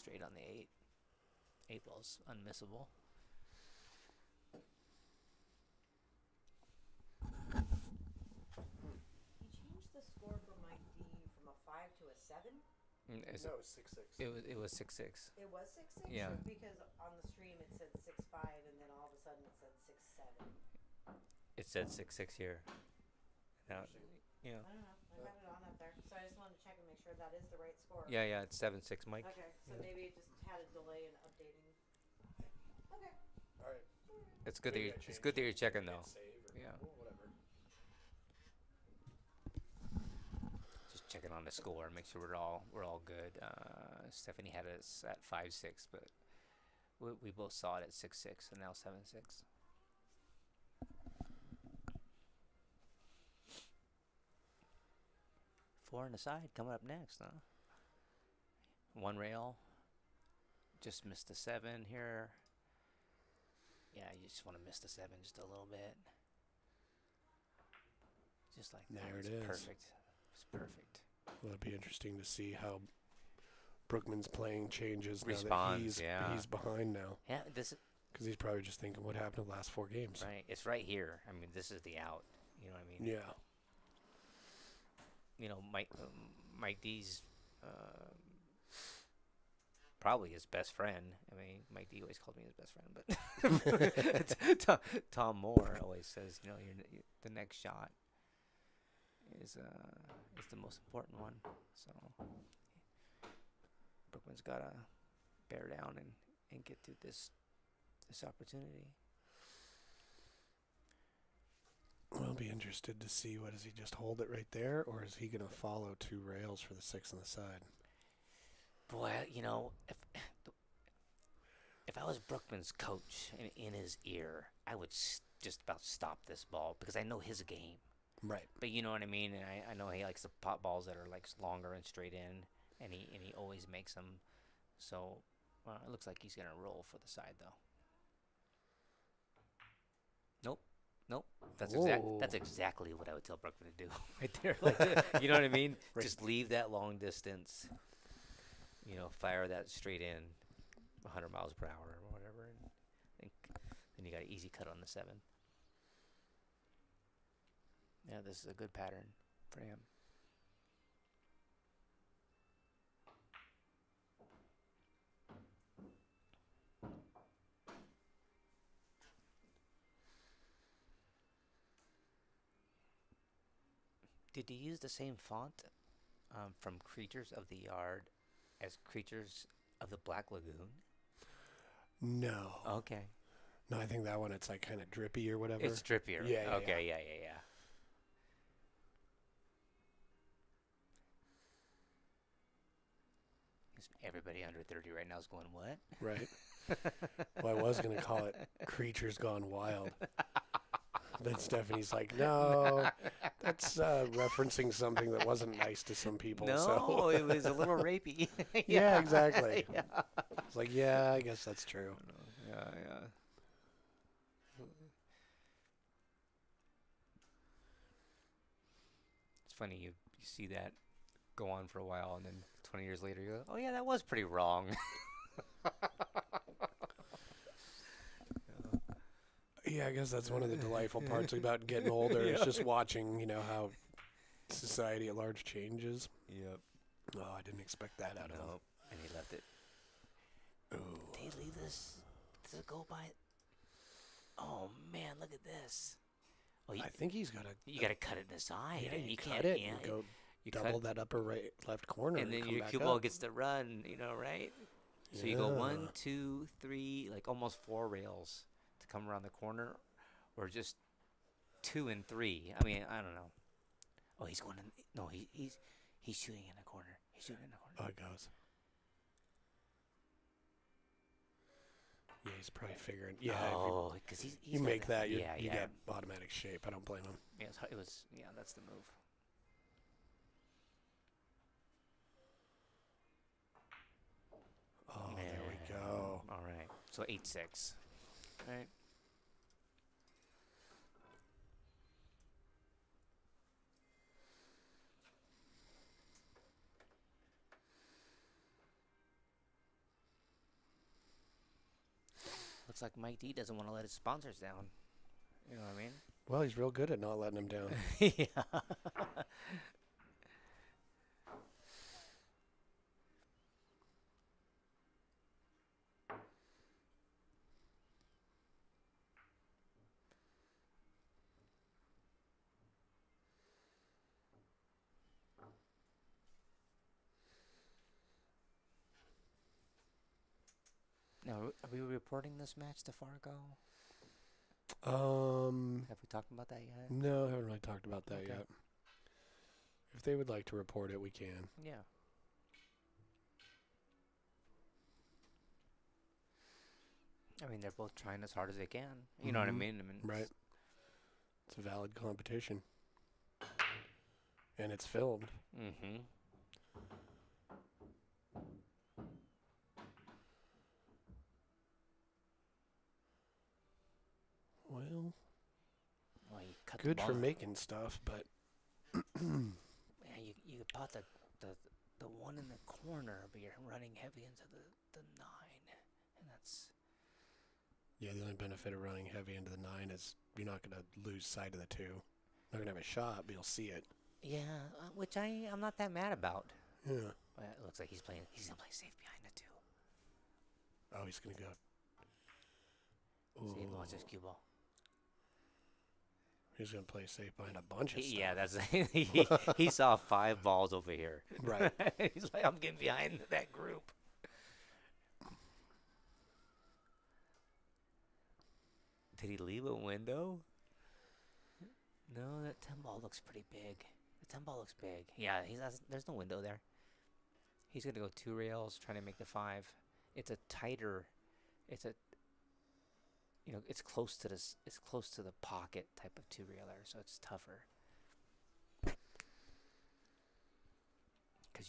Speaker 5: straight on the 8. 8 ball's unmissable.
Speaker 4: He changed the score for Mike D from a 5 to a 7.
Speaker 3: No, it was 6-6.
Speaker 5: It was 6-6.
Speaker 4: It was 6-6.
Speaker 5: Yeah.
Speaker 4: Because on the stream it said 6-5, and then all of a sudden it said 6-7.
Speaker 5: It said 6-6 here. Now, you know.
Speaker 4: I don't know. I have it on up there, so I just wanted to check and make sure that is the right score.
Speaker 5: Yeah, it's 7-6, Mike.
Speaker 4: Okay, so maybe it just had a delay in updating. Okay.
Speaker 3: All right.
Speaker 5: It's good
Speaker 3: Maybe I
Speaker 5: it's
Speaker 3: changed
Speaker 5: good that
Speaker 3: it.
Speaker 5: you're checking
Speaker 3: Hit
Speaker 5: though.
Speaker 3: save or-
Speaker 5: Yeah.
Speaker 3: well, whatever.
Speaker 5: Just checking on the score, make sure we're all good. Stephanie had us at 5-6, but we both saw it at 6-6, and now 7-6. Four on the side coming up next, huh? One rail. Just missed the 7 here. Yeah, you just want to miss the 7 just a little bit. Just like that.
Speaker 3: There it
Speaker 5: It's
Speaker 3: is.
Speaker 5: perfect. It's perfect.
Speaker 3: Well, it'll be interesting to see how Brookman's playing changes now
Speaker 5: Responds,
Speaker 3: that
Speaker 5: yeah.
Speaker 3: he's behind now.
Speaker 5: Yeah, this is
Speaker 3: Because he's probably just thinking, what happened to the last 4 games?
Speaker 5: right. It's right here. I mean, this is the out. You know what I mean?
Speaker 3: Yeah.
Speaker 5: You know, Mike D's probably his best friend. I mean, Mike D always called me his best friend, but Tom Moore always says, you know, the next shot is the most important one. So Brookman's gotta bear down and get through this opportunity.
Speaker 3: Well, I'll be interested to see, does he just hold it right there, or is he going to follow 2 rails for the 6 on the side?
Speaker 5: Boy, you know, if I was Brookman's coach in his ear, I would just about stop this ball because I know his game.
Speaker 3: Right.
Speaker 5: But you know what I mean, and I know he likes the pot balls that are like longer and straight in, and he always makes them. So it looks like he's gonna roll for the side though. Nope. That's exactly what I would tell Brookman to do right there. Like, you know what I mean?
Speaker 3: Right.
Speaker 5: Just leave that long distance. You know, fire that straight in, 100 miles per hour or whatever, and then you got an easy cut on the 7. Yeah, this is a good pattern for him. Did you use the same font from Creatures of the Yard as Creatures of the Black Lagoon?
Speaker 3: No.
Speaker 5: Okay.
Speaker 3: No, I think that one, it's like kind of drippy or whatever.
Speaker 5: It's drippier.
Speaker 3: Yeah,
Speaker 5: Okay, yeah. Everybody under 30 right now is going, what?
Speaker 3: Right. Well, I was going to call it Creatures Gone Wild. Then Stephanie's like, no, that's referencing something that wasn't nice to some people.
Speaker 5: No,
Speaker 3: so.
Speaker 5: it was a little rapey.
Speaker 3: Yeah, exactly.
Speaker 5: Yeah.
Speaker 3: It's like, yeah, I guess that's true.
Speaker 5: Yeah. It's funny, you see that go on for a while, and then 20 years later you go, oh yeah, that was pretty wrong.
Speaker 3: Yeah, I guess that's one of the delightful parts about getting older. Is just watching, how society at large changes.
Speaker 5: Yep.
Speaker 3: Oh, I didn't expect that out of him.
Speaker 5: Nope. And he left it.
Speaker 3: Ooh.
Speaker 5: Did he leave this? Does it go by? Oh man, look at this. Oh,
Speaker 3: I think he's got to.
Speaker 5: you got to cut it in the side.
Speaker 3: Yeah,
Speaker 5: and
Speaker 3: you
Speaker 5: can't.
Speaker 3: cut it
Speaker 5: Yeah,
Speaker 3: and go
Speaker 5: you
Speaker 3: double
Speaker 5: cut,
Speaker 3: that upper right, left corner,
Speaker 5: and then
Speaker 3: come
Speaker 5: your
Speaker 3: back
Speaker 5: cue ball
Speaker 3: up.
Speaker 5: gets to run. Right? So you go 1, 2, 3, like almost 4 rails to come around the corner, or just 2 and 3. I mean, I don't know. Oh, he's going in. No, he's shooting in the corner. He's shooting in the corner.
Speaker 3: Oh, it goes. Yeah, he's probably figuring. Yeah,
Speaker 5: Oh, because he's
Speaker 3: you
Speaker 5: got
Speaker 3: make that, you
Speaker 5: yeah.
Speaker 3: get automatic shape. I don't blame him.
Speaker 5: Yeah, it was. Yeah, that's the move.
Speaker 3: Oh, there we go.
Speaker 5: All right. So 8-6. Right. Looks like Mike D doesn't want to let his sponsors down. You know what I mean?
Speaker 3: Well, he's real good at not letting him down.
Speaker 5: Yeah. Now, are we reporting this match to Fargo? Have we talked about that yet?
Speaker 3: No, I haven't really talked about that
Speaker 5: Okay.
Speaker 3: yet. If they would like to report it, we can.
Speaker 5: Yeah. I mean, they're both trying as hard as they can. You know what I
Speaker 3: Mhm.
Speaker 5: mean?
Speaker 3: Right. It's a valid competition. And it's filmed.
Speaker 5: Mm-hmm.
Speaker 3: Well,
Speaker 5: Well, you cut
Speaker 3: good
Speaker 5: the
Speaker 3: for
Speaker 5: ball.
Speaker 3: making stuff, but
Speaker 5: Man, you bought the one in the corner, but you're running heavy into the 9, and that's
Speaker 3: yeah, the only benefit of running heavy into the 9 is you're not going to lose sight of the 2. Not going to have a shot, but you'll see it.
Speaker 5: yeah, which I'm not that mad about.
Speaker 3: Yeah.
Speaker 5: Well, it looks like he's gonna play safe behind the 2.
Speaker 3: Oh, he's going to go.
Speaker 5: See,
Speaker 3: Ooh.
Speaker 5: watch this cue ball.
Speaker 3: He's going to play safe behind a bunch of stuff.
Speaker 5: Yeah, that's he saw 5 balls over here.
Speaker 3: Right.
Speaker 5: He's like, I'm getting behind that group. Did he leave a window? No, that 10 ball looks pretty big. The 10 ball looks big. Yeah, there's no window there. He's gonna go 2 rails, trying to make the 5. It's a tighter. It's a. You know, it's close to this. It's close to the pocket type of 2 railer, so it's tougher. Because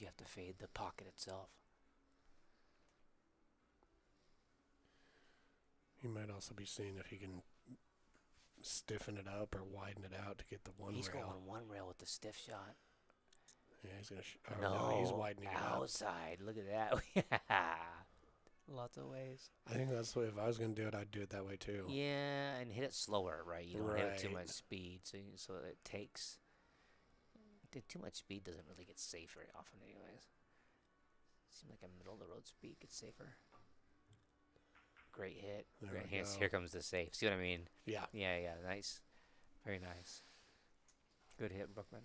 Speaker 5: you have to fade the pocket itself.
Speaker 3: He might also be seeing if he can stiffen it up or widen it out to get the 1
Speaker 5: He's
Speaker 3: rail.
Speaker 5: going 1 rail with the stiff shot.
Speaker 3: Yeah, he's going to...
Speaker 5: No,
Speaker 3: he's widening it out.
Speaker 5: outside. Look at that. Lots of ways.
Speaker 3: I think that's the way, if I was going to do it, I'd do it that way too.
Speaker 5: Yeah, and hit it slower, right? You don't hit it too
Speaker 3: Right.
Speaker 5: much speed, so it takes. Too much speed doesn't really get safe very often, anyways. Seems like a middle of the road speed gets safer. Great hit.
Speaker 3: There
Speaker 5: Great
Speaker 3: we
Speaker 5: hit.
Speaker 3: go.
Speaker 5: Here comes the safe. See what I mean?
Speaker 3: Yeah.
Speaker 5: Yeah, nice. Very nice. Good hit, Brookman.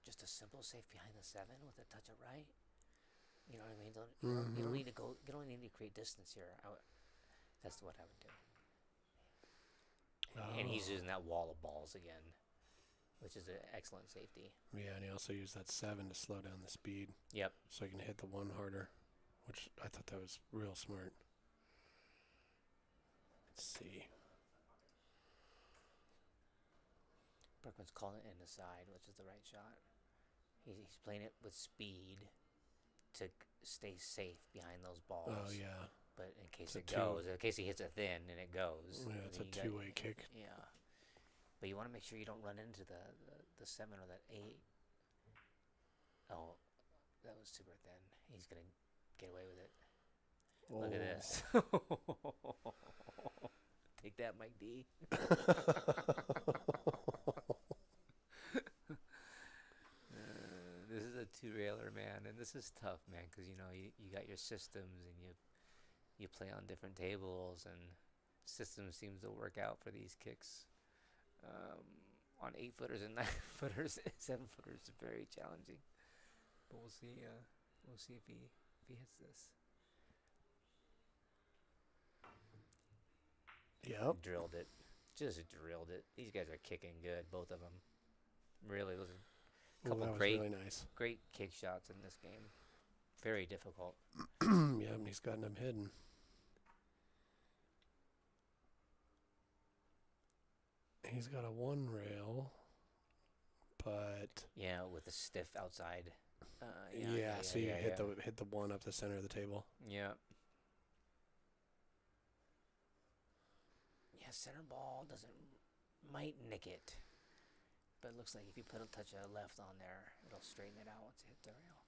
Speaker 5: Just a simple safe behind the 7 with a touch of right. You know what I mean? You don't need to go. You don't need to create distance here. That's what I would do. And he's using that wall of balls again, which is an excellent safety.
Speaker 3: Yeah, and he also used that 7 to slow down the speed.
Speaker 5: Yep.
Speaker 3: So he can hit the 1 harder, which I thought that was real smart. Let's see.
Speaker 5: Brookman's calling it in the side, which is the right shot. He's playing it with speed to stay safe behind those balls.
Speaker 3: Oh, yeah.
Speaker 5: But in case
Speaker 3: It's
Speaker 5: it
Speaker 3: a
Speaker 5: goes, in case he hits it thin and it goes.
Speaker 3: Yeah, it's a
Speaker 5: then you got-
Speaker 3: two-way kick.
Speaker 5: Yeah. But you want to make sure you don't run into the 7 or that 8. Oh, that was super thin. He's going to get away with it. Look at this. Take that, Mike D. This is a 2-railer, man, and this is tough, man, because you know you got your systems and you play on different tables, and systems seems to work out for these kicks. On 8-footers and 9-footers, 7-footers is very challenging. But we'll see. We'll see if he hits this.
Speaker 3: Yep.
Speaker 5: Drilled it. Just drilled it. These guys are kicking good, both of them. Really, those are a couple
Speaker 3: That was
Speaker 5: great,
Speaker 3: really nice.
Speaker 5: great kick shots in this game. Very difficult.
Speaker 3: Yep, and he's gotten them hidden. He's got a 1 rail, but
Speaker 5: Yeah, with the stiff outside.
Speaker 3: so you hit the 1 up the center of the table.
Speaker 5: Yeah. Yeah, center ball might nick it. But it looks like if you put a touch of left on there, it'll straighten it out once it hits the rail.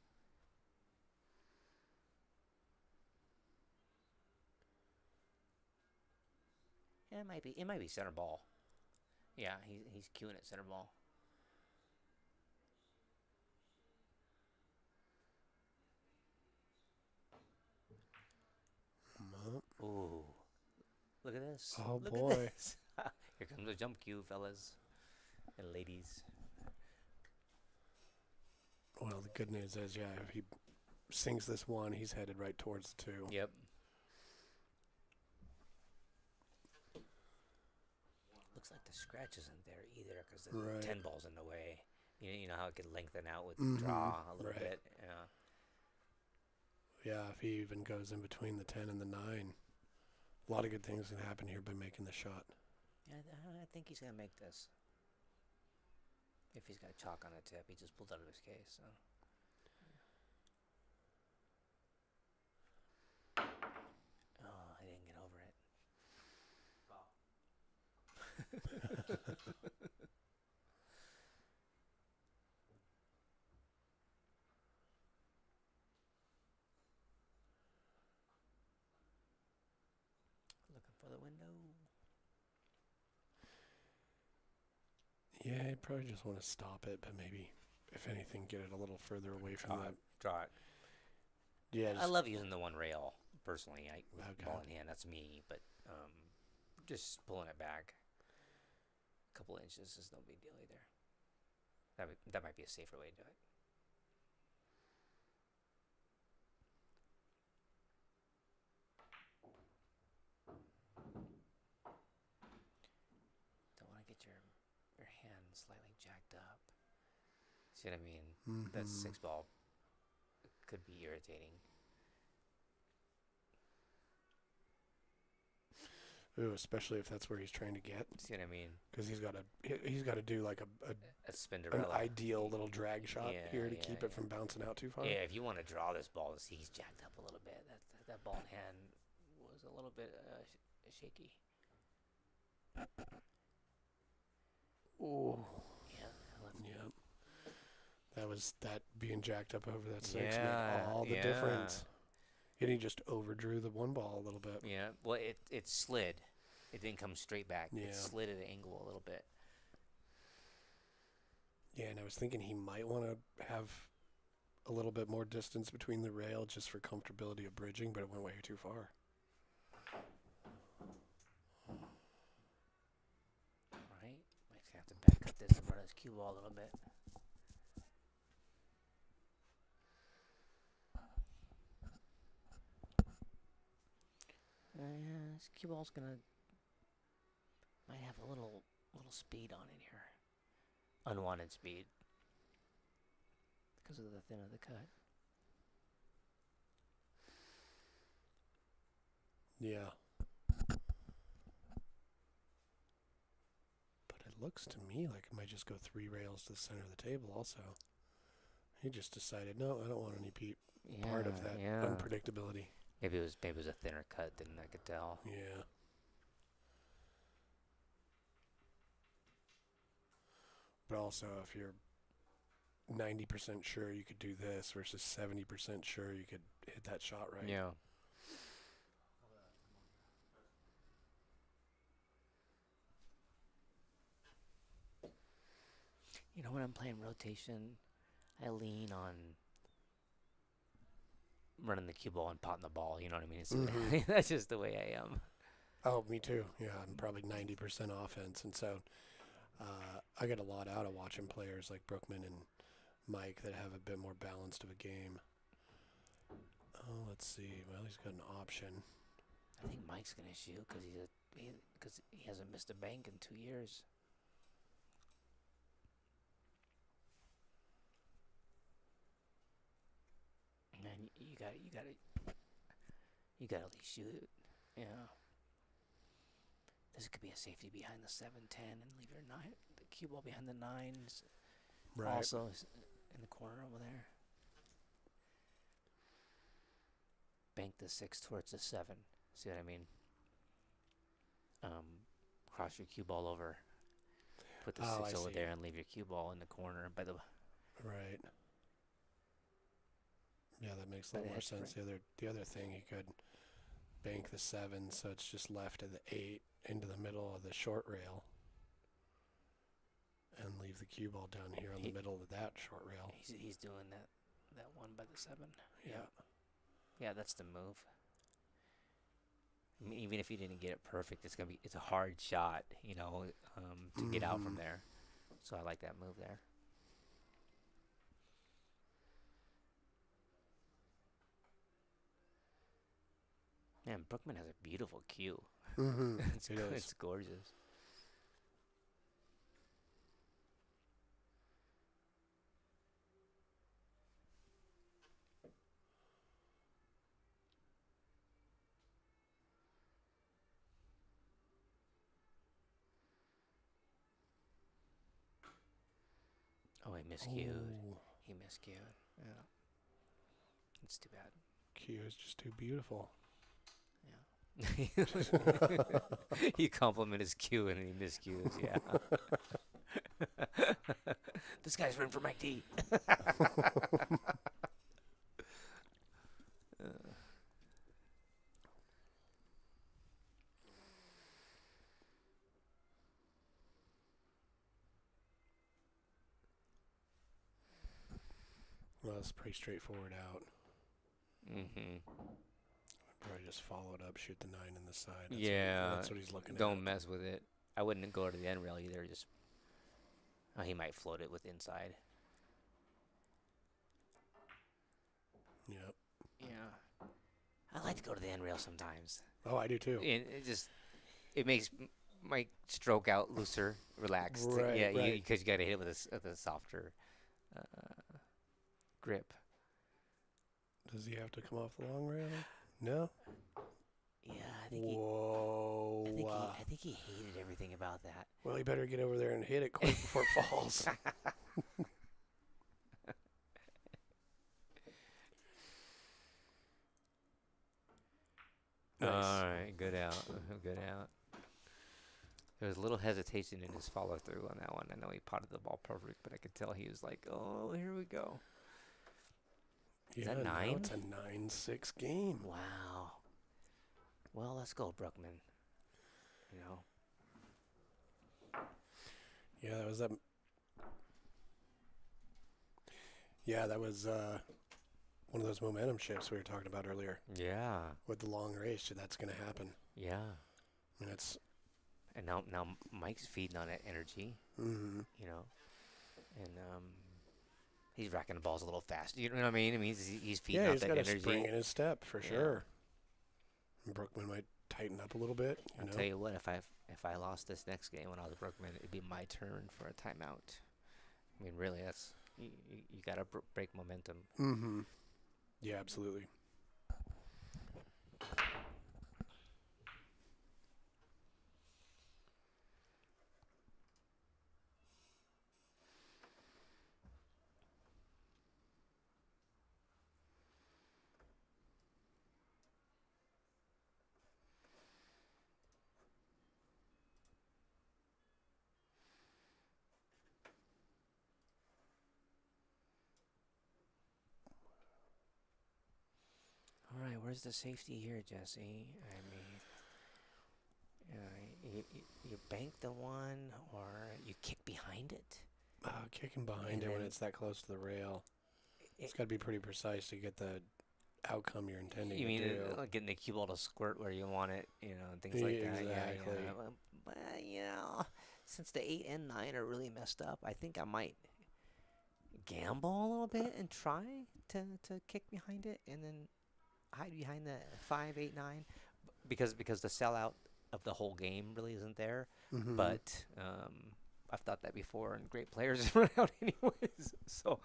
Speaker 5: Yeah, it might be center ball. Yeah, he's queuing at center ball. Ooh. Look at this.
Speaker 3: Oh,
Speaker 5: Look
Speaker 3: boy.
Speaker 5: At this. Here comes the jump cue, fellas and ladies.
Speaker 3: Well, the good news is, if he sinks this 1, he's headed right towards the 2.
Speaker 5: Yep. Looks like the scratch isn't there either because the 10 ball's in the way. You know how it could lengthen out with draw a little bit. Yeah.
Speaker 3: Yeah, if he even goes in between the 10 and the 9, a lot of good things can happen here by making the shot.
Speaker 5: Yeah, I think he's gonna make this. If he's got chalk on the tip, he just pulled out of his case. So. Oh, I didn't get over it. Looking for the window.
Speaker 3: Yeah, I'd probably just want to stop it, but maybe, if anything, get it a little further away from that.
Speaker 5: Draw it.
Speaker 3: Yeah,
Speaker 5: I love using the 1 rail, personally.
Speaker 3: Okay.
Speaker 5: Ball in hand, that's me. But just pulling it back a couple inches is no big deal either. That might be a safer way to do it. Don't want to get your hand slightly jacked up. See what I mean?
Speaker 3: Mm-hmm.
Speaker 5: That 6 ball could be irritating.
Speaker 3: Ooh, especially if that's where he's trying to get.
Speaker 5: See what I mean?
Speaker 3: Because he's got to do like
Speaker 5: A
Speaker 3: an
Speaker 5: Spinderella.
Speaker 3: ideal little drag shot here to keep it
Speaker 5: yeah.
Speaker 3: from bouncing out too far.
Speaker 5: Yeah, if you want to draw this ball, he's jacked up a little bit. That ball in hand was a little bit shaky.
Speaker 3: Ooh.
Speaker 5: Yeah.
Speaker 3: Yeah. That being jacked up over that 6 made
Speaker 5: Yeah,
Speaker 3: all the
Speaker 5: yeah.
Speaker 3: difference. And he just overdrew the 1 ball a little bit.
Speaker 5: Yeah. Well, it slid. It didn't come straight back.
Speaker 3: Yeah.
Speaker 5: It slid at an angle a little bit.
Speaker 3: Yeah, and I was thinking he might want to have a little bit more distance between the rail just for comfortability of bridging, but it went way too far.
Speaker 5: Right? Might have to back up this and run his cue ball a little bit. This cue ball's might have a little speed on it here. Unwanted speed. Because of the thin of the cut.
Speaker 3: Yeah. But it looks to me like it might just go 3 rails to the center of the table also. He just decided, no, I don't want any part of that unpredictability.
Speaker 5: Maybe it was a thinner cut than I could tell.
Speaker 3: Yeah. But also, if you're 90% sure you could do this versus 70% sure you could hit that shot right.
Speaker 5: Yeah. You know, when I'm playing rotation, I lean on running the cue ball and potting the ball. You know what I mean? That's just the way I am.
Speaker 3: Oh, me too. Yeah, I'm probably 90% offense. And so I get a lot out of watching players like Brookman and Mike that have a bit more balanced of a game. Oh, let's see. Well, he's got an option.
Speaker 5: I think Mike's going to shoot because he hasn't missed a bank in 2 years. Man, you got to at least shoot it. Yeah. This could be a safety behind the 7-10 and leave your the cue ball behind the 9s.
Speaker 3: Right.
Speaker 5: Also in the corner over there. Bank the 6 towards the 7. See what I mean? Cross your cue ball over. Put the 6 over there and leave your cue ball in the corner by the.
Speaker 3: Right. Yeah, that makes a lot more sense. The other thing, he could bank the 7, so it's just left of the 8 into the middle of the short rail, and leave the cue ball down here on the middle of that short rail.
Speaker 5: He's doing that one by the 7.
Speaker 3: Yeah.
Speaker 5: Yeah, that's the move. I mean, even if you didn't get it perfect, it's a hard shot, to get out from there. So I like that move there. Man, Brookman has a beautiful cue.
Speaker 3: Mm-hmm.
Speaker 5: It's gorgeous. Oh, he miscued.
Speaker 3: Oh.
Speaker 5: He miscued. Yeah. It's too bad.
Speaker 3: Cue is just too beautiful.
Speaker 5: Yeah. You compliment his cue and he miscues. Yeah. This guy's written for Mike D.
Speaker 3: Well, it's pretty straightforward out.
Speaker 5: Mm-hmm.
Speaker 3: Probably just follow it up, shoot the 9 in the side. That's what he's looking at.
Speaker 5: Don't mess with it. I wouldn't go to the end rail either. He might float it with inside.
Speaker 3: Yep.
Speaker 5: Yeah. I like to go to the end rail sometimes.
Speaker 3: Oh, I do too.
Speaker 5: It makes my stroke out looser, relaxed.
Speaker 3: Right,
Speaker 5: yeah,
Speaker 3: right.
Speaker 5: Because you got to hit it with a softer grip.
Speaker 3: Does he have to come off the long rail? No?
Speaker 5: Yeah, I think
Speaker 3: Whoa.
Speaker 5: I think he hated everything about that.
Speaker 3: Well, he better get over there and hit it quick before it falls. Nice.
Speaker 5: All right, good out. Good out. There was a little hesitation in his follow through on that one. I know he potted the ball perfect, but I could tell he was like, "Oh, here we go." Is that 9?
Speaker 3: Now it's a 9-6 game.
Speaker 5: Wow. Well, let's go, Brookman.
Speaker 3: Yeah, that was that. Yeah, that was one of those momentum shifts we were talking about earlier.
Speaker 5: Yeah.
Speaker 3: With the long race, that's going to happen.
Speaker 5: Yeah.
Speaker 3: I mean, it's.
Speaker 5: And now Mike's feeding on that energy.
Speaker 3: Mm-hmm.
Speaker 5: And he's racking the balls a little fast. You know what I mean? He's feeding
Speaker 3: Yeah,
Speaker 5: out
Speaker 3: he's
Speaker 5: that
Speaker 3: got
Speaker 5: energy.
Speaker 3: a spring in his step for sure. And Brookman might tighten up a little bit.
Speaker 5: I'll tell you what, if I lost this next game when I was Brookman, it'd be my turn for a timeout. I mean, really, that's you got to break momentum.
Speaker 3: Mm-hmm. Yeah, absolutely.
Speaker 5: All right, where's the safety here, Jesse? I mean, you bank the one or you kick behind it?
Speaker 3: Kicking behind it when it's that close to the rail. It's got to be pretty precise to get the outcome you're intending
Speaker 5: You
Speaker 3: to
Speaker 5: mean
Speaker 3: do.
Speaker 5: like getting the cue ball to squirt where you want it, and things like that.
Speaker 3: Exactly.
Speaker 5: Yeah. But, since the 8 and 9 are really messed up, I think I might gamble a little bit and try to kick behind it and then hide behind the 5, 8, 9 because the sellout of the whole game really isn't there.
Speaker 3: Mm-hmm.
Speaker 5: But I've thought that before, and great players run out anyways. So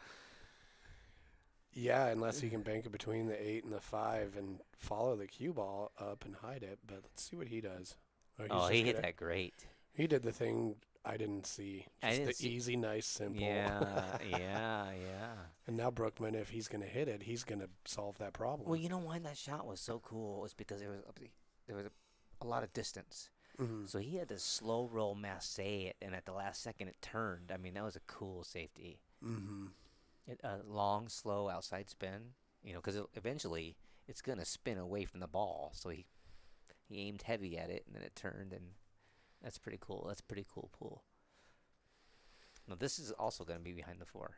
Speaker 3: yeah, unless he can bank it between the 8 and the 5 and follow the cue ball up and hide it. But let's see what he does. he's
Speaker 5: Oh,
Speaker 3: just
Speaker 5: he hit
Speaker 3: gonna-
Speaker 5: that great.
Speaker 3: He did the thing I didn't see.
Speaker 5: I
Speaker 3: Just
Speaker 5: didn't
Speaker 3: the
Speaker 5: see-
Speaker 3: easy, nice, simple.
Speaker 5: Yeah, yeah.
Speaker 3: And now Brookman, if he's going to hit it, he's going to solve that problem.
Speaker 5: Well, you know why that shot was so cool was because there was a lot of distance.
Speaker 3: Mhm.
Speaker 5: So he had to slow roll Massey it, and at the last second it turned. I mean, that was a cool safety.
Speaker 3: Mm-hmm.
Speaker 5: A long, slow outside spin, because eventually it's going to spin away from the ball. So he aimed heavy at it, and then it turned, and that's pretty cool. That's a pretty cool pool. Now, this is also going to be behind the 4.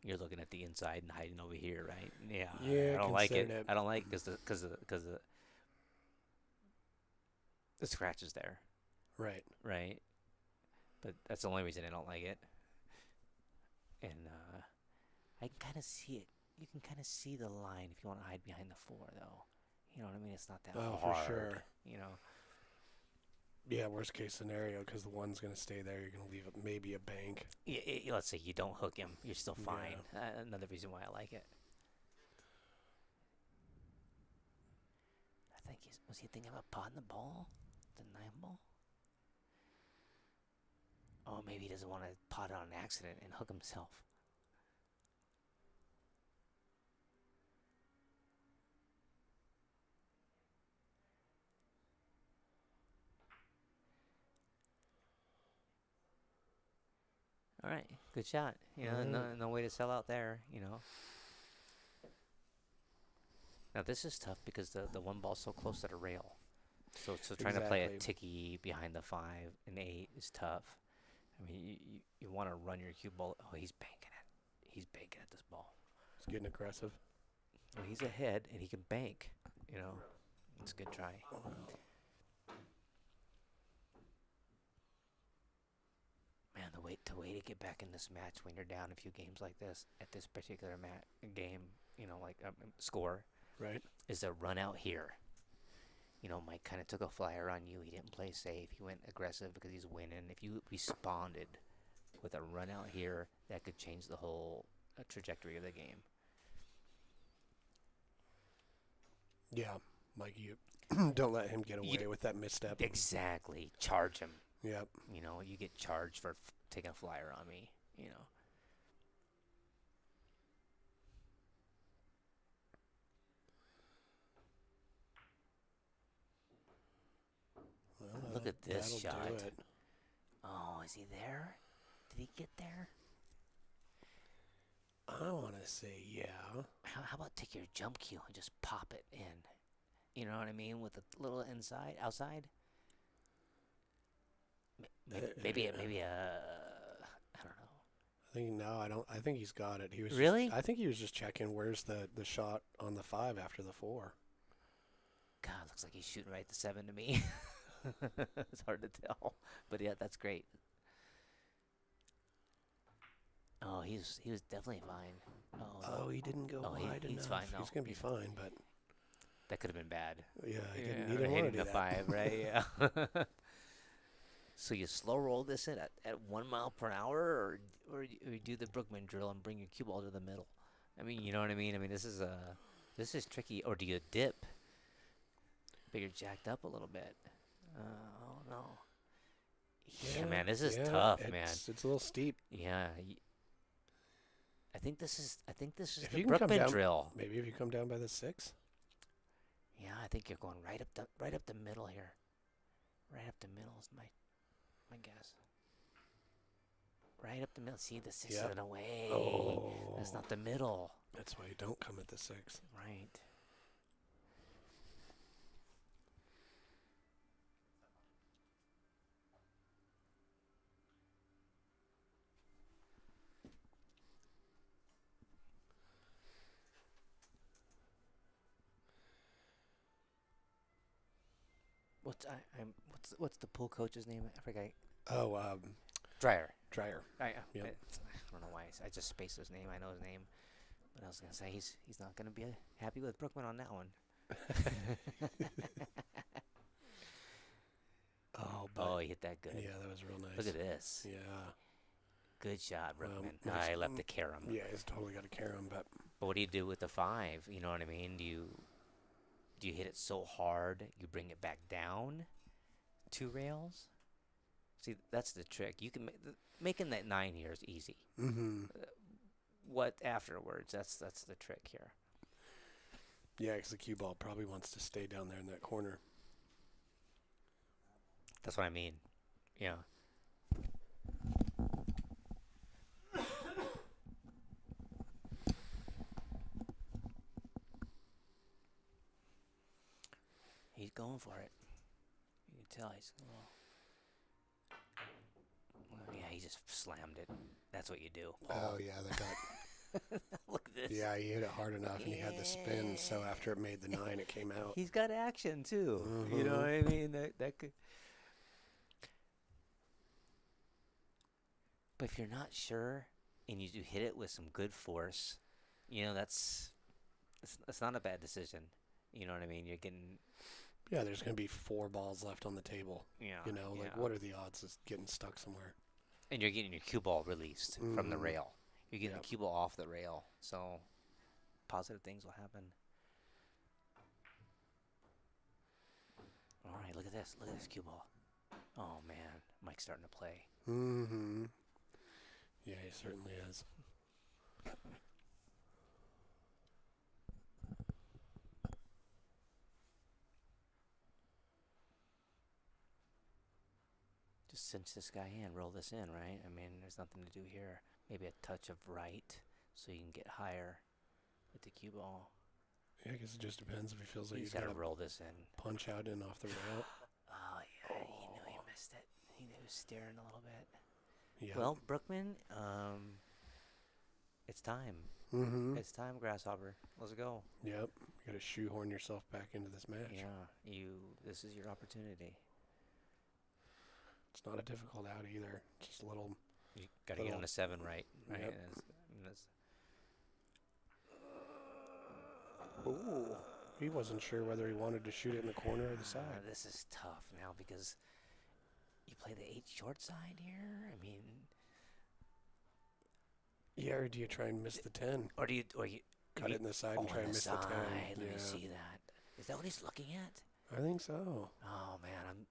Speaker 5: You're looking at the inside and hiding over here, right? Yeah.
Speaker 3: Yeah,
Speaker 5: I don't like it.
Speaker 3: considered it.
Speaker 5: I don't like it because the scratch is there,
Speaker 3: Right.
Speaker 5: right? But that's the only reason I don't like it. And I can kind of see it. You can kind of see the line if you want to hide behind the 4, though. You know what I mean? It's not that
Speaker 3: Oh,
Speaker 5: hard.
Speaker 3: for sure. Yeah, worst case scenario, because the 1's going to stay there. You're going to leave it maybe a bank.
Speaker 5: Let's say you don't hook him. You're still fine. Another reason why I like it. I think was he thinking about potting the ball? The 9 ball? Oh, maybe he doesn't want to pot it on accident and hook himself. All right, good shot. No way to sell out there. Now this is tough because the 1 ball's so close to the rail. So trying to play a
Speaker 3: Exactly.
Speaker 5: ticky behind the 5 and 8 is tough. I mean, you want to run your cue ball. Oh, he's banking it. He's banking at this ball.
Speaker 3: He's getting aggressive.
Speaker 5: Well, he's ahead and he can bank. It's a good try. Man, the way to get back in this match when you're down a few games like this at this particular game, score,
Speaker 3: Right.
Speaker 5: is to run out here. Mike kind of took a flyer on you. He didn't play safe. He went aggressive because he's winning. If you responded with a run out here, that could change the whole trajectory of the game.
Speaker 3: Yeah. Like, you don't let him get away with that misstep.
Speaker 5: Exactly. Charge him.
Speaker 3: Yep.
Speaker 5: You get charged for taking a flyer on me.
Speaker 3: Well,
Speaker 5: Look at this
Speaker 3: that'll
Speaker 5: shot.
Speaker 3: do it.
Speaker 5: Oh, is he there? Did he get there?
Speaker 3: I want to say yeah.
Speaker 5: How about take your jump cue and just pop it in? You know what I mean? With a little outside. Maybe I don't know.
Speaker 3: I think no, I don't. I think he's got it. He was
Speaker 5: Really?
Speaker 3: I think he was just checking where's the shot on the 5 after the 4.
Speaker 5: God, looks like he's shooting right to 7 to me. It's hard to tell, but yeah, that's great. Oh, he was definitely fine.
Speaker 3: Oh, he didn't go wide
Speaker 5: he's
Speaker 3: enough.
Speaker 5: fine. No,
Speaker 3: He's gonna be fine, but
Speaker 5: that could have been bad.
Speaker 3: yeah, he didn't
Speaker 5: Or
Speaker 3: want to
Speaker 5: hitting
Speaker 3: do
Speaker 5: the
Speaker 3: that.
Speaker 5: 5, right? Yeah. So you slow roll this in at 1 mile per hour, or you do the Brookman drill and bring your cue ball to the middle. I mean, you know what I mean. I mean, this is tricky. Or do you dip? But you're jacked up a little bit. Oh no. Yeah, man, this is tough, man.
Speaker 3: It's a little steep.
Speaker 5: Yeah. I think this is
Speaker 3: If
Speaker 5: the
Speaker 3: you can come
Speaker 5: Brookman
Speaker 3: down,
Speaker 5: drill.
Speaker 3: maybe if you come down by the 6.
Speaker 5: Yeah, I think you're going right up the middle here. Right up the middle is my guess. Right up the middle. See, the 6 is in a way.
Speaker 3: Oh,
Speaker 5: That's not the middle.
Speaker 3: That's why you don't come at the 6.
Speaker 5: Right. What's the pool coach's name? I forgot.
Speaker 3: Oh,
Speaker 5: Dreyer.
Speaker 3: Dreyer.
Speaker 5: I
Speaker 3: Yep.
Speaker 5: don't know why I just spaced his name. I know his name, but I was gonna say he's not gonna be happy with Brookman on that one.
Speaker 3: Oh,
Speaker 5: Oh, he hit that good.
Speaker 3: yeah, that was real nice.
Speaker 5: Look at this.
Speaker 3: Yeah.
Speaker 5: Good shot, Brookman.
Speaker 3: Mike's-
Speaker 5: I left the carom.
Speaker 3: Yeah, he's totally got to carry him, but
Speaker 5: But what do you do with the 5? You know what I mean? Do you hit it so hard you bring it back down 2 rails? See, that's the trick. You can making that 9 here is easy.
Speaker 3: mm-hmm.
Speaker 5: What afterwards? That's the trick here.
Speaker 3: Yeah, because the cue ball probably wants to stay down there in that corner.
Speaker 5: That's what I mean. Yeah. He's going for it. You can tell he's a little. Well, yeah, he just slammed it. That's what you do.
Speaker 3: Oh yeah, that got.
Speaker 5: Look at this.
Speaker 3: Yeah, he hit it hard enough, and he had the spin. So after it made the 9, it came out.
Speaker 5: He's got action too. You know what I mean? That could. But if you're not sure and you do hit it with some good force, you know that's not a bad decision. You know what I mean? You're getting.
Speaker 3: Yeah, there's going to be 4 balls left on the table.
Speaker 5: Yeah.
Speaker 3: You know, like what are the odds of getting stuck somewhere?
Speaker 5: And you're getting your cue ball released from the rail. You're getting
Speaker 3: Yep.
Speaker 5: the cue ball off the rail, so positive things will happen. All right, look at this. Look at this cue ball. Oh man, Mike's starting to play.
Speaker 3: Mm-hmm. Yeah, he certainly is.
Speaker 5: Just cinch this guy in, roll this in, right? I mean, there's nothing to do here. Maybe a touch of right so you can get higher with the cue ball.
Speaker 3: Yeah, I guess it just depends if he feels like
Speaker 5: He's
Speaker 3: he's
Speaker 5: got
Speaker 3: got
Speaker 5: to
Speaker 3: to
Speaker 5: roll this in.
Speaker 3: punch out and off the rail.
Speaker 5: Oh, yeah, he knew he missed it. He knew he was steering a little bit.
Speaker 3: Yeah.
Speaker 5: Well, Brookman, it's time.
Speaker 3: Mm-hmm.
Speaker 5: It's time, Grasshopper. Let's go.
Speaker 3: Yep. You got to shoehorn yourself back into this match.
Speaker 5: Yeah, this is your opportunity.
Speaker 3: It's not a difficult out either. Just a little.
Speaker 5: You got to get on the 7 right.
Speaker 3: Yep.
Speaker 5: And that's-
Speaker 3: Ooh. He wasn't sure whether he wanted to shoot it in the corner or the side.
Speaker 5: This is tough now because you play the 8 short side here. I mean,
Speaker 3: Yeah, or do you try and miss the 10?
Speaker 5: or you
Speaker 3: Cut it in the side and try and miss the 10.
Speaker 5: Let me
Speaker 3: Yeah.
Speaker 5: see that. Is that what he's looking at?
Speaker 3: I think so.
Speaker 5: Oh man,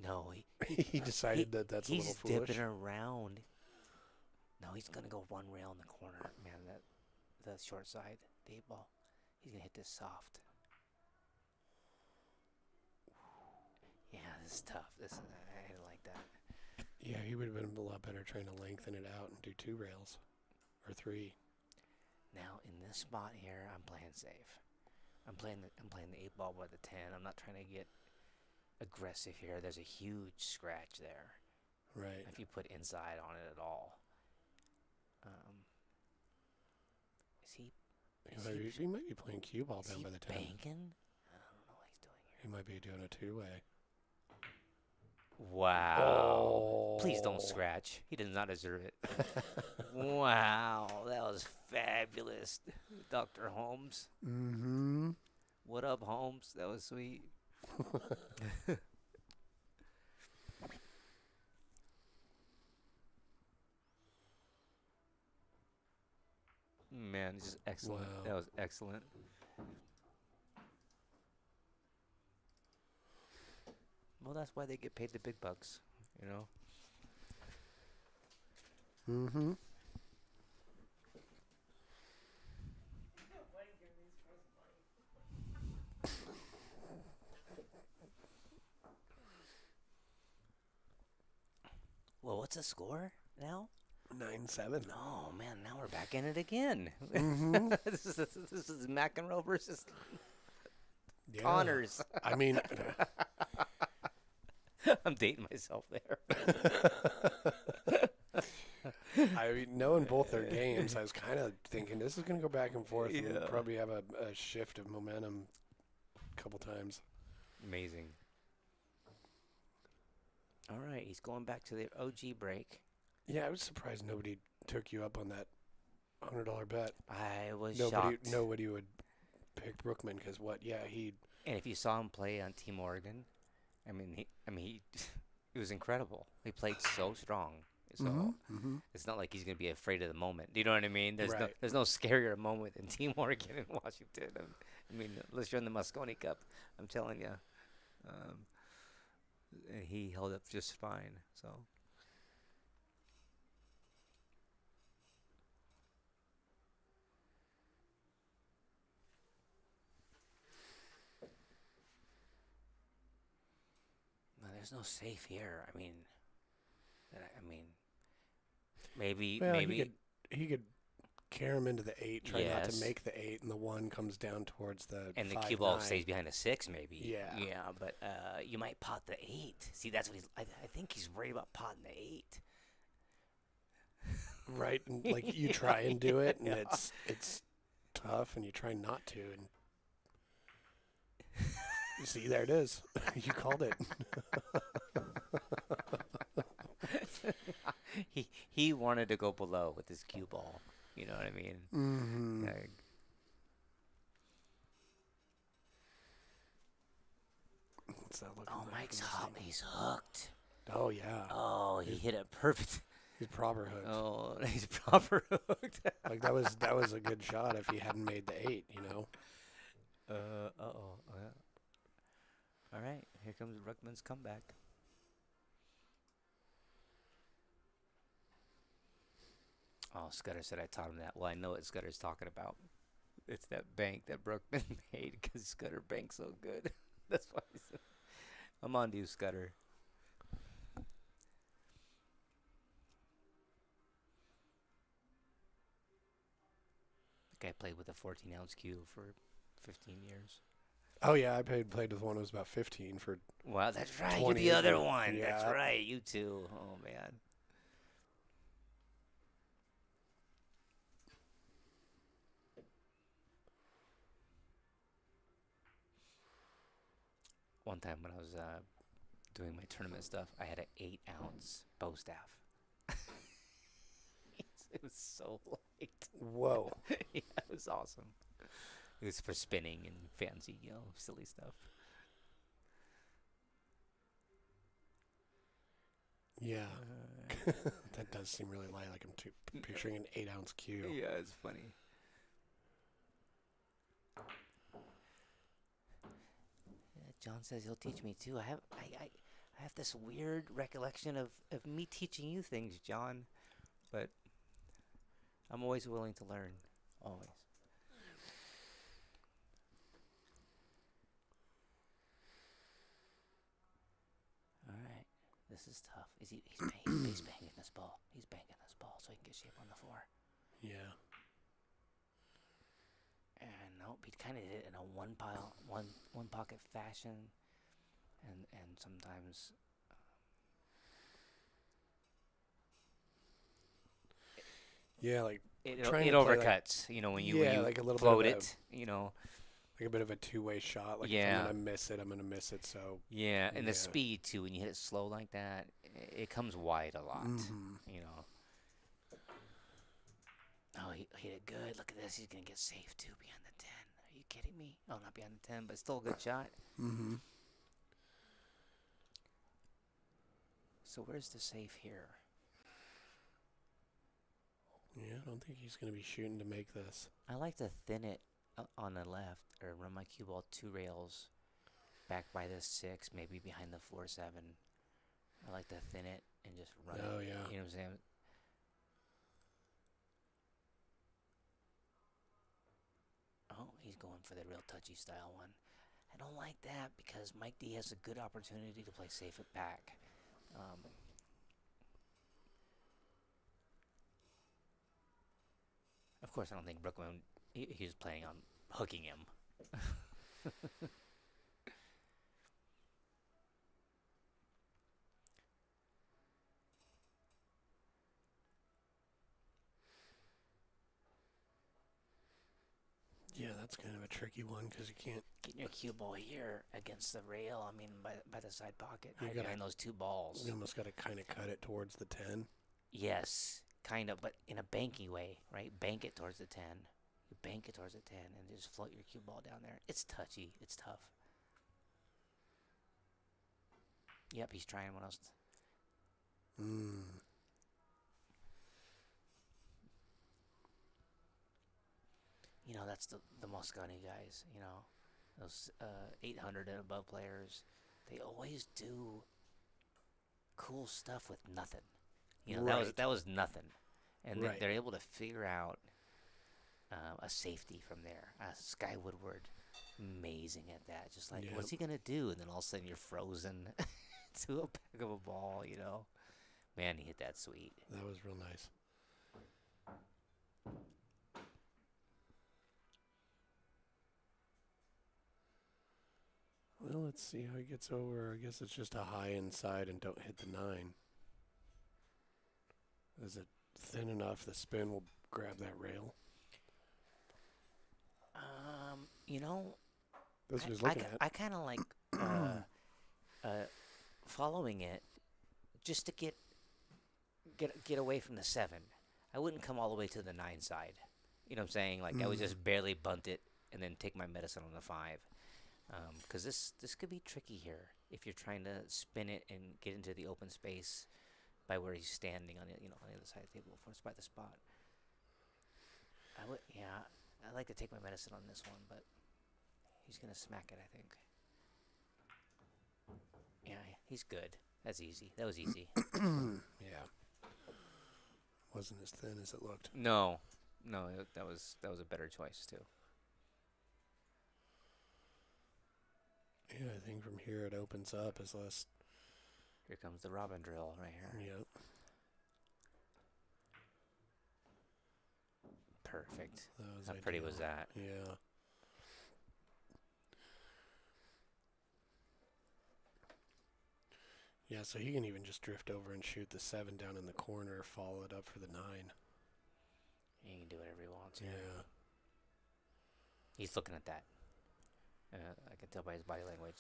Speaker 5: no.
Speaker 3: He decided that that's a little
Speaker 5: He's
Speaker 3: foolish.
Speaker 5: dipping around. No, he's gonna go 1 rail in the corner, man. The short side, the 8 ball. He's gonna hit this soft. Yeah, this is tough. I didn't like that.
Speaker 3: Yeah, he would have been a lot better trying to lengthen it out and do 2 rails. Or 3.
Speaker 5: Now in this spot here, I'm playing safe. I'm playing the 8 ball by the 10. I'm not trying to get aggressive here. There's a huge scratch there.
Speaker 3: Right.
Speaker 5: If you put inside on it at all.
Speaker 3: He might be playing cue ball
Speaker 5: Is
Speaker 3: down
Speaker 5: he
Speaker 3: by the 10.
Speaker 5: banking? I don't know what he's doing here.
Speaker 3: He might be doing a 2-way.
Speaker 5: Wow.
Speaker 3: Oh.
Speaker 5: Please don't scratch. He does not deserve it. Wow. That was fabulous, Dr. Holmes.
Speaker 3: Mm-hmm.
Speaker 5: What up, Holmes? That was sweet. Man, this is excellent.
Speaker 3: Wow.
Speaker 5: That was excellent. Well, that's why they get paid the big bucks, you know?
Speaker 3: Mm-hmm.
Speaker 5: Well, what's the score now?
Speaker 3: 9-7.
Speaker 5: Oh, man, now we're back in it again.
Speaker 3: Mm-hmm.
Speaker 5: this is McEnroe versus
Speaker 3: Yeah.
Speaker 5: Connors.
Speaker 3: I mean,
Speaker 5: I'm dating myself there.
Speaker 3: I mean, knowing both their games, I was kind of thinking this is going to go back and forth and
Speaker 5: Yeah.
Speaker 3: probably have a shift of momentum a couple times.
Speaker 5: Amazing. All right, he's going back to the OG break.
Speaker 3: Yeah, I was surprised nobody took you up on that $100 bet.
Speaker 5: I was shocked.
Speaker 3: Nobody would pick Brookman because what? Yeah, he.
Speaker 5: And if you saw him play on Team Oregon, he it was incredible. He played so strong. So
Speaker 3: Mm-hmm.
Speaker 5: it's not like he's gonna be afraid of the moment. Do you know what I mean?
Speaker 3: Right.
Speaker 5: There's no scarier moment than Team Oregon in Washington. I mean, unless you're in the Moscone Cup, I'm telling you. And he held up just fine. So. No, there's no safe here. I mean, maybe
Speaker 3: Well,
Speaker 5: maybe
Speaker 3: he could carry him into the 8, try not to
Speaker 5: Yes.
Speaker 3: make the 8, and the 1 comes down towards the
Speaker 5: and the
Speaker 3: 5,
Speaker 5: cue ball
Speaker 3: 9.
Speaker 5: stays behind the 6 maybe.
Speaker 3: Yeah.
Speaker 5: Yeah, but you might pot the 8. See, that's what I think he's worried about potting the 8.
Speaker 3: Right, and like you try and do it, and
Speaker 5: Yeah.
Speaker 3: it's tough, and you try not to, and you see, there it is. You called it.
Speaker 5: He wanted to go below with his cue ball. You know what I mean?
Speaker 3: Mm-hmm.
Speaker 5: Like,
Speaker 3: What's that looking
Speaker 5: oh,
Speaker 3: like
Speaker 5: Mike's
Speaker 3: on this
Speaker 5: hot.
Speaker 3: thing?
Speaker 5: He's hooked.
Speaker 3: Oh yeah,
Speaker 5: Oh, he hit it perfect.
Speaker 3: he's proper hooked.
Speaker 5: Oh, he's proper hooked.
Speaker 3: Like that was a good shot if he hadn't made the 8. You know.
Speaker 5: Uh-oh. All right, here comes Brookman's comeback. Oh, Scudder said I taught him that. Well, I know what Scudder's talking about. It's that bank that Brookman made because Scudder banks so good. That's why he said, I'm on to you, Scudder. The guy played with a 14-ounce cue for 15 years.
Speaker 3: Oh yeah, I played with one who was about 15 for.
Speaker 5: Wow, that's right. You're
Speaker 3: 20
Speaker 5: the
Speaker 3: years
Speaker 5: other
Speaker 3: ago.
Speaker 5: one. That's
Speaker 3: Yeah.
Speaker 5: right. You too. Oh, man. One time when I was doing my tournament stuff, I had an 8-ounce bow staff. It was so light.
Speaker 3: Whoa.
Speaker 5: Yeah, it was awesome. It was for spinning and fancy, silly stuff.
Speaker 3: Yeah, that does seem really light. Like I'm picturing an 8-ounce cue.
Speaker 5: Yeah, it's funny. Yeah, John says he'll teach me too. I have this weird recollection of me teaching you things, John, but I'm always willing to learn. Always. All right, this is tough. He's banging this ball. He's banging this ball so he can get shape on the floor.
Speaker 3: Yeah.
Speaker 5: And nope, he kind of did it in a one pocket fashion, and sometimes.
Speaker 3: Yeah, like
Speaker 5: It
Speaker 3: trying to play, like-
Speaker 5: overcuts, when you
Speaker 3: Yeah, like a little bit
Speaker 5: float
Speaker 3: of a-
Speaker 5: it,
Speaker 3: like a bit of a two-way shot. Like if
Speaker 5: Yeah.
Speaker 3: I'm gonna miss it, I'm gonna miss it. So.
Speaker 5: yeah, and the
Speaker 3: Yeah.
Speaker 5: speed too. When you hit it slow like that, it comes wide a lot.
Speaker 3: Mhm.
Speaker 5: Oh, he hit it good. Look at this. He's gonna get safe too behind the 10. Are you kidding me? Oh, not behind the 10, but still a good shot.
Speaker 3: Mm-hmm.
Speaker 5: So where's the safe here?
Speaker 3: Yeah, I don't think he's gonna be shooting to make this.
Speaker 5: I like to thin it on the left, or run my cue ball 2 rails back by the 6, maybe behind the 4-7. I like to thin it and just run
Speaker 3: Oh,
Speaker 5: it.
Speaker 3: yeah.
Speaker 5: You know what I'm saying? Oh, he's going for the real touchy style one. I don't like that because Mike D has a good opportunity to play safe at back. Of course, I don't think Brookman, he was planning on hooking him.
Speaker 3: Yeah, that's kind of a tricky one because you can't.
Speaker 5: Getting your cue ball here against the rail, I mean, by the side pocket,
Speaker 3: You
Speaker 5: right
Speaker 3: gotta-
Speaker 5: behind those 2 balls.
Speaker 3: You almost got to kind of cut it towards the 10.
Speaker 5: Yes, kind of, but in a banky way, right? Bank it towards the 10. You bank it towards the 10 and just float your cue ball down there. It's touchy. It's tough. Yep, he's trying one else.
Speaker 3: Mm.
Speaker 5: that's the Mosconi guys. Those 800 and above players. They always do cool stuff with nothing. That was nothing, and
Speaker 3: Right.
Speaker 5: they're able to figure out a safety from there. Sky Woodward, amazing at that. Just like, what's he gonna do? And then all of a sudden you're frozen to a back of a ball. Man, he hit that sweet.
Speaker 3: That was real nice. Well, let's see how he gets over. I guess it's just a high inside and don't hit the 9. Is it thin enough the spin will grab that rail? That's what he's looking at.
Speaker 5: I kind of like following it just to get away from the 7. I wouldn't come all the way to the 9 side. You know what I'm saying? Like I would just barely bunt it and then take my medicine on the 5. Because this could be tricky here if you're trying to spin it and get into the open space by where he's standing on the other side of the table by the spot. I'd like to take my medicine on this one, but he's gonna smack it, I think. Yeah, he's good. That's easy. That was easy.
Speaker 3: Yeah. Wasn't as thin as it looked.
Speaker 5: No, that was a better choice too.
Speaker 3: Yeah, I think from here it opens up as less.
Speaker 5: Here comes the Robin drill right here.
Speaker 3: Yep.
Speaker 5: Perfect.
Speaker 3: That
Speaker 5: How
Speaker 3: was
Speaker 5: pretty
Speaker 3: ideal.
Speaker 5: was that?
Speaker 3: Yeah. Yeah, so he can even just drift over and shoot the 7 down in the corner, follow it up for the 9.
Speaker 5: He can do whatever he wants.
Speaker 3: Yeah.
Speaker 5: He's looking at that. I can tell by his body language.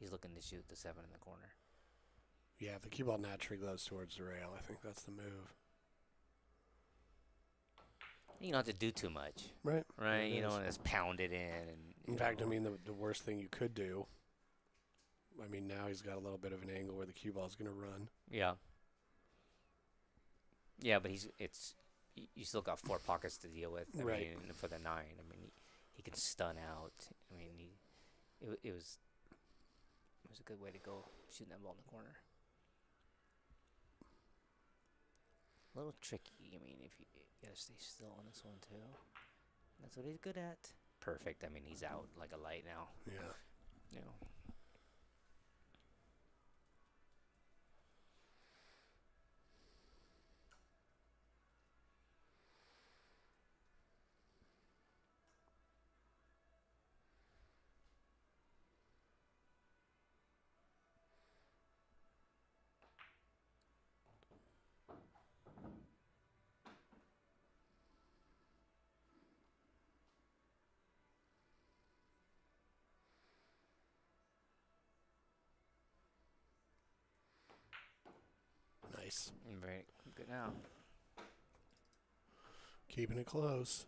Speaker 5: He's looking to shoot the 7 in the corner.
Speaker 3: Yeah, if the cue ball naturally goes towards the rail, I think that's the move.
Speaker 5: You don't have to do too much.
Speaker 3: Right.
Speaker 5: Right?
Speaker 3: It
Speaker 5: You don't
Speaker 3: is.
Speaker 5: want to just pound it in. And
Speaker 3: In fact, I mean, the worst thing you could do, I mean, now he's got a little bit of an angle where the cue ball's going to run.
Speaker 5: Yeah. Yeah, but you still got 4 pockets to deal with. I
Speaker 3: Right.
Speaker 5: mean, for the 9. I mean, he can stun out. I mean, it was a good way to go shooting that ball in the corner. A little tricky. I mean, if you gotta stay still on this one too. That's what he's good at. Perfect. I mean, he's out like a light now.
Speaker 3: Yeah.
Speaker 5: You know.
Speaker 3: Nice.
Speaker 5: Very good now.
Speaker 3: Keeping it close.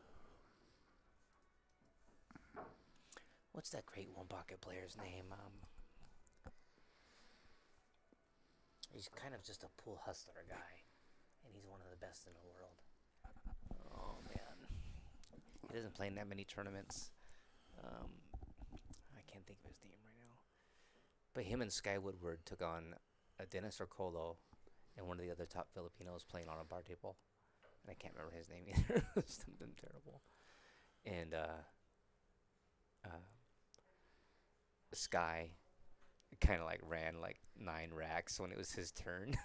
Speaker 5: What's that great one pocket player's name? He's kind of just a pool hustler guy, and he's one of the best in the world. Oh man, he doesn't play in that many tournaments. I can't think of his name right now. But him and Sky Woodward took on Dennis Orcolo and one of the other top Filipinos playing on a bar table, and I can't remember his name either. Something terrible. And Sky kind of like ran like 9 racks when it was his turn.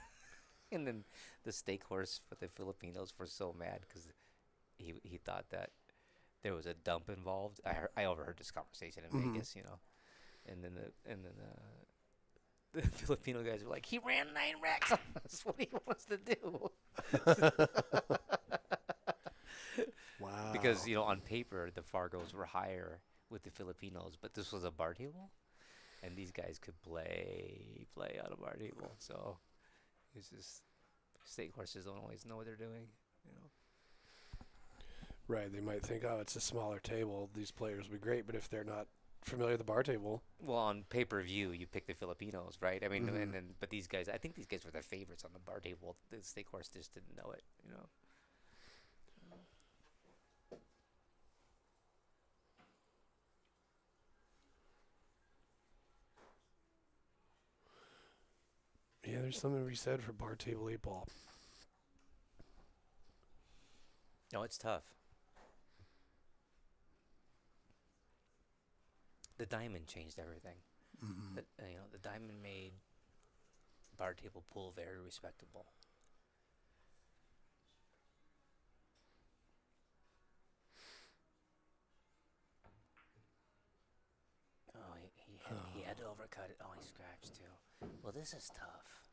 Speaker 5: And then the stake horse for the Filipinos were so mad because he thought that there was a dump involved. I overheard this conversation in Vegas, and then the Filipino guys were like, he ran 9 racks. That's what he wants to do.
Speaker 3: Wow.
Speaker 5: Because on paper the Fargos were higher with the Filipinos, but this was a bar table, and these guys could play on a bar table. So it's just stake horses don't always know what they're doing.
Speaker 3: Right. They might think, oh, it's a smaller table. These players will be great, but if they're not familiar with the bar table.
Speaker 5: Well, on pay-per-view, you pick the Filipinos, right? I mean, but these guys, I think these guys were the favorites on the bar table. The stake horse just didn't know it.
Speaker 3: there's something to be said for bar table 8 ball.
Speaker 5: No, it's tough. The diamond changed everything.
Speaker 3: Mm-hmm.
Speaker 5: The diamond made bar table pool very respectable. Oh, he had to overcut it. Oh, he scratched too. Well, this is tough.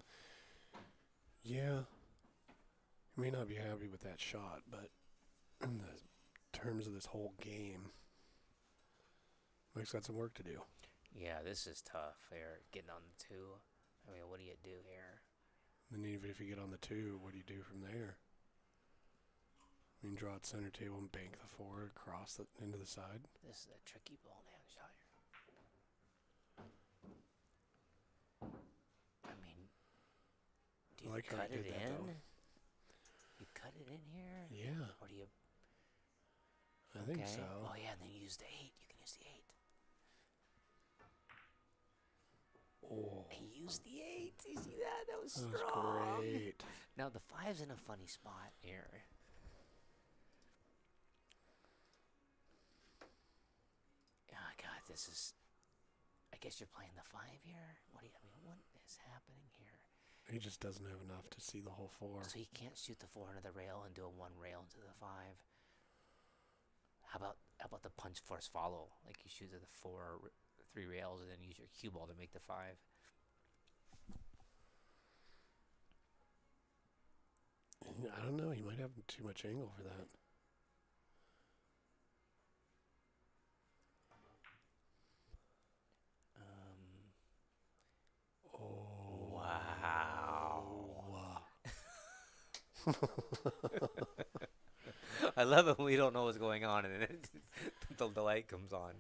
Speaker 3: Yeah. You may not be happy with that shot, but in the terms of this whole game, Mike's got some work to do.
Speaker 5: Yeah, this is tough here, getting on the 2. I mean, what do you do here?
Speaker 3: Then even if you get on the 2, what do you do from there? I mean, draw at center table and bank the 4 across into the side.
Speaker 5: This is a tricky ball down shot here. I mean, do you
Speaker 3: I like how
Speaker 5: cut
Speaker 3: he
Speaker 5: it
Speaker 3: did that,
Speaker 5: in?
Speaker 3: though.
Speaker 5: You cut it in here?
Speaker 3: Yeah,
Speaker 5: Or do you...
Speaker 3: I think so.
Speaker 5: Oh, yeah, and then you use the 8. You can use the 8.
Speaker 3: Oh,
Speaker 5: He used the 8. You see that? That was
Speaker 3: that was
Speaker 5: strong.
Speaker 3: great.
Speaker 5: Now, the 5's in a funny spot here. Oh, God, this is... I guess you're playing the 5 here? What is happening here?
Speaker 3: He just doesn't have enough to see the whole 4.
Speaker 5: So he can't shoot the 4 into the rail and do a 1 rail into the 5. How about the punch force follow? Like you shoot to the 3 rails and then use your cue ball to make the 5.
Speaker 3: I don't know. He might have too much angle for that. Oh.
Speaker 5: Wow. I love it when we don't know what's going on and then the light comes on.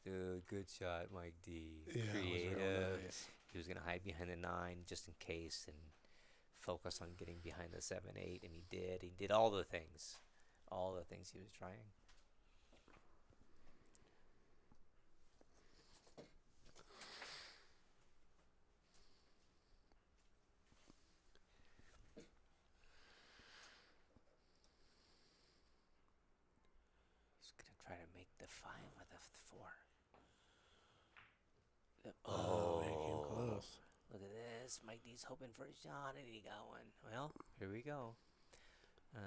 Speaker 5: Dude, good shot, Mike D.
Speaker 3: Yeah,
Speaker 5: Creative.
Speaker 3: it was real nice.
Speaker 5: He was going to hide behind the 9 just in case and focus on getting behind the 7-8, and he did. He did all the things. All the things he was trying. He's going to try to make the 5 or the 4.
Speaker 3: Oh, he came close.
Speaker 5: Look at this. Mike D's hoping for a shot, and he got one. Well, here we go.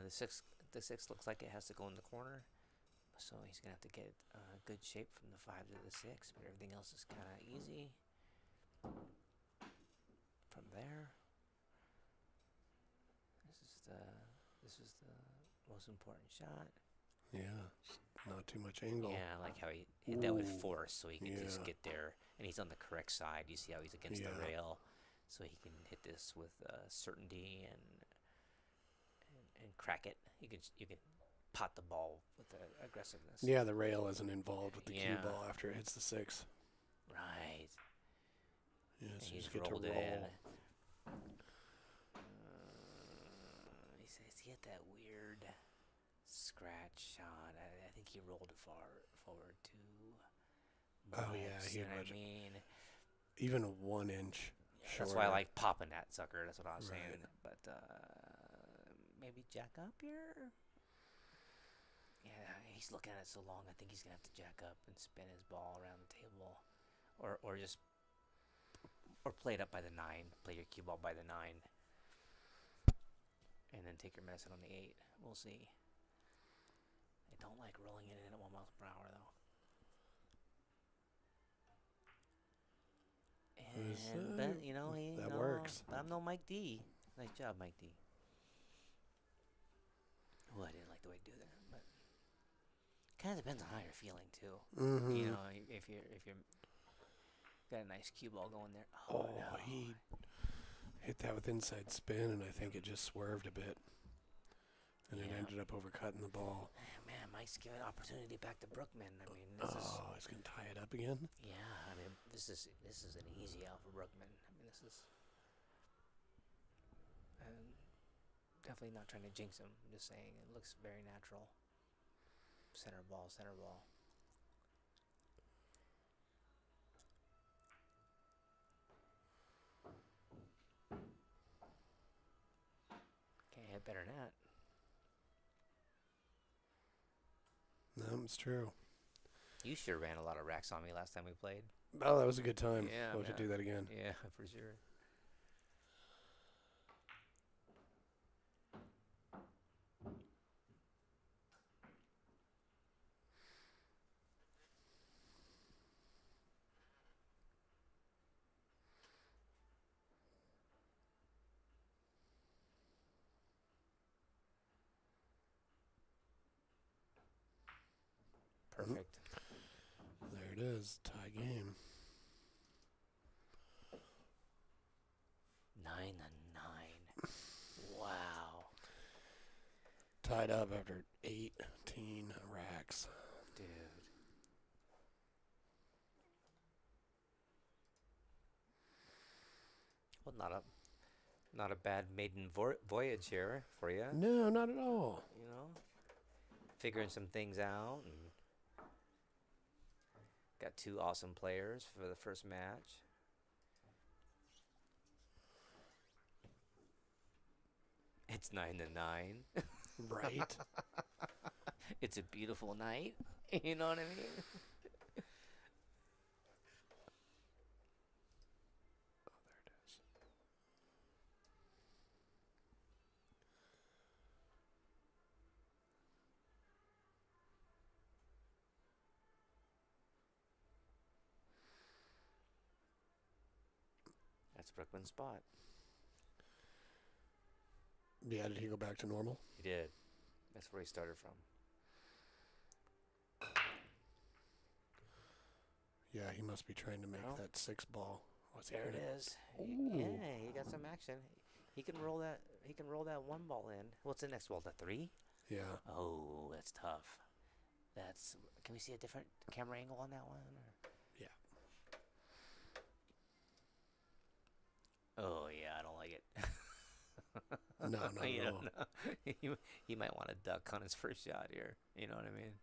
Speaker 5: The six looks like it has to go in the corner, so he's gonna have to get good shape from the 5 to the 6. But everything else is kind of easy. From there, this is the most important shot.
Speaker 3: Yeah, just not too much angle.
Speaker 5: Yeah, I like how he hit that with
Speaker 3: Ooh,
Speaker 5: force, so he can just
Speaker 3: yeah.
Speaker 5: get there, and he's on the correct side. You see how he's against the
Speaker 3: Yeah.
Speaker 5: rail, so he can hit this with certainty and crack it. You can pot the ball with aggressiveness.
Speaker 3: Yeah, the rail isn't involved with the cue
Speaker 5: Yeah.
Speaker 3: ball after it hits the 6.
Speaker 5: Right.
Speaker 3: Yeah,
Speaker 5: And
Speaker 3: so you
Speaker 5: he's
Speaker 3: just get to
Speaker 5: rolled
Speaker 3: roll.
Speaker 5: it in. He hit that weird scratch shot. I think he rolled it far forward too.
Speaker 3: Oh, yeah, he had
Speaker 5: I
Speaker 3: much-
Speaker 5: mean,
Speaker 3: Even a 1 inch.
Speaker 5: that's why I like popping that sucker. That's what I was
Speaker 3: Right.
Speaker 5: saying. But maybe jack up here. Yeah, he's looking at it so long. I think he's gonna have to jack up and spin his ball around the table, or play it up by the 9. Play your cue ball by the 9, and then take your medicine on the 8. We'll see. I don't like rolling it in at 1 mile per hour though. And but
Speaker 3: that works.
Speaker 5: But I'm no Mike D. Nice job, Mike D. Oh, I didn't like the way he do that, but kind of depends on how you're feeling too.
Speaker 3: Mm-hmm.
Speaker 5: You know, if you're got a nice cue ball going there. Oh, no.
Speaker 3: He hit that with inside spin, and I think it just swerved a bit. And it
Speaker 5: Yeah.
Speaker 3: ended up overcutting the ball.
Speaker 5: Man, Mike's giving opportunity back to Brookman. I mean, this is
Speaker 3: He's going to tie it up again?
Speaker 5: yeah. I mean, this is an easy out for Brookman. I mean, this is definitely not trying to jinx him. I'm just saying it looks very natural. Center ball, center ball. better than that.
Speaker 3: No, it's true.
Speaker 5: You sure ran a lot of racks on me last time we played.
Speaker 3: Oh, that was a good time.
Speaker 5: Yeah,
Speaker 3: We'll have to do that again.
Speaker 5: Yeah, for sure. Perfect.
Speaker 3: There it is. Tie game.
Speaker 5: 9-9. Wow.
Speaker 3: Tied up after 18 racks.
Speaker 5: Dude. Well, not a bad maiden voyage here for you.
Speaker 3: No, not at all.
Speaker 5: You know, figuring some things out, and got 2 awesome players for the first match. It's 9-9.
Speaker 3: Right?
Speaker 5: It's a beautiful night. You know what I mean?
Speaker 3: Oh, there it is.
Speaker 5: That's Brookman's spot.
Speaker 3: Yeah, did he go back to normal?
Speaker 5: He did. That's where he started from.
Speaker 3: Yeah, he must be trying to make
Speaker 5: No.
Speaker 3: that 6 ball. What's
Speaker 5: There
Speaker 3: he
Speaker 5: it
Speaker 3: gonna-
Speaker 5: is.
Speaker 3: Ooh.
Speaker 5: Yeah, he got some action. He can roll that. He can roll that 1 ball in. What's the next ball? The 3?
Speaker 3: Yeah.
Speaker 5: Oh, that's tough. That's. Can we see a different camera angle on that one? Or?
Speaker 3: Yeah.
Speaker 5: Oh yeah, I don't like it.
Speaker 3: No, not
Speaker 5: You
Speaker 3: at
Speaker 5: don't
Speaker 3: all.
Speaker 5: know. He might want to duck on his first shot here. You know what I mean?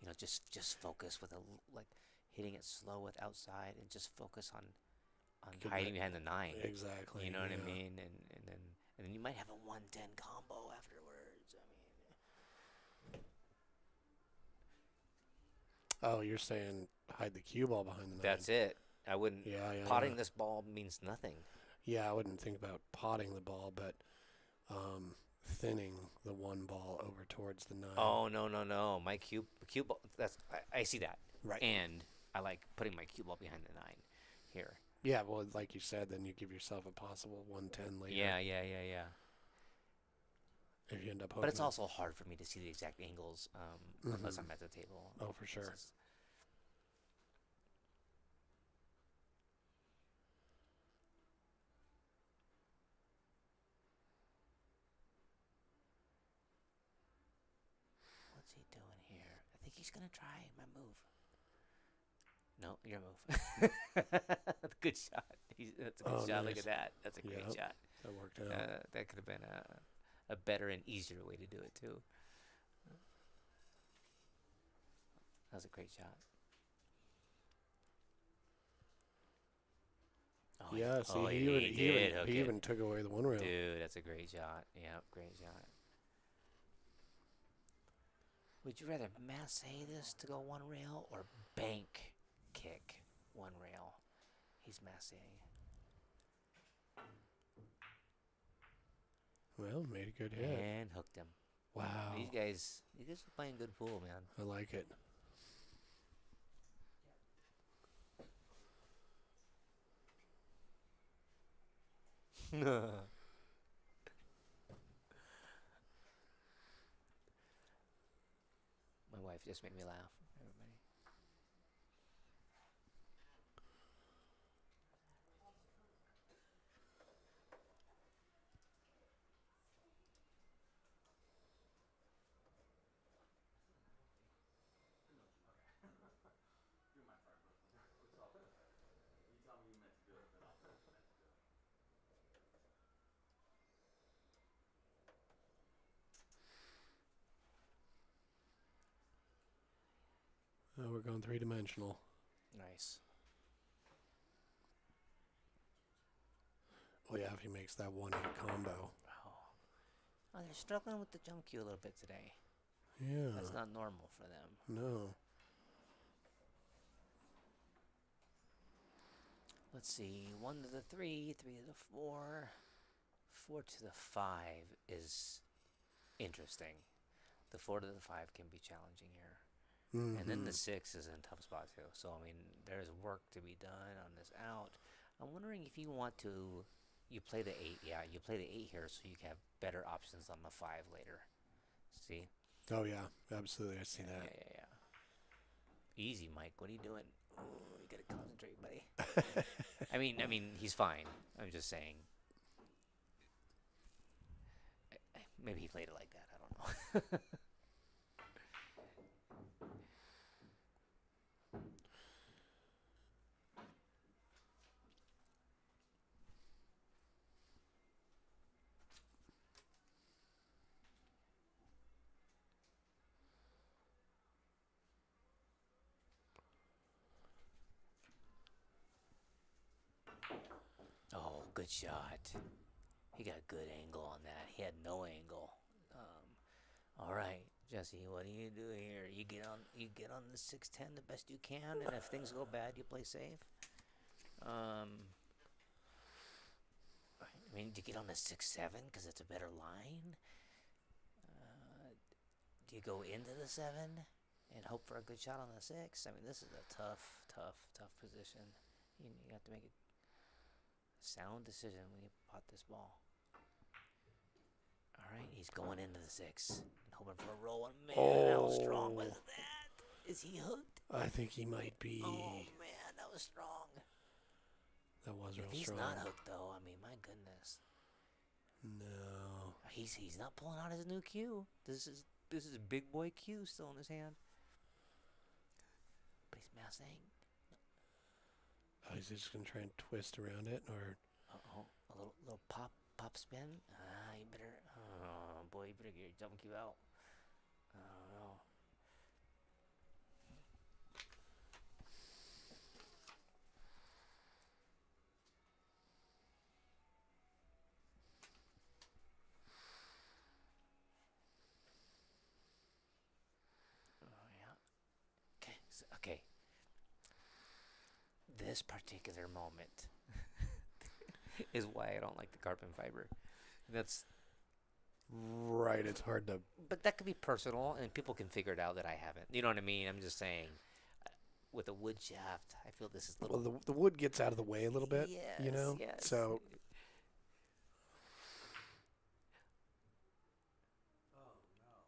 Speaker 5: You know, just focus with like hitting it slow with outside, and just focus on
Speaker 3: Get
Speaker 5: hiding
Speaker 3: that-
Speaker 5: behind the 9.
Speaker 3: Exactly.
Speaker 5: You know what I
Speaker 3: yeah.
Speaker 5: mean? And then you might have a 110 combo afterwards. I mean,
Speaker 3: Oh, you're saying hide the cue ball behind the 9.
Speaker 5: that's it. I wouldn't.
Speaker 3: Yeah, yeah.
Speaker 5: Potting
Speaker 3: yeah.
Speaker 5: this ball means nothing.
Speaker 3: Yeah, I wouldn't think about potting the ball, but thinning the 1 ball over towards the 9.
Speaker 5: Oh no! My cue ball. That's I see that.
Speaker 3: Right.
Speaker 5: And I like putting my cue ball behind the 9 here.
Speaker 3: Yeah, well, like you said, then you give yourself a possible 110 later.
Speaker 5: Yeah.
Speaker 3: If you end up hooking
Speaker 5: But it's
Speaker 3: it.
Speaker 5: also hard for me to see the exact angles unless I'm at the table.
Speaker 3: Oh, for sure.
Speaker 5: It's just- What's he doing here? I think he's gonna try my move. No, your move. Good shot. That's a good
Speaker 3: Oh,
Speaker 5: shot. Look
Speaker 3: nice.
Speaker 5: at that. That's a great
Speaker 3: Yep.
Speaker 5: shot.
Speaker 3: That worked out.
Speaker 5: That could have been a better and easier way to do it too. That was a great shot. Oh,
Speaker 3: yeah, see,
Speaker 5: oh,
Speaker 3: he,
Speaker 5: he,
Speaker 3: even,
Speaker 5: he
Speaker 3: he,
Speaker 5: did
Speaker 3: even,
Speaker 5: hook
Speaker 3: he
Speaker 5: it.
Speaker 3: even took away the 1 rail.
Speaker 5: Dude, that's a great shot. Yep, great shot. Would you rather masse this to go 1 rail or bank kick 1 rail? He's masseing.
Speaker 3: Well, made a good hit.
Speaker 5: And hooked him.
Speaker 3: Wow.
Speaker 5: These guys are playing good pool, man.
Speaker 3: I like it.
Speaker 5: My wife just made me laugh. Everybody.
Speaker 1: Do my part, Brookman. It's all good. You tell me you meant to do it, then I'll tell you you meant to do it.
Speaker 3: Oh, we're going 3-dimensional.
Speaker 5: Nice.
Speaker 3: Well, yeah, if he makes that 1-8 combo.
Speaker 5: Oh, they're struggling with the jump cue a little bit today.
Speaker 3: Yeah.
Speaker 5: That's not normal for them.
Speaker 3: No.
Speaker 5: Let's see. 1 to the 3, 3 to the 4, 4 to the 5 is interesting. The 4 to the 5 can be challenging here.
Speaker 3: Mm-hmm.
Speaker 5: And then the 6 is in a tough spot too. So, I mean, there's work to be done on this out. I'm wondering if you want to... You play the 8. Yeah, you play the 8 here so you can have better options on the 5 later. See?
Speaker 3: Oh, yeah. Absolutely. I see that.
Speaker 5: Yeah. Easy, Mike. What are you doing? Oh, you gotta concentrate, buddy. I mean, he's fine. I'm just saying. Maybe he played it like that. I don't know. Oh, good shot. He got a good angle on that. He had no angle. All right, Jesse, what do you do here? You get on the 6-10 the best you can, and if things go bad, you play safe. I mean, do you get on the 6-7 because it's a better line? Do you go into the 7 and hope for a good shot on the 6? I mean, this is a tough position. You have to make a sound decision when you pot this ball. All right, he's going into the 6 and hoping for a roll. And man, how strong was that? Is he hooked?
Speaker 3: I think he might be.
Speaker 5: Oh man, that was strong.
Speaker 3: That was real
Speaker 5: If he's
Speaker 3: strong.
Speaker 5: not hooked though, I mean, my goodness.
Speaker 3: No.
Speaker 5: He's not pulling out his new cue. This is a big boy cue still in his hand. But he's messing.
Speaker 3: Oh, is he just gonna try and twist around it, or?
Speaker 5: A little pop spin. You better. Oh boy, you better get your jump cue out. I don't know. Oh yeah. Okay. This particular moment is why I don't like the carbon fiber. That's
Speaker 3: Right, it's hard to.
Speaker 5: But that could be personal, and people can figure it out that I haven't. You know what I mean? I'm just saying, with a wood shaft, I feel this is a little.
Speaker 3: Well, the wood gets out of the way a little bit.
Speaker 5: Yes,
Speaker 3: You know.
Speaker 5: yes.
Speaker 3: So.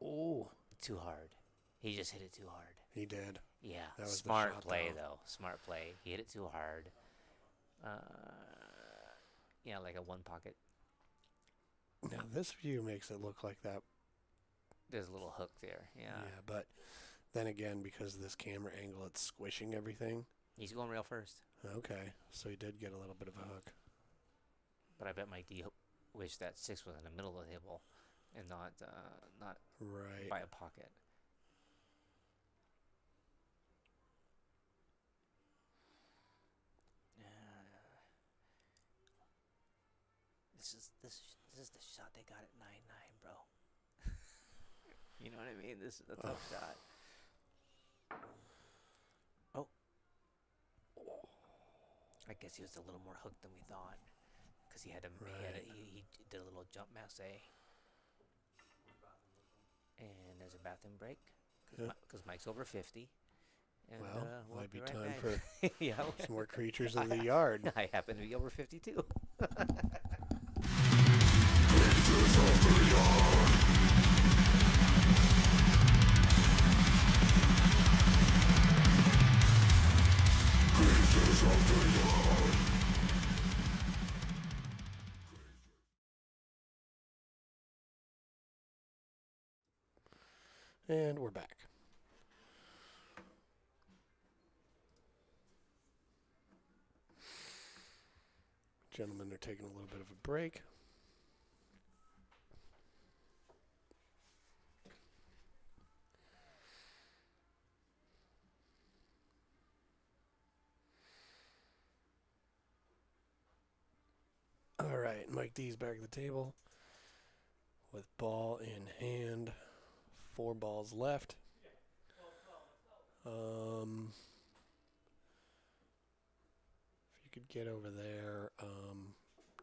Speaker 3: Oh.
Speaker 5: Too hard. He just hit it too hard.
Speaker 3: He did.
Speaker 5: Yeah.
Speaker 3: That was the
Speaker 5: Smart
Speaker 3: shot,
Speaker 5: play,
Speaker 3: though.
Speaker 5: though. Smart play. He hit it too hard. Yeah, like a one pocket.
Speaker 3: Now this view makes it look like that.
Speaker 5: There's a little hook there. Yeah.
Speaker 3: Yeah, but then again, because of this camera angle, it's squishing everything.
Speaker 5: He's going rail first.
Speaker 3: Okay, so he did get a little bit of a hook.
Speaker 5: But I bet Mike D wished that 6 was in the middle of the table and not
Speaker 3: Right.
Speaker 5: by a pocket. This is the shot they got at 9-9, bro. You know what I mean? This is a tough shot. Oh. I guess he was a little more hooked than we thought, because he did a little jump masse. And there's a bathroom break because Mike's over 50. And,
Speaker 3: Well,
Speaker 5: we'll
Speaker 3: might be
Speaker 5: right
Speaker 3: time
Speaker 5: back.
Speaker 3: for
Speaker 5: yeah,
Speaker 3: some more creatures of the yard.
Speaker 5: I happen to be over 52.
Speaker 3: And we're back. Gentlemen are taking a little bit of a break. All right. Mike D's back at the table with ball in hand. 4 balls left. If you could get over there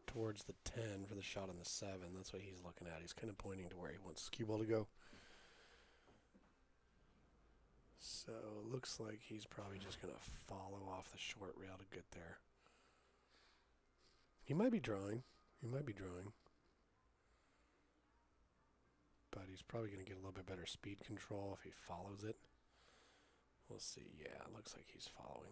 Speaker 3: towards the 10 for the shot on the 7, that's what he's looking at. He's kind of pointing to where he wants his cue ball to go. So it looks like he's probably just going to follow off the short rail to get there. He might be drawing. But he's probably going to get a little bit better speed control if he follows it. We'll see. Yeah, it looks like he's following.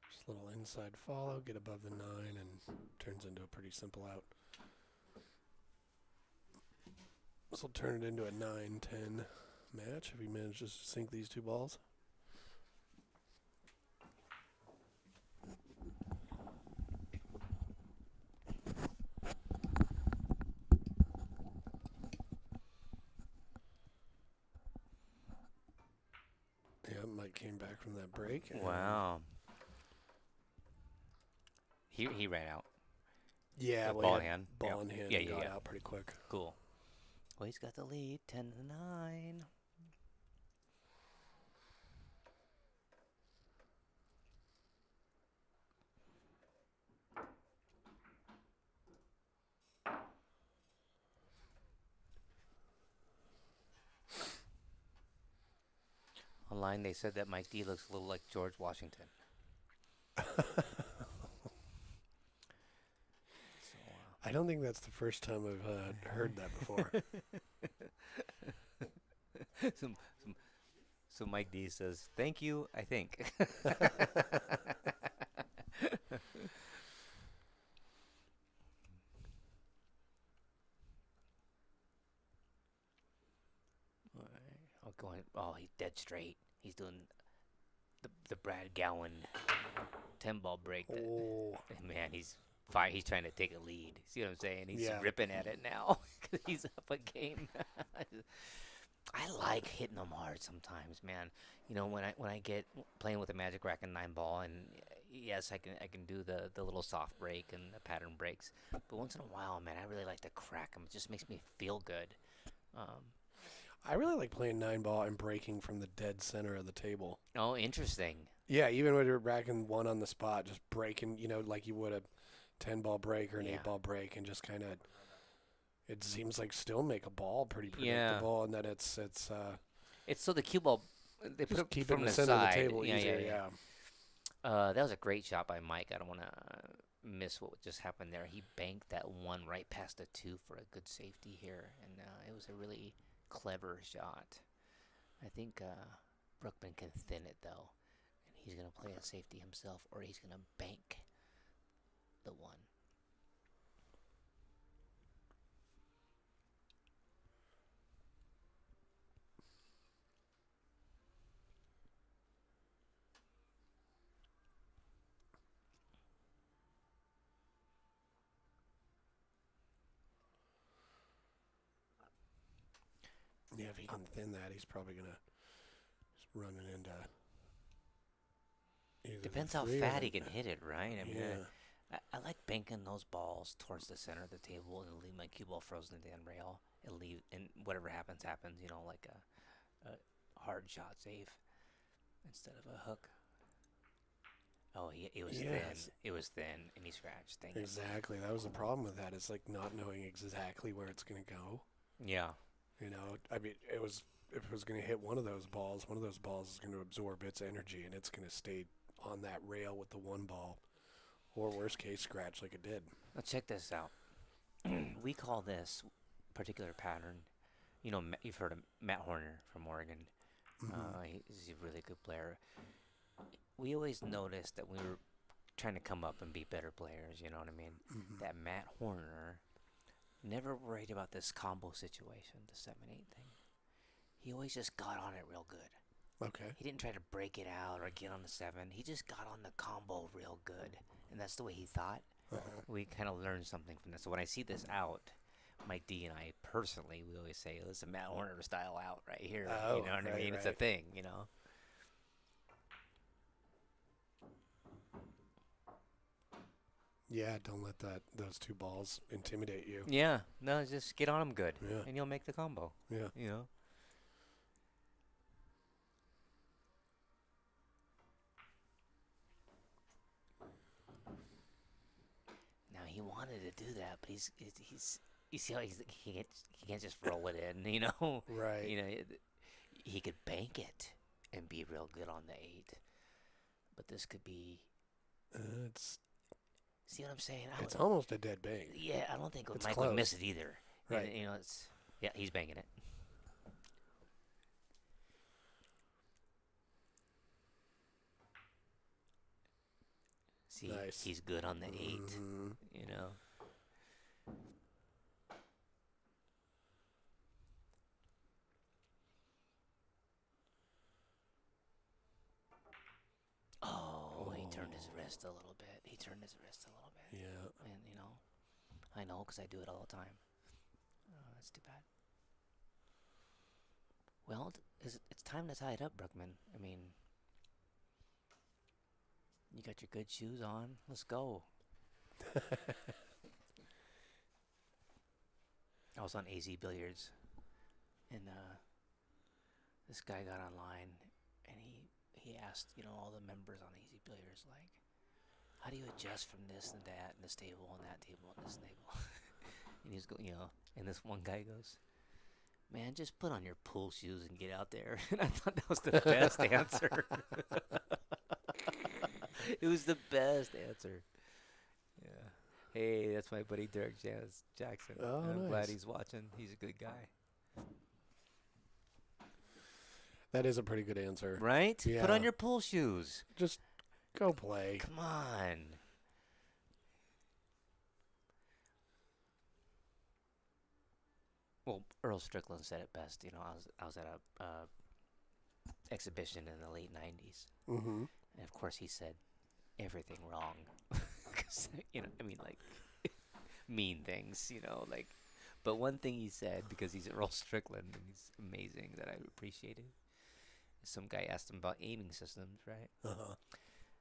Speaker 3: Just a little inside follow, get above the 9, and turns into a pretty simple out. This will turn it into a 9-10 match if he manages to sink these 2 balls. Yeah, Mike came back from that break.
Speaker 5: Wow. He ran out.
Speaker 3: Yeah,
Speaker 5: With ball in hand.
Speaker 3: Ball in hand.
Speaker 5: Yeah,
Speaker 3: Got
Speaker 5: yeah.
Speaker 3: out pretty quick.
Speaker 5: Cool. Well, he's got the lead, 10-9. Online, they said that Mike D looks a little like George Washington.
Speaker 3: I don't think that's the first time I've heard that before.
Speaker 5: So Mike D says, "Thank you, I think." Oh, oh, he's dead straight. He's doing the Brad Gowan 10-ball break.
Speaker 3: Oh.
Speaker 5: Man, he's trying to take a lead. See what I'm saying? He's
Speaker 3: Yeah.
Speaker 5: ripping at it now because he's up a game. I like hitting them hard sometimes, man. You know, when I get playing with a Magic Rack and 9-ball, and yes, I can do the little soft break and the pattern breaks, but once in a while, man, I really like to crack them. It just makes me feel good.
Speaker 3: I really like playing 9-ball and breaking from the dead center of the table.
Speaker 5: Oh, interesting.
Speaker 3: Yeah, even when you're racking one on the spot, just breaking, you know, like you would a 10-ball break or an 8-ball break, and just kind of, it seems like still make a ball pretty predictable, and then it's
Speaker 5: so the cue ball, they put it
Speaker 3: keep it
Speaker 5: from
Speaker 3: in the
Speaker 5: the
Speaker 3: center
Speaker 5: side.
Speaker 3: of the table
Speaker 5: Yeah.
Speaker 3: easier,
Speaker 5: That was a great shot by Mike. I don't want to miss what just happened there. He banked that one right past the 2 for a good safety here, and it was a really clever shot. I think Brookman can thin it, though, and he's going to play a safety himself, or he's going to bank the 1.
Speaker 3: Yeah, if he can thin that, he's probably going to just run it into either
Speaker 5: Depends
Speaker 3: the
Speaker 5: how
Speaker 3: 3 or
Speaker 5: fat
Speaker 3: the-
Speaker 5: he can hit it, right? I mean,
Speaker 3: Yeah.
Speaker 5: I like banking those balls towards the center of the table and leave my cue ball frozen at the end rail and whatever happens, you know, like a hard shot save instead of a hook. Oh, it was thin. It was thin, and he scratched. Dang it.
Speaker 3: Exactly. That was the problem with that. It's like not knowing exactly where it's going to go.
Speaker 5: Yeah.
Speaker 3: You know, I mean, if it was going to hit one of those balls is going to absorb its energy, and it's going to stay on that rail with the 1 ball, or worst case, scratch like it did.
Speaker 5: Now check this out. We call this particular pattern, you know, you've heard of Matt Horner from Oregon. He's a really good player. We always noticed that we were trying to come up and be better players, you know what I mean? That Matt Horner never worried about this combo situation, the 7-8 thing. he always just got on it real good.
Speaker 3: Okay.
Speaker 5: He didn't try to break it out or get on the 7. He just got on the combo real good. And that's the way he thought.
Speaker 3: Uh-huh.
Speaker 5: We kind of learned something from this. So when I see this out, Mike D and I personally, we always say, "It's a Matt Horner style out right here."
Speaker 3: Oh,
Speaker 5: you know what I
Speaker 3: right,
Speaker 5: mean? It's a
Speaker 3: right.
Speaker 5: thing, you know.
Speaker 3: Yeah, don't let those 2 balls intimidate you.
Speaker 5: Yeah, no, just get on him good,
Speaker 3: Yeah.
Speaker 5: and you'll make the combo.
Speaker 3: Yeah.
Speaker 5: You know. Now he wanted to do that, but he's you see how he can't just roll it in, you know.
Speaker 3: Right.
Speaker 5: You know, he could bank it and be real good on the 8, but this could be.
Speaker 3: It's
Speaker 5: See what I'm saying?
Speaker 3: it's almost a dead bank.
Speaker 5: Yeah, I don't think
Speaker 3: It's
Speaker 5: Mike would
Speaker 3: close.
Speaker 5: miss it either.
Speaker 3: Right.
Speaker 5: And, you know, he's banging it. See,
Speaker 3: Nice.
Speaker 5: he's good on the 8.
Speaker 3: Mhm.
Speaker 5: You know. Oh, he turned his wrist a little bit.
Speaker 3: Yeah.
Speaker 5: And, you know, I know because I do it all the time. Oh, that's too bad. Well, it's time to tie it up, Brookman. I mean, you got your good shoes on. Let's go. I was on AZ Billiards, and this guy got online, and he asked, you know, all the members on AZ Billiards, like, how do you adjust from this and that, and this table and that table and this table? And he's going, you know, and this one guy goes, man, just put on your pool shoes and get out there. And I thought that was the best answer. It was the best answer. Yeah. Hey, that's my buddy Derek Jackson.
Speaker 3: Oh,
Speaker 5: I'm glad
Speaker 3: nice.
Speaker 5: he's watching. He's a good guy.
Speaker 3: That is a pretty good answer.
Speaker 5: Right? Put
Speaker 3: Yeah.
Speaker 5: on your pool shoes.
Speaker 3: Just go play.
Speaker 5: Come on. Well, Earl Strickland said it best. You know, I was at a exhibition in the late '90s,
Speaker 3: Mm-hmm.
Speaker 5: and of course he said everything wrong. 'Cause, you know, I mean, like mean things. You know, like. But one thing he said, because he's Earl Strickland and he's amazing, that I appreciated. Some guy asked him about aiming systems, right?
Speaker 3: Uh-huh.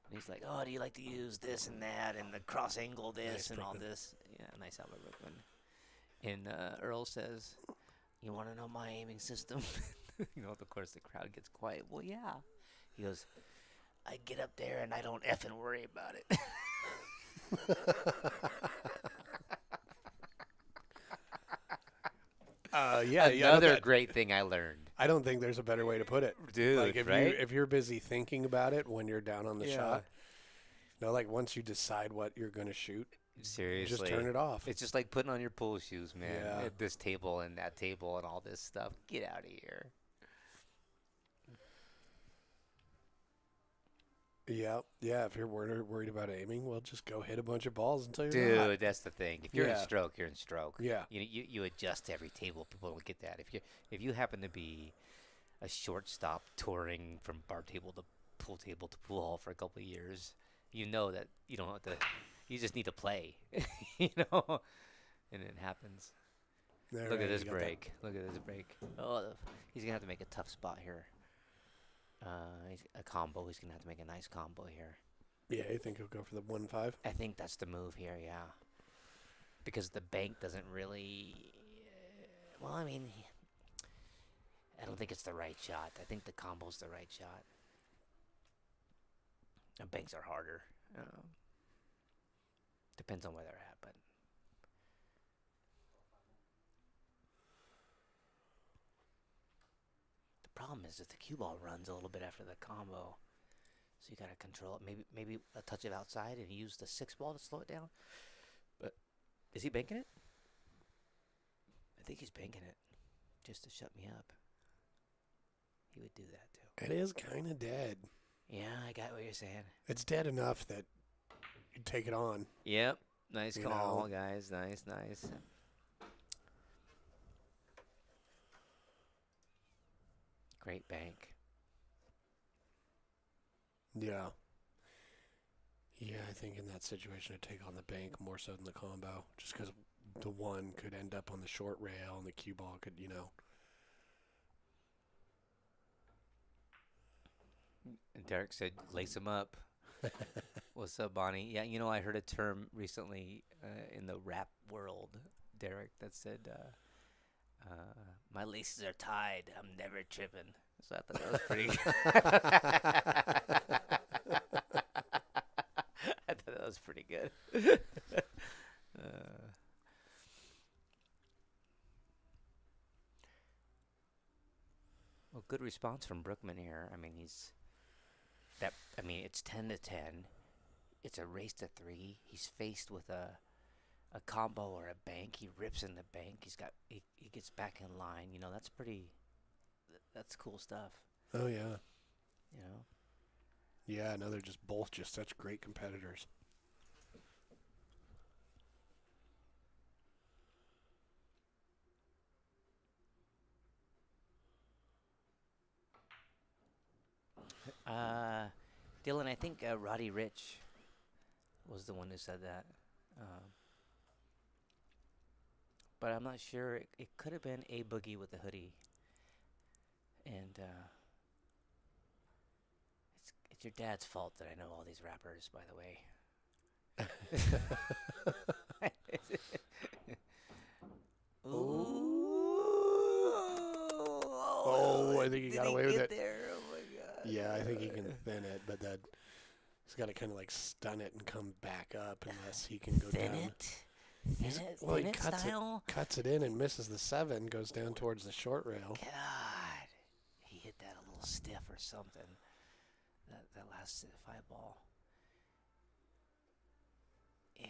Speaker 5: And he's like, "Oh, do you like to use this and that and the cross angle this
Speaker 3: Nice,
Speaker 5: and all
Speaker 3: Brookman.
Speaker 5: this?" Yeah, nice Albert Brookman. And Earl says, "You want to know my aiming system?" You know, of course, the crowd gets quiet. Well, yeah. He goes, "I get up there and I don't effing worry about it."
Speaker 3: Yeah.
Speaker 5: Another great thing I learned,
Speaker 3: I don't think there's a better way to put it.
Speaker 5: dude.
Speaker 3: Like if
Speaker 5: right?
Speaker 3: if you're busy thinking about it when you're down on the
Speaker 5: Yeah.
Speaker 3: shot, you know, like once you decide what you're gonna shoot,
Speaker 5: Seriously,
Speaker 3: just turn it off.
Speaker 5: It's just like putting on your pool shoes, man.
Speaker 3: Yeah.
Speaker 5: At this table and that table and all this stuff. Get out of here.
Speaker 3: Yeah. If you're worried about aiming, well, just go hit a bunch of balls until you're
Speaker 5: Dude,
Speaker 3: not.
Speaker 5: that's the thing. If you're in
Speaker 3: Yeah.
Speaker 5: stroke, you're in stroke.
Speaker 3: Yeah.
Speaker 5: You adjust to every table. People don't get that. If you happen to be a shortstop touring from bar table to pool hall for a couple of years, you know that you don't have to. You just need to play, you know, and it happens.
Speaker 3: All
Speaker 5: Look
Speaker 3: right,
Speaker 5: at this
Speaker 3: you got that.
Speaker 5: break. Look at this break. Oh, he's gonna have to make a tough spot here. He's a combo. He's gonna have to make a nice combo here.
Speaker 3: Yeah, you think he'll go for the 1-5?
Speaker 5: I think that's the move here, yeah. Because the bank doesn't really. Well, I mean, I don't think it's the right shot. I think the combo's the right shot. And banks are harder. Depends on where they're at, but. The problem is that the cue ball runs a little bit after the combo. So you gotta control it. Maybe a touch it outside and use the 6 ball to slow it down. But is he banking it? I think he's banking it just to shut me up. He would do that too.
Speaker 3: It is kind of dead.
Speaker 5: Yeah, I got what you're saying.
Speaker 3: It's dead enough that you take it on.
Speaker 5: Yep. Nice
Speaker 3: You
Speaker 5: call,
Speaker 3: know.
Speaker 5: guys. Nice. Great bank.
Speaker 3: Yeah. Yeah, I think in that situation I'd take on the bank more so than the combo. Just because the one could end up on the short rail and the cue ball could,
Speaker 5: And Derek said, lace him up. What's up, Bonnie? Yeah, I heard a term recently in the rap world, Derek, that said, my laces are tied. I'm never tripping. So I thought that was pretty I thought that was pretty good. Well, good response from Brookman here. I mean, it's 10-10. It's a race to 3. He's faced with a combo or a bank. He rips in the bank. He gets back in line. That's cool stuff.
Speaker 3: Oh, yeah.
Speaker 5: You know.
Speaker 3: Yeah, no, they're both such great competitors.
Speaker 5: Dylan, I think Roddy Rich was the one who said that. But I'm not sure. It could have been A Boogie with the hoodie. And it's your dad's fault that I know all these rappers, by the way. Ooh.
Speaker 3: Oh, I think he got away with it.
Speaker 5: There? Oh my god.
Speaker 3: Yeah, I think he can thin it, but he's got to kind of like stun it and come back up unless he can go
Speaker 5: Thin
Speaker 3: down.
Speaker 5: it?
Speaker 3: Well, he
Speaker 5: Thin it style?
Speaker 3: cuts it in and misses the 7, goes down towards the short rail.
Speaker 5: God. He hit that a little stiff or something. That last 5 ball. Yeah.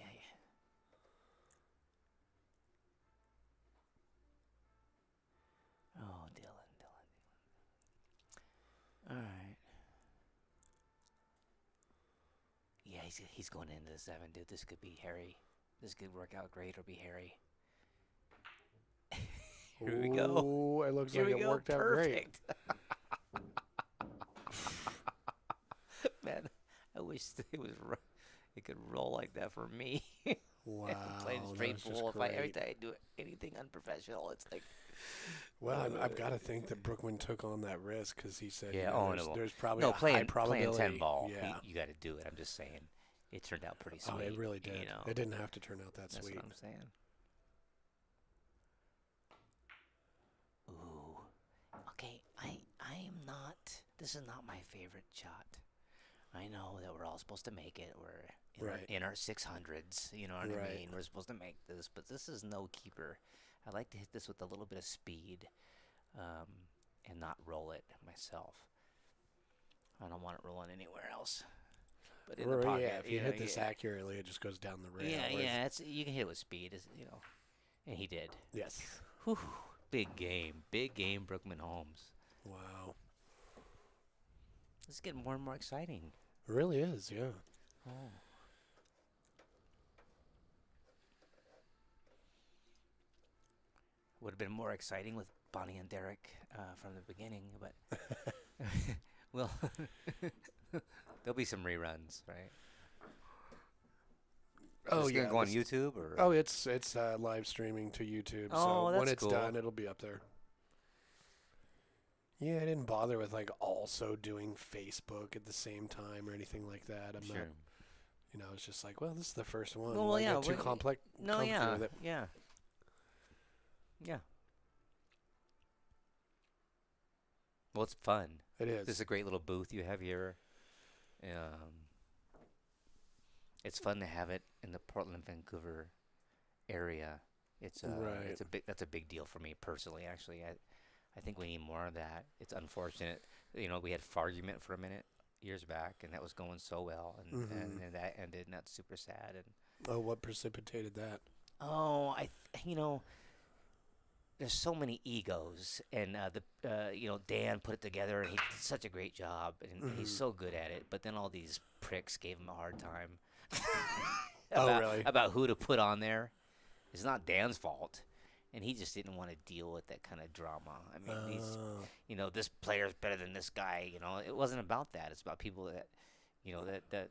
Speaker 5: Oh, Dylan. All right. Yeah, he's going into the 7, dude. This could be hairy. This could work out great or be hairy. Here we go.
Speaker 3: Oh, it looks like it worked out great.
Speaker 5: Man, I wish it could roll like that for me.
Speaker 3: Wow.
Speaker 5: Playing straight pool. Every time I do anything unprofessional, it's like.
Speaker 3: Well, I've got to think that Brookman took on that risk because he said, there's probably
Speaker 5: no,
Speaker 3: a high probability.
Speaker 5: Playing 10 ball.
Speaker 3: Yeah.
Speaker 5: You got to do it. I'm just saying, it turned out pretty sweet.
Speaker 3: Oh, it really did.
Speaker 5: You know?
Speaker 3: It didn't have to turn out that
Speaker 5: That's
Speaker 3: sweet.
Speaker 5: what I'm saying. Ooh. Okay, I am not. This is not my favorite shot. I know that we're all supposed to make it. We're in our 600s. You know what I mean? We're supposed to make this, but this is no keeper. I like to hit this with a little bit of speed, and not roll it myself. I don't want it rolling anywhere else. But in the pocket,
Speaker 3: yeah, if you hit this accurately, it just goes down the rail.
Speaker 5: Yeah. You can hit it with speed, and he did.
Speaker 3: Yes.
Speaker 5: Whew. Big game, Brookman Holmes.
Speaker 3: Wow.
Speaker 5: This is getting more and more exciting.
Speaker 3: It really is, yeah.
Speaker 5: Oh. Would have been more exciting with Bonnie and Derek from the beginning, but well, there'll be some reruns, right?
Speaker 3: Oh,
Speaker 5: yeah. Go on YouTube or?
Speaker 3: Oh, it's live streaming to YouTube.
Speaker 5: Oh,
Speaker 3: so
Speaker 5: that's
Speaker 3: when it's
Speaker 5: cool.
Speaker 3: done, it'll be up there. Yeah, I didn't bother with also doing Facebook at the same time or anything like that. I'm not. It's just like, well, this is the first one.
Speaker 5: Well, yeah,
Speaker 3: get too complex.
Speaker 5: No, yeah,
Speaker 3: with it.
Speaker 5: yeah. Well, it's fun.
Speaker 3: It is.
Speaker 5: This is a great little booth you have here. It's fun to have it in the Portland, Vancouver area. It's that's a big deal for me personally. Actually, I think we need more of that. It's unfortunate, we had Fargument for a minute years back, and that was going so well, and that ended, and that's super sad. And
Speaker 3: what precipitated that?
Speaker 5: There's so many egos, and Dan put it together, and he did such a great job, and he's so good at it. But then all these pricks gave him a hard time
Speaker 3: really?
Speaker 5: About who to put on there. It's not Dan's fault. and he just didn't want to deal with that kind of drama. I mean,
Speaker 3: Oh.
Speaker 5: this player's better than this guy. It wasn't about that. It's about people that, that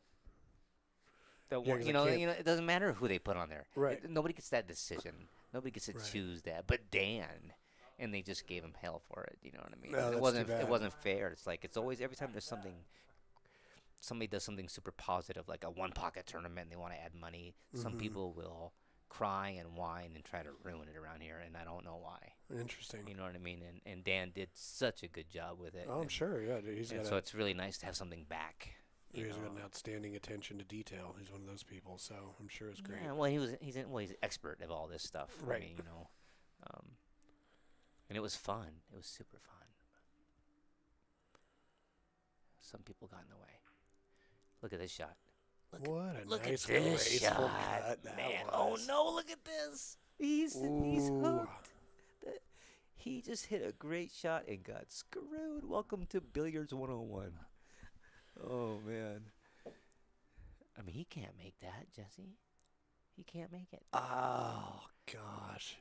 Speaker 3: Yeah, 'cause I can't-
Speaker 5: it doesn't matter who they put on there.
Speaker 3: Right.
Speaker 5: Nobody gets that decision. Nobody gets to
Speaker 3: Right.
Speaker 5: choose that. But Dan, and they just gave him hell for it. You know what I mean?
Speaker 3: No, that's
Speaker 5: it
Speaker 3: too
Speaker 5: wasn't.
Speaker 3: bad.
Speaker 5: It wasn't fair. It's like it's always every time there's somebody does something super positive, like a one pocket tournament, and they want to add money. Some
Speaker 3: Mhm.
Speaker 5: people will cry and whine and try to ruin it around here, and I don't know why.
Speaker 3: Interesting.
Speaker 5: You know what I mean? And Dan did such a good job with it.
Speaker 3: Oh, I'm
Speaker 5: and,
Speaker 3: sure. Yeah, dude, he's
Speaker 5: and
Speaker 3: got
Speaker 5: so it's really nice to have something back.
Speaker 3: he's got an outstanding attention to detail. He's one of those people, so I'm sure it's great.
Speaker 5: Yeah, well, he's an expert of all this stuff.
Speaker 3: Right.
Speaker 5: I mean, and it was fun. It was super fun. Some people got in the way. Look at this shot.
Speaker 3: What a
Speaker 5: Look
Speaker 3: nice
Speaker 5: at this
Speaker 3: graceful
Speaker 5: shot,
Speaker 3: cut that
Speaker 5: man.
Speaker 3: was.
Speaker 5: Oh no, look at this. He's
Speaker 3: Ooh.
Speaker 5: hooked. He just hit a great shot and got screwed. Welcome to Billiards 101. Oh man. I mean, he can't make that, Jesse. He can't make it.
Speaker 3: Oh gosh.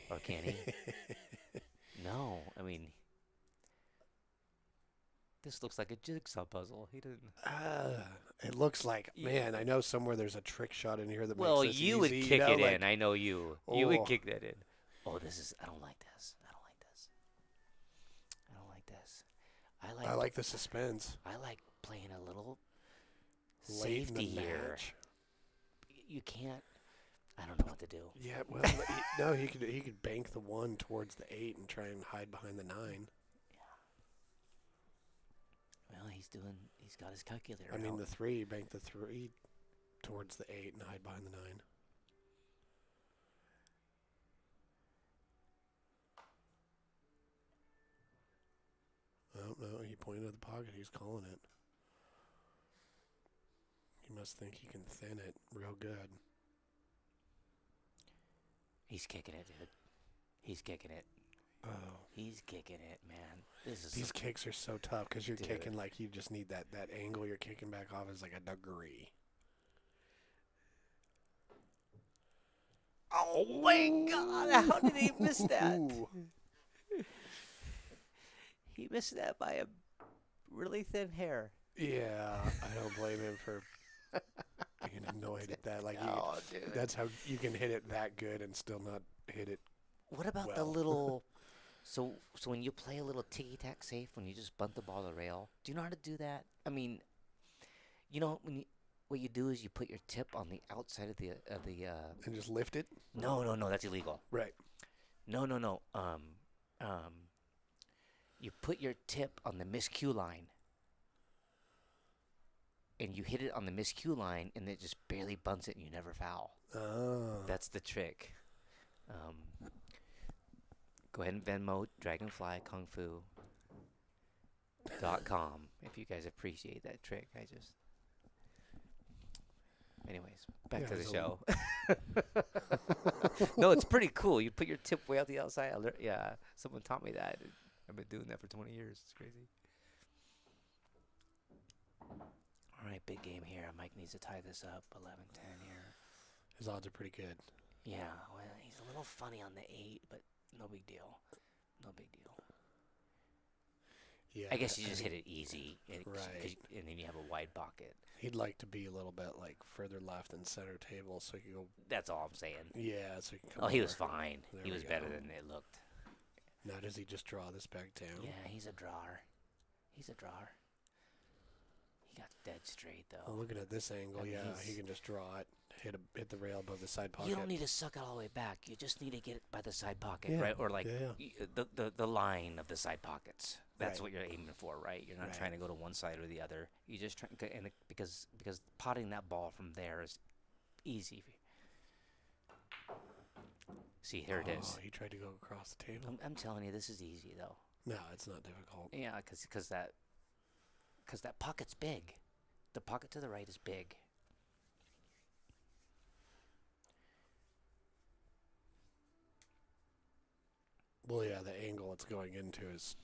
Speaker 5: Or can he? No, I mean, this looks like a jigsaw puzzle. He didn't.
Speaker 3: It looks like,
Speaker 5: Yeah.
Speaker 3: man, I know somewhere there's a trick shot in here that
Speaker 5: Well,
Speaker 3: makes this
Speaker 5: you would
Speaker 3: easy,
Speaker 5: kick it
Speaker 3: like,
Speaker 5: in. I know you. You would
Speaker 3: Oh.
Speaker 5: kick that in. Oh, this is. I don't like this. I don't like this. I don't like this.
Speaker 3: I like the suspense.
Speaker 5: I like playing a little
Speaker 3: Late in the
Speaker 5: safety here.
Speaker 3: match.
Speaker 5: You can't. I don't know what to do.
Speaker 3: Yeah, well, no, he could bank the 1 towards the 8 and try and hide behind the 9.
Speaker 5: Well, he's got his calculator.
Speaker 3: I mean,
Speaker 5: out.
Speaker 3: the 3, bank the 3 towards the 8 and hide behind the 9. Oh, no, he pointed at the pocket. He's calling it. He must think he can thin it real good.
Speaker 5: He's kicking it, dude. He's kicking it.
Speaker 3: Oh.
Speaker 5: He's kicking it, man.
Speaker 3: These kicks are so tough because you're
Speaker 5: Dude.
Speaker 3: kicking like you just need that angle you're kicking back off is like a degree.
Speaker 5: Oh my God! How did he miss that?
Speaker 3: Ooh.
Speaker 5: He missed that by a really thin hair.
Speaker 3: Yeah, I don't blame him for being annoyed at that. Like,
Speaker 5: Oh, dude.
Speaker 3: that's how you can hit it that good and still not hit it.
Speaker 5: What about the
Speaker 3: well.
Speaker 5: little? So when you play a little ticky tack safe, when you just bunt the ball to the rail, do you know how to do that? I mean, what you do is you put your tip on the outside of the
Speaker 3: And just lift it?
Speaker 5: No, that's illegal.
Speaker 3: Right.
Speaker 5: No. You put your tip on the miscue line, and you hit it on the miscue line, and it just barely bunts it, and you never foul.
Speaker 3: Oh.
Speaker 5: That's the trick. Go ahead and Venmo Dragonfly Kung Fu.com if you guys appreciate that trick. Anyways, back
Speaker 3: Yeah,
Speaker 5: to the
Speaker 3: so-
Speaker 5: show. No, it's pretty cool. You put your tip way out the outside. Yeah, someone taught me that. I've been doing that for 20 years. It's crazy. All right, big game here. Mike needs to tie this up. 11-10 here.
Speaker 3: His odds are pretty good.
Speaker 5: Yeah, well, he's a little funny on the 8, but no big deal. No big deal.
Speaker 3: Yeah.
Speaker 5: I guess you just hit it easy, and,
Speaker 3: Right.
Speaker 5: and then you have a wide pocket.
Speaker 3: He'd like to be a little bit like further left than center table so he can go.
Speaker 5: That's all I'm saying.
Speaker 3: Yeah, so he can come
Speaker 5: Oh, he was
Speaker 3: over.
Speaker 5: fine.
Speaker 3: There
Speaker 5: He
Speaker 3: we
Speaker 5: was better
Speaker 3: go.
Speaker 5: than it looked.
Speaker 3: Now, does he just draw this back down?
Speaker 5: Yeah, he's a drawer. He's a drawer. He got dead straight, though.
Speaker 3: Well, looking at this angle,
Speaker 5: I mean,
Speaker 3: yeah, he
Speaker 5: he's-
Speaker 3: can just draw it, hit the rail above the side pocket.
Speaker 5: You don't need to suck it all the way back. You just need to get it by the side pocket,
Speaker 3: Yeah,
Speaker 5: right? Or like
Speaker 3: yeah.
Speaker 5: the line of the side pockets. That's
Speaker 3: Right.
Speaker 5: what you're aiming for, right? You're not
Speaker 3: Right.
Speaker 5: trying to go to one side or the other. You just try and because potting that ball from there is easy. See, here it is.
Speaker 3: Oh, he tried to go across the table.
Speaker 5: I'm telling you, this is easy though.
Speaker 3: No, it's not difficult.
Speaker 5: Yeah, because that pocket's big. The pocket to the right is big.
Speaker 3: Well, yeah, the angle it's going into is,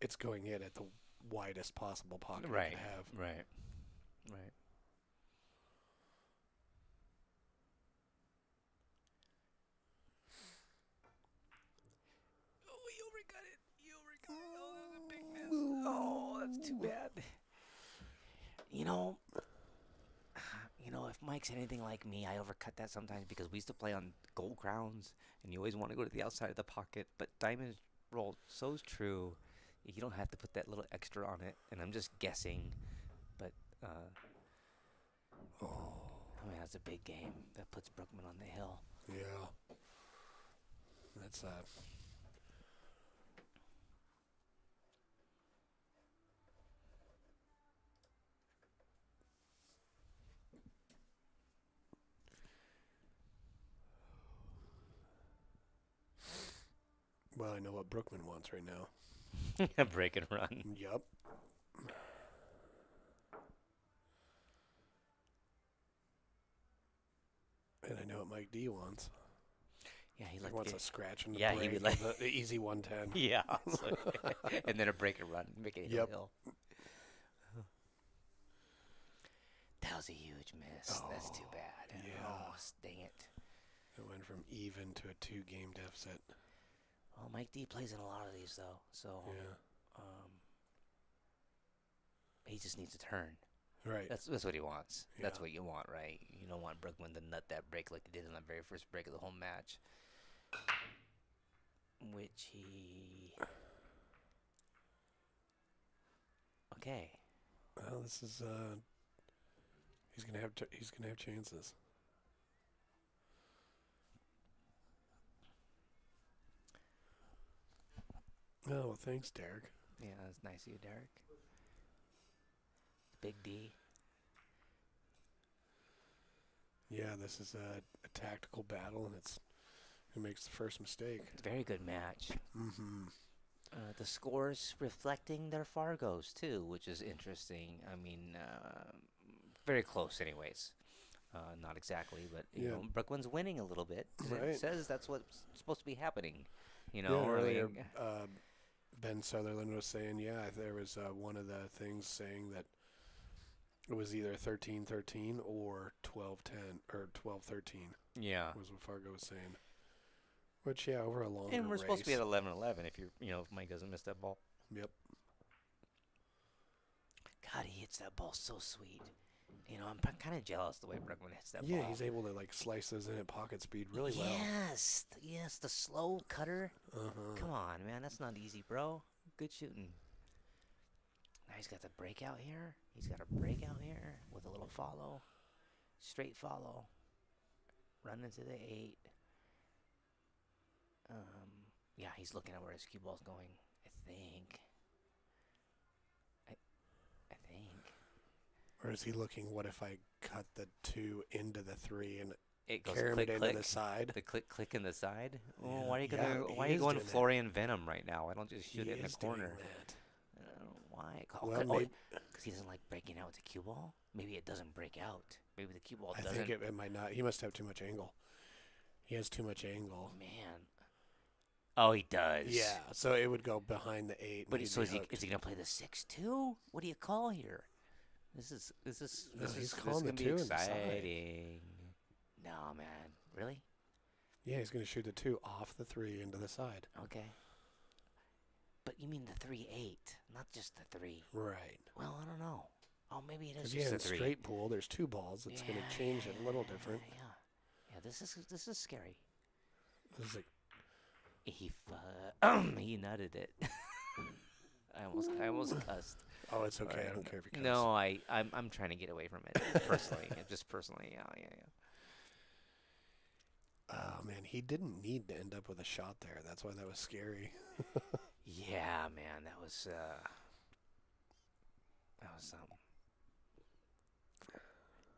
Speaker 3: it's going in at the widest possible pocket it
Speaker 5: Right.
Speaker 3: could have.
Speaker 5: Right. Right. too bad. You know, if Mike's anything like me, I overcut that sometimes because we used to play on gold crowns, and you always want to go to the outside of the pocket. But diamond roll so's true. You don't have to put that little extra on it. And I'm just guessing, but I mean that's a big game. That puts Brookman on the hill.
Speaker 3: Yeah. That's well, I know what Brookman wants right now.
Speaker 5: Break and run.
Speaker 3: Yup. And I know what Mike D wants.
Speaker 5: Yeah,
Speaker 3: He wants a scratch and
Speaker 5: yeah,
Speaker 3: break,
Speaker 5: he would like
Speaker 3: the easy 110.
Speaker 5: Yeah, and then a break and run, make it
Speaker 3: Yep.
Speaker 5: hill. That was a huge miss. That's too bad.
Speaker 3: Yeah.
Speaker 5: Oh, dang it.
Speaker 3: It went from even to a 2-game deficit.
Speaker 5: Well, Mike D plays in a lot of these though, so
Speaker 3: Yeah.
Speaker 5: he just needs a turn.
Speaker 3: Right.
Speaker 5: That's what he wants. That's
Speaker 3: Yeah.
Speaker 5: what you want, right? You don't want Brookman to nut that break like he did in the very first break of the whole match, which he. Okay.
Speaker 3: Well, this is he's gonna have chances. Oh, well, thanks, Derek.
Speaker 5: Yeah, that's nice of you, Derek. Big D.
Speaker 3: Yeah, this is a tactical battle, and it's who makes the first mistake.
Speaker 5: Very good match.
Speaker 3: Mm-hmm.
Speaker 5: The scores reflecting their Fargos too, which is interesting. I mean, very close, anyways. Not exactly, but you know, Brookman's winning a little bit.
Speaker 3: Right.
Speaker 5: It says that's what's supposed to be happening. You
Speaker 3: Yeah,
Speaker 5: know,
Speaker 3: earlier, Ben Sutherland was saying, there was one of the things saying that it was either 13-13 or 12-10 or 12-13.
Speaker 5: Yeah.
Speaker 3: Was what Fargo was saying. Which, over a longer
Speaker 5: And we're
Speaker 3: race.
Speaker 5: supposed to be at 11-11 if if Mike doesn't miss that ball.
Speaker 3: Yep.
Speaker 5: God, he hits that ball so sweet. I'm kind of jealous the way Brookman hits that ball.
Speaker 3: Yeah, he's able to slice those in at pocket speed really well.
Speaker 5: Yes, the slow cutter.
Speaker 3: Uh-huh.
Speaker 5: Come on, man, that's not easy, bro. Good shooting. Now he's got the breakout here. He's got a breakout here with a little follow. Straight follow. Run into the 8. Yeah, he's looking at where his cue ball's going, I think. I think.
Speaker 3: Or is he looking, what if I cut the 2 into the 3 and
Speaker 5: It goes
Speaker 3: carry
Speaker 5: click,
Speaker 3: it into
Speaker 5: click.
Speaker 3: the side?
Speaker 5: The click in the side? Oh,
Speaker 3: Yeah.
Speaker 5: why are you
Speaker 3: Yeah,
Speaker 5: why are
Speaker 3: he
Speaker 5: you
Speaker 3: is
Speaker 5: going
Speaker 3: doing
Speaker 5: Florian Venom right now? Why don't you just shoot
Speaker 3: He
Speaker 5: it in the
Speaker 3: is doing
Speaker 5: corner?
Speaker 3: that.
Speaker 5: I don't know why.
Speaker 3: Well,
Speaker 5: Because he doesn't like breaking out with the cue ball? Maybe it doesn't break out. Maybe the cue ball
Speaker 3: I
Speaker 5: doesn't.
Speaker 3: think it might not. He must have too much angle. He has too much angle.
Speaker 5: Man. Oh, he does.
Speaker 3: Yeah, so it would go behind the 8.
Speaker 5: But
Speaker 3: and
Speaker 5: so
Speaker 3: he'd
Speaker 5: is
Speaker 3: be
Speaker 5: he
Speaker 3: hooked.
Speaker 5: gonna play the 6-2? What do you call here? This is
Speaker 3: he's calling the
Speaker 5: gonna be
Speaker 3: 2 in the side.
Speaker 5: exciting. No, man. Really?
Speaker 3: Yeah, he's going to shoot the 2 off the 3 into the side.
Speaker 5: Okay. But you mean the 3-8, not just the 3.
Speaker 3: Right.
Speaker 5: Well, I don't know. Oh, maybe it is
Speaker 3: Because
Speaker 5: just
Speaker 3: in
Speaker 5: a 3.
Speaker 3: straight pool, there's 2 balls. It's going to change it a little different.
Speaker 5: Yeah. This is scary.
Speaker 3: This is
Speaker 5: He he nutted it. I almost cussed.
Speaker 3: oh, it's okay. I don't care if you cuss.
Speaker 5: No, I'm trying to get away from it personally. Just personally, yeah.
Speaker 3: Oh, man, he didn't need to end up with a shot there. That's why that was scary.
Speaker 5: Yeah, man, that was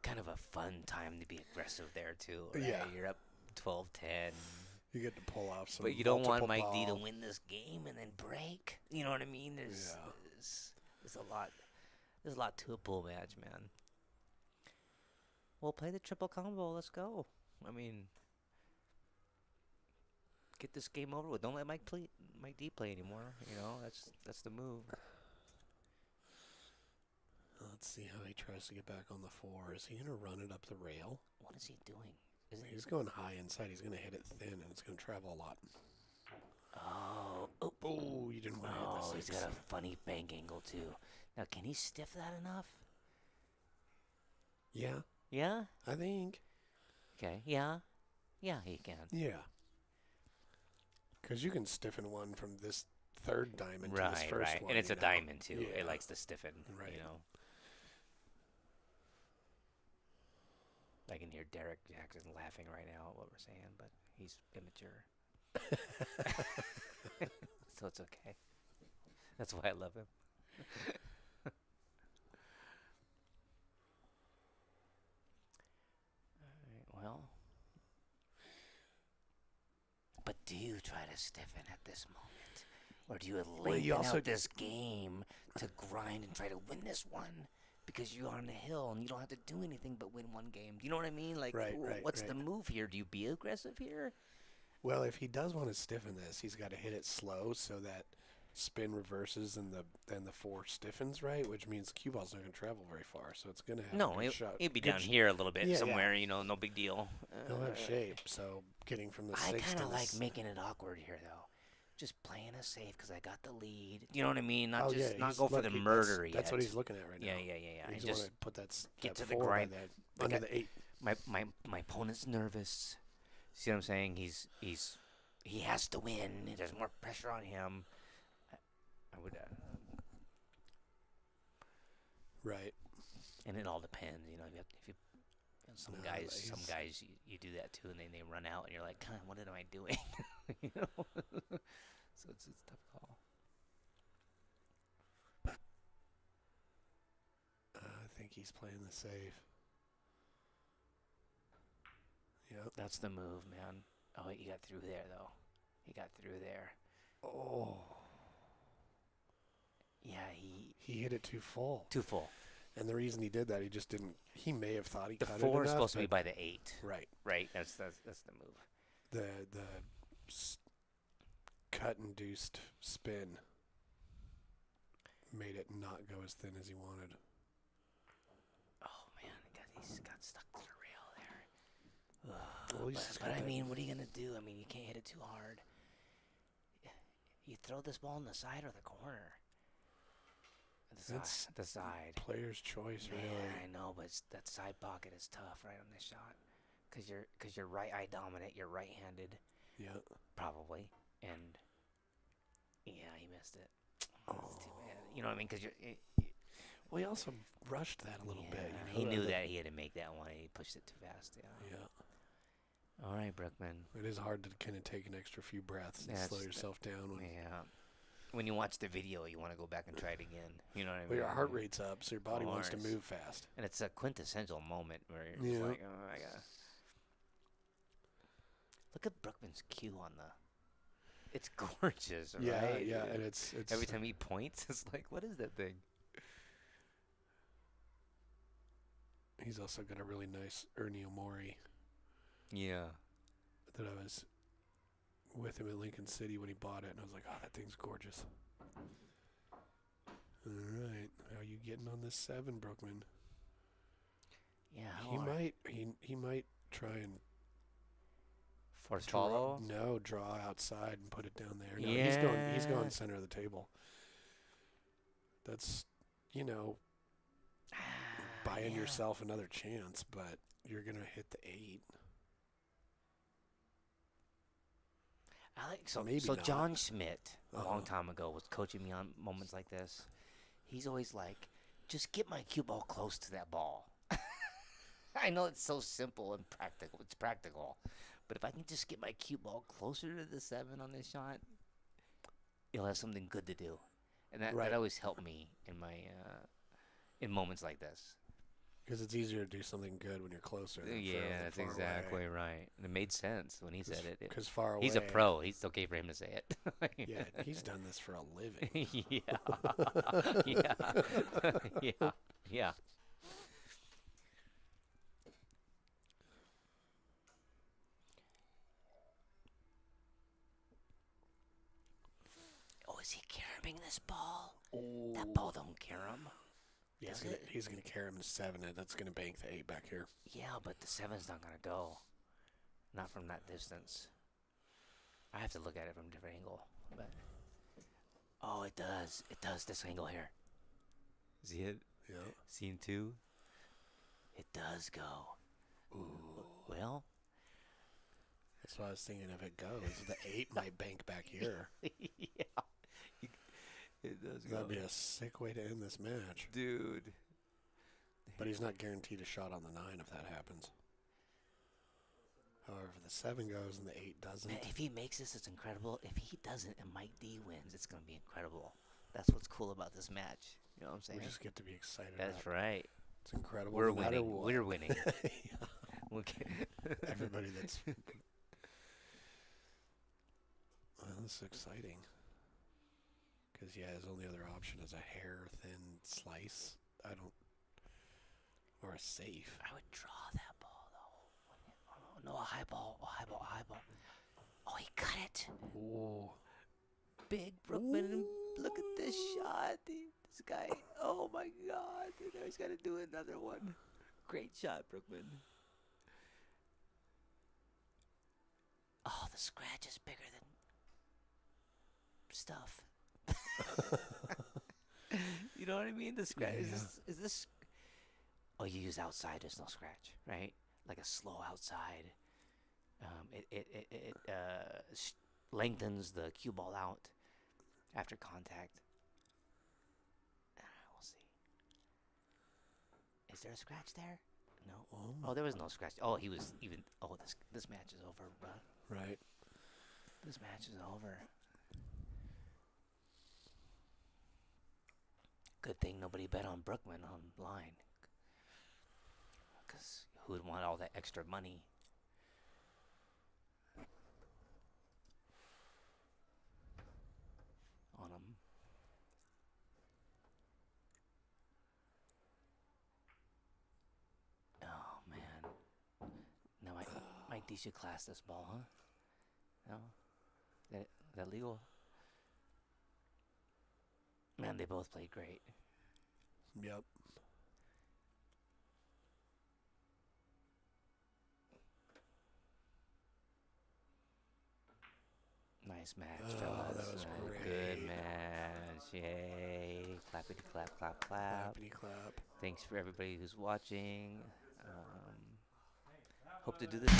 Speaker 5: kind of a fun time to be aggressive there too. Right?
Speaker 3: Yeah.
Speaker 5: You're up 12-10.
Speaker 3: You get to pull off some
Speaker 5: But you don't want
Speaker 3: multiple
Speaker 5: Mike D to
Speaker 3: ball.
Speaker 5: win this game and then break. You know what I mean? There's a lot. There's a lot to a pool match, man. We'll play the triple combo. Let's go. I mean, get this game over with. Don't let Mike D play anymore. That's the move.
Speaker 3: Let's see how he tries to get back on the 4. Is he going to run it up the rail?
Speaker 5: What is he doing?
Speaker 3: He's going high inside. He's going to hit it thin, and it's going to travel a lot.
Speaker 5: Oh,
Speaker 3: Oh, you didn't want to hit the 6.
Speaker 5: he's got a funny bank angle too. Now, can he stiff that enough?
Speaker 3: Yeah,
Speaker 5: Yeah?
Speaker 3: I think.
Speaker 5: Okay, yeah. Yeah, he can.
Speaker 3: Yeah. Because you can stiffen one from this third diamond to this
Speaker 5: Right,
Speaker 3: first
Speaker 5: right.
Speaker 3: one.
Speaker 5: And it's
Speaker 3: you
Speaker 5: a
Speaker 3: know?
Speaker 5: diamond, too.
Speaker 3: Yeah.
Speaker 5: It likes to stiffen,
Speaker 3: Right.
Speaker 5: you know. I can hear Derek Jackson laughing right now at what we're saying, but he's immature. So it's okay. That's why I love him. All right, well. But do you try to stiffen at this moment? Or do you lengthen out this game to grind and try to win this one? Because you're on the hill and you don't have to do anything but win one game. Do you know what I mean? Like, what's the move here? Do you be aggressive here?
Speaker 3: Well, if he does want to stiffen this, he's got to hit it slow so that spin reverses and the 4 stiffens, right? Which means the cue ball's not going to travel very far, so it's going to have a good shot.
Speaker 5: It'd be down here a little bit somewhere,
Speaker 3: yeah.
Speaker 5: you know, no big deal.
Speaker 3: He'll have shape, so getting from the 6 to
Speaker 5: I kind
Speaker 3: the
Speaker 5: of like making it awkward here, though. Just playing it safe because I got the lead. You know what I mean? Not go for the murder yet.
Speaker 3: That's what he's looking at right now.
Speaker 5: Yeah.
Speaker 3: He's
Speaker 5: just
Speaker 3: want to put that
Speaker 5: get to the
Speaker 3: 4
Speaker 5: grind.
Speaker 3: Under the 8.
Speaker 5: My opponent's nervous. See what I'm saying? He has to win. There's more pressure on him. I would.
Speaker 3: Right.
Speaker 5: And it all depends, you know. Some guys you do that too, and then they run out, and you're like, God, what am I doing? You know. So it's a tough call.
Speaker 3: I think he's playing the safe. Yep.
Speaker 5: That's the move, man. Oh, he got through there, though. He got through there.
Speaker 3: Oh.
Speaker 5: Yeah,
Speaker 3: he hit it too full.
Speaker 5: Too full.
Speaker 3: And the reason he did that, he just didn't. He may have thought he cut it enough.
Speaker 5: The 4 is supposed to be by the 8.
Speaker 3: Right.
Speaker 5: Right. That's the move.
Speaker 3: The cut-induced spin made it not go as thin as he wanted.
Speaker 5: Oh man, he's got stuck to the rail there.
Speaker 3: Well,
Speaker 5: but I mean, what are you gonna do? I mean, you can't hit it too hard. You throw this ball in the side or the corner. The side.
Speaker 3: Player's choice, really.
Speaker 5: Yeah, I know, but that side pocket is tough, right, on this shot, because you're right eye dominant. You're right-handed.
Speaker 3: Yeah.
Speaker 5: Probably, and yeah, he missed it.
Speaker 3: Oh.
Speaker 5: That's too bad. You know what I mean? Because
Speaker 3: well, he also rushed that a little bit. You know,
Speaker 5: he knew that he had to make that one. He pushed it too fast. Yeah.
Speaker 3: Yeah.
Speaker 5: All right, Brookman.
Speaker 3: It is hard to kind of take an extra few breaths and slow yourself down.
Speaker 5: When you watch the video, you want to go back and try it again. You know what I mean?
Speaker 3: Well, your heart rate's up, so your body wants to move fast.
Speaker 5: And it's a quintessential moment where you're just like, oh, I gotta. Look at Brookman's cue on the. It's gorgeous, right?
Speaker 3: Yeah, and it's
Speaker 5: every time he points, it's like, what is that thing?
Speaker 3: He's also got a really nice Ernie Omori.
Speaker 5: Yeah.
Speaker 3: That I was with him in Lincoln City when he bought it, and I was like, oh, that thing's gorgeous. All right, how are you getting on this 7, Brookman?
Speaker 5: Yeah,
Speaker 3: he might try and
Speaker 5: force follow.
Speaker 3: No, draw outside and put it down there. No, he's going center of the table. That's buying yourself another chance, but you're gonna hit the 8.
Speaker 5: I like so.
Speaker 3: Maybe
Speaker 5: so
Speaker 3: not.
Speaker 5: John Schmidt a long time ago was coaching me on moments like this. He's always like, just get my cue ball close to that ball. I know it's so simple and practical. It's practical, but if I can just get my cue ball closer to the 7 on this shot, you'll have something good to do, and that always helped me in my in moments like this.
Speaker 3: Because it's easier to do something good when you're closer.
Speaker 5: That's exactly right. And it made sense when he said it.
Speaker 3: Because far away.
Speaker 5: He's a pro. It's okay for him to say it.
Speaker 3: Yeah, he's done this for a living.
Speaker 5: Yeah. Oh, is he carrying this ball?
Speaker 3: Oh.
Speaker 5: That ball don't carry him.
Speaker 3: Yeah, he's gonna carry him to 7, and that's gonna bank the 8 back here.
Speaker 5: Yeah, but the 7's not gonna go. Not from that distance. I have to look at it from a different angle. But it does. It does this angle here. See it?
Speaker 3: Yeah.
Speaker 5: Scene 2. It does go.
Speaker 3: Ooh.
Speaker 5: Well.
Speaker 3: That's what I was thinking. If it goes, the 8 might bank back here.
Speaker 5: Yeah. It does go.
Speaker 3: That'd be a sick way to end this match.
Speaker 5: Dude.
Speaker 3: But he's not guaranteed a shot on the 9 if that happens. However, if the 7 goes and the 8 doesn't.
Speaker 5: Man, if he makes this, it's incredible. If he doesn't and Mike D wins, it's going to be incredible. That's what's cool about this match. You know what I'm saying?
Speaker 3: We just get to be excited.
Speaker 5: That's right.
Speaker 3: It's incredible.
Speaker 5: We're
Speaker 3: no matter
Speaker 5: winning.
Speaker 3: what.
Speaker 5: We're winning.
Speaker 3: Everybody that's. Well, this is exciting. Because, yeah, his only other option is a hair-thin slice. Or a safe.
Speaker 5: I would draw that ball, though. No, a high ball. A high ball. A high ball. Oh, he cut it.
Speaker 3: Ooh.
Speaker 5: Big Brookman. Look at this shot. This guy. Oh, my God. Now he's got to do another one. Great shot, Brookman. Oh, the scratch is bigger than stuff. You know what I mean? The scratch.
Speaker 3: Yeah.
Speaker 5: Is this? Oh, you use outside. There's no scratch, right? Like a slow outside. It lengthens the cue ball out after contact. We'll see. Is there a scratch there? No. Oh, there was no scratch. Oh, he was even. Oh, this match is over, bro.
Speaker 3: Right.
Speaker 5: This match is over. Good thing nobody bet on Brookman online. Because who would want all that extra money? On him. Oh, man. Now Mike D should class this ball, huh? No? Is that legal? Man, they both played great.
Speaker 3: Yep.
Speaker 5: Nice match,
Speaker 3: Oh,
Speaker 5: fellas.
Speaker 3: that was great.
Speaker 5: Good match. Yay. Clappity clap, clap, clap.
Speaker 3: Clappity clap.
Speaker 5: Thanks for everybody who's watching. Hope to do this.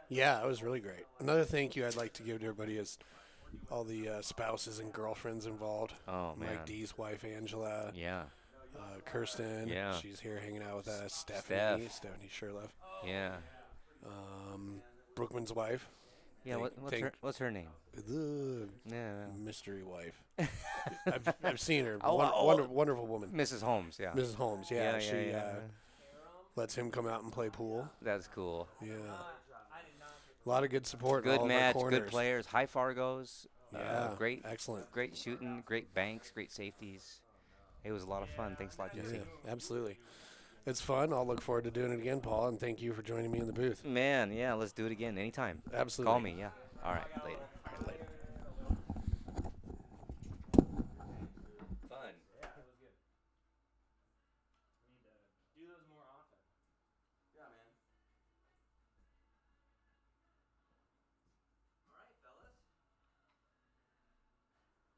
Speaker 3: Yeah, it was really great. Another thank you I'd like to give to everybody is all the spouses and girlfriends involved.
Speaker 5: Oh, man.
Speaker 3: Mike D's wife, Angela.
Speaker 5: Yeah.
Speaker 3: Kirsten.
Speaker 5: Yeah.
Speaker 3: She's here hanging out with us. Stephanie Sherloff.
Speaker 5: Yeah.
Speaker 3: Brookman's wife.
Speaker 5: Yeah, what's her name?
Speaker 3: The
Speaker 5: Yeah.
Speaker 3: mystery wife. I've seen her.
Speaker 5: Oh,
Speaker 3: wonderful woman.
Speaker 5: Mrs. Holmes, yeah.
Speaker 3: Mrs. Holmes, yeah. She
Speaker 5: yeah.
Speaker 3: lets him come out and play pool.
Speaker 5: That's cool.
Speaker 3: Yeah. A lot of good support. in
Speaker 5: Good
Speaker 3: all
Speaker 5: match,
Speaker 3: of our
Speaker 5: good
Speaker 3: corners.
Speaker 5: players, high Fargos.
Speaker 3: Yeah,
Speaker 5: Great.
Speaker 3: Excellent.
Speaker 5: Great shooting, great banks, great safeties. It was a lot of fun. Thanks a lot, Jesse.
Speaker 3: Yeah, absolutely. It's fun. I'll look forward to doing it again, Paul, and thank you for joining me in the booth.
Speaker 5: Man, yeah, let's do it again anytime.
Speaker 3: Absolutely.
Speaker 5: Call me, yeah. All right, later.
Speaker 3: All right, later.
Speaker 5: Fun.
Speaker 2: Yeah, that was good. We need to do those more often.
Speaker 1: Yeah, man.
Speaker 5: All right, fellas.